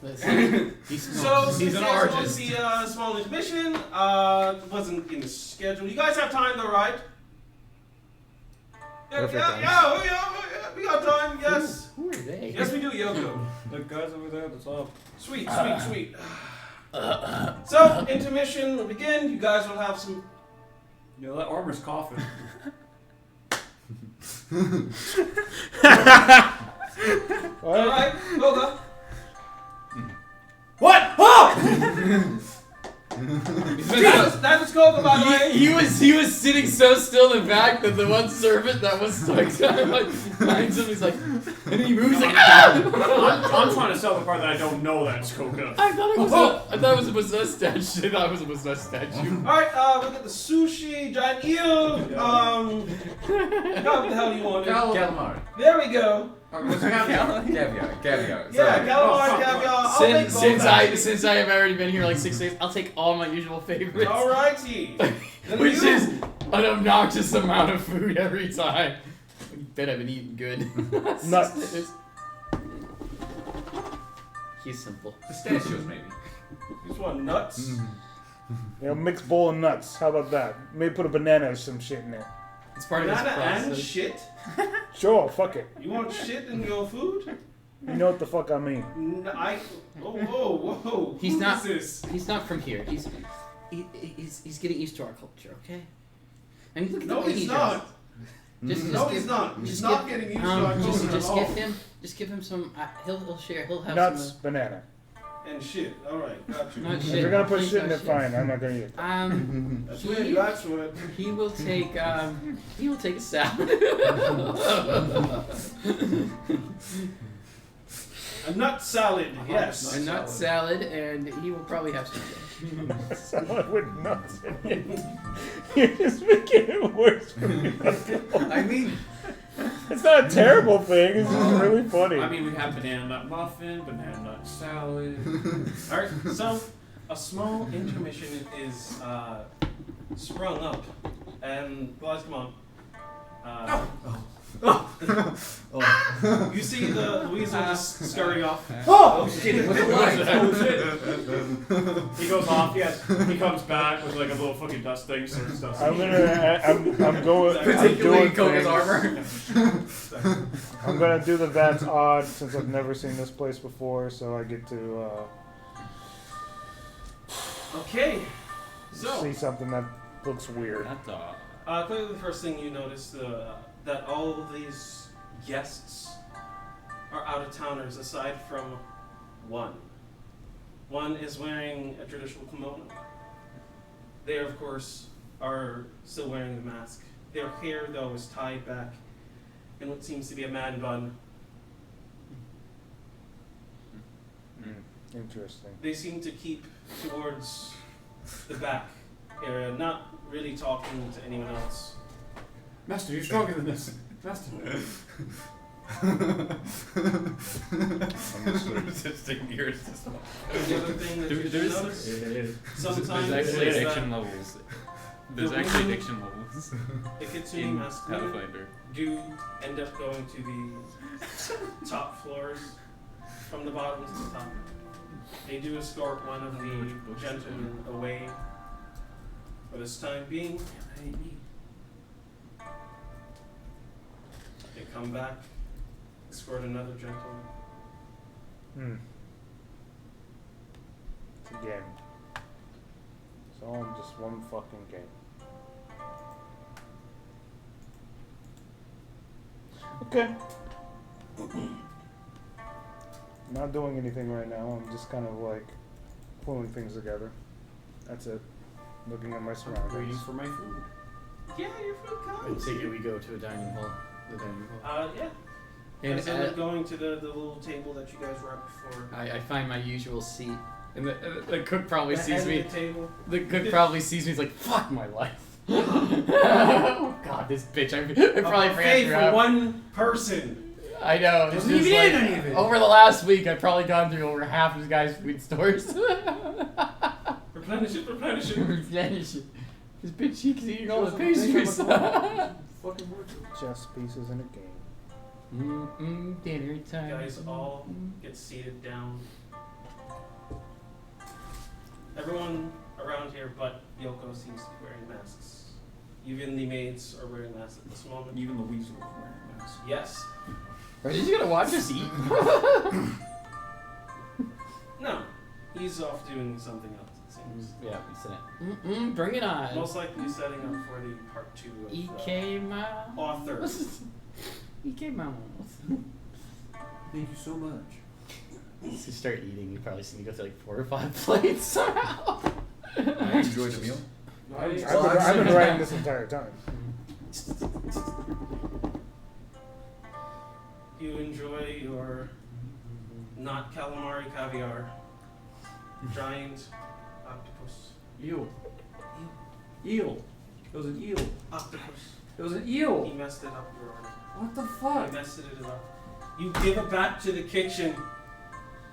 So, He's an success artist. was the small intermission. Wasn't in the schedule. You guys have time though, right? Perfect Yeah, we got time, yes. Who are they? Yes, we do, Yuko. The guys over there at the top. Sweet. So, intermission will begin. You guys will have some. You know, that armor's coughing. Alright, Koga. What? Oh! Jesus, that was Koga, by the way. He was sitting so still in the back that the one servant that was stuck behind him, he's like, and he moves like, I'm trying to sell the part that I don't know that's Koga. I thought it was a possessed statue. I thought it was a possessed statue. Alright, we'll get the sushi, giant eel, what the hell you want? Calamari. There we go. Caviar. Yeah, Sorry. calamari, caviar. I'll make both. Since I have already been here like 6 days, I'll take all my usual favorites. Alrighty. Then Which you. is an obnoxious amount of food every time. You bet I've been eating good. Nuts. He's simple. Pistachios, maybe. This one nuts. You know, mixed bowl of nuts. How about that? Maybe put a banana or some shit in there. It's part of this Banana and process. shit. Sure, fuck it. You want shit in your food? You know what the fuck I mean. Whoa. He's Who not. is this? He's not from here. He's getting used to our culture. Okay. I mean, look at No, the way he's he not. dresses. No, he's not. He's not getting used to our culture at all. Just give him some. He'll share. He'll have Nuts, some. banana. And shit. Alright, got you. Not If shit. you're gonna put Please shit in not it, fine. I'm not gonna eat it. That's weird. That's weird. He will take. He will take a salad. A nut salad. Yes. A nut salad, and he will probably have some. Salad with nuts in it. You're just making it worse for me. I mean, It's not a terrible thing. It's just really funny. I mean, we have banana nut muffin, banana nut salad. Alright, so a small intermission is sprung up. And guys, come on. You see the Louisa just scurry off. Oh! Shit. He goes off, he comes back with like a little fucking dust thing, sort of stuff. I'm going. I'm Particularly doing Koga's things. armor. I'm gonna do the that's odd since I've never seen this place before, so I get to Okay. So see something that looks weird. That's all. clearly the first thing you notice that all of these guests are out-of-towners aside from one. One is wearing a traditional kimono. They, of course, are still wearing the mask. Their hair, though, is tied back in what seems to be a man bun. Interesting. They seem to keep towards the back area, not really talking to anyone else. Master, you're stronger than this. Master. Resisting the irresistible. The other thing that you should notice, sometimes There's actually is addiction that levels. There's the actually women- addiction levels the Kitsune in masculine Pathfinder. do end up going to the top floors from the bottom to the top. They do escort one of the gentlemen away for this time being. They come back, escort another gentleman. It's a game. It's all just one fucking game. Okay. Not doing anything right now. I'm just kind of like pulling things together. That's it. Looking at my surroundings. Waiting for my food. Yeah, your food I take it we go to a dining hall. The dining hall. Yeah. And As I'm going to the little table that you guys were at before. I find my usual seat, and the cook probably The sees head me. of the table. The cook probably sees me. He's like, "Fuck my life." Oh God, this bitch! I probably Pay forgot. for one person. I know. This Doesn't is even like, eat any of it. over the last week, I've probably gone through over half of this guy's food stores. Replenish it. Replenish it. This bitch, she keeps eating all the Fucking pastries. worth it. Chess pieces in a game. Dinner You time. guys all get seated down. Everyone around here but Yoko seems to be wearing masks. Even the maids are wearing masks at this moment. Even the weasel is wearing a mask. Yes. Are you gonna watch us eat? No. He's off doing something else, it seems. Yeah, we said it. Bring it on. Most likely setting up for the part 2 of EK Mouse. Author. EK Mouse. Thank you so much. Once you start eating, you probably see me go through like 4 or 5 plates somehow. I enjoyed the meal. I've been writing this entire time. You enjoy your not calamari caviar, giant octopus. Eel. Eel. It was an eel. Octopus. It was an eel. He messed it up, Your Honor. What the He fuck? messed it up. You give it back to the kitchen.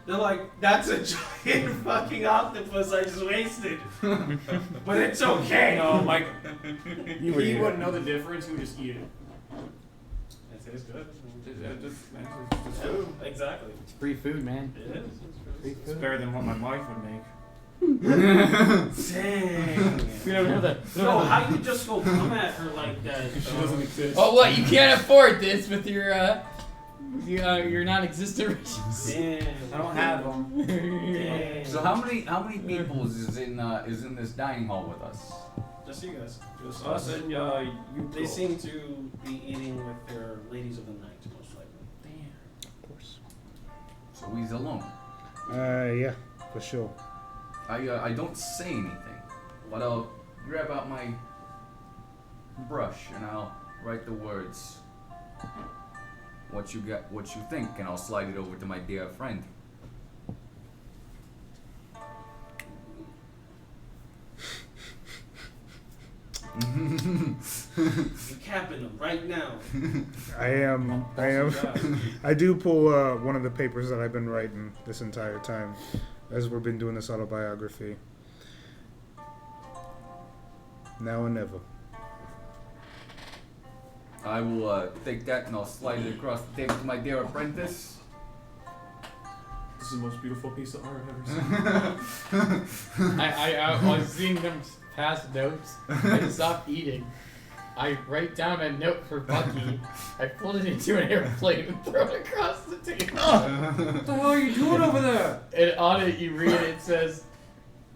They're like, that's a giant fucking octopus I just wasted. But it's okay. No, Mike. You would He eat it. wouldn't know the difference. He would just eat it. It tastes good. It's food. Exactly. It's free food, man. It is. Free It's food. better than what my wife would make. Dang. We don't know that. No, how you just go come at her like that? She doesn't exist. Oh, what? You can't afford this with your non-existent riches. Damn. I don't have them. Dang. So how many people is in this dining hall with us? Just you guys. Just us and you. They seem to be eating with their ladies of the night, most likely. Damn. Of course. So he's alone. Yeah, for sure. I don't say anything, but I'll grab out my brush and I'll write the words. What you think, and I'll slide it over to my dear friend. You're capping them right now. I am. I do pull one of the papers that I've been writing this entire time, as we've been doing this autobiography. Now or never. I will take that and I'll slide it across the table to my dear apprentice. This is the most beautiful piece of art I've ever seen. I was seeing them pass notes. I stopped eating. I write down a note for Bucky. I pulled it into an airplane and throw it across the table. What the hell are you doing over there? And on it, you read it says,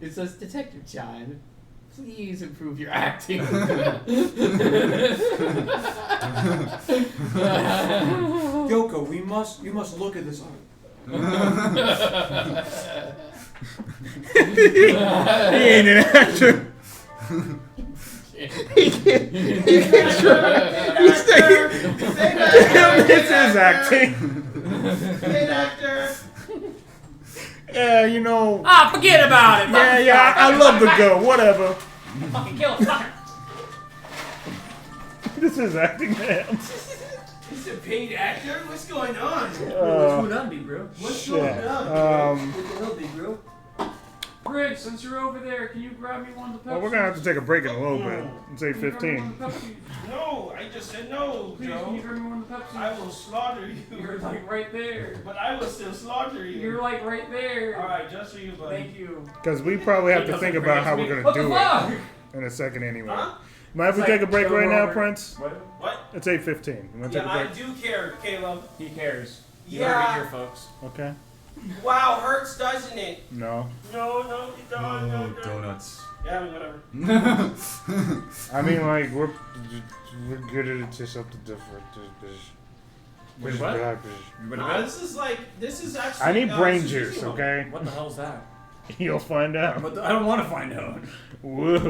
Detective John, please improve your acting. Yoko, you must look at this art. He ain't an actor. It's his acting. Hey, actor. Yeah, you know. Ah, forget about it. Yeah, I love the go. Whatever. Fucking kill a fucker. This is acting, man. He's a paid actor? What's going on? What's going on, big bro? What's Shit. going on? What the hell, big bro? Bridge, since you're over there, can you grab me one of the Pepsi? Well, we're gonna have to take a break in a little bit. And say 15. No, I just said no, Please, can you Joe. grab me one of the Pepsi? I will slaughter You're you. like right there. But I will still slaughter you. You're like right there. Alright, just for you, buddy. Thank you. Because we probably have to think about how we're gonna What the do fuck? it in a second anyway. Huh? Mind if we It's take a like break go right now, over- Prince? What? What? It's 8:15. You wanna take Yeah, I a break? do care, Caleb. He cares. You Yeah. heard it here, folks. Okay. Wow, hurts, doesn't it? No. No, you don't. No. Donuts. Yeah, I mean, whatever. I mean, like, we're good at it to something different. Wait, what? This is actually. I need brain this is juice, easy. okay? What the hell's that? You'll find out. I don't want to find out. Whoa.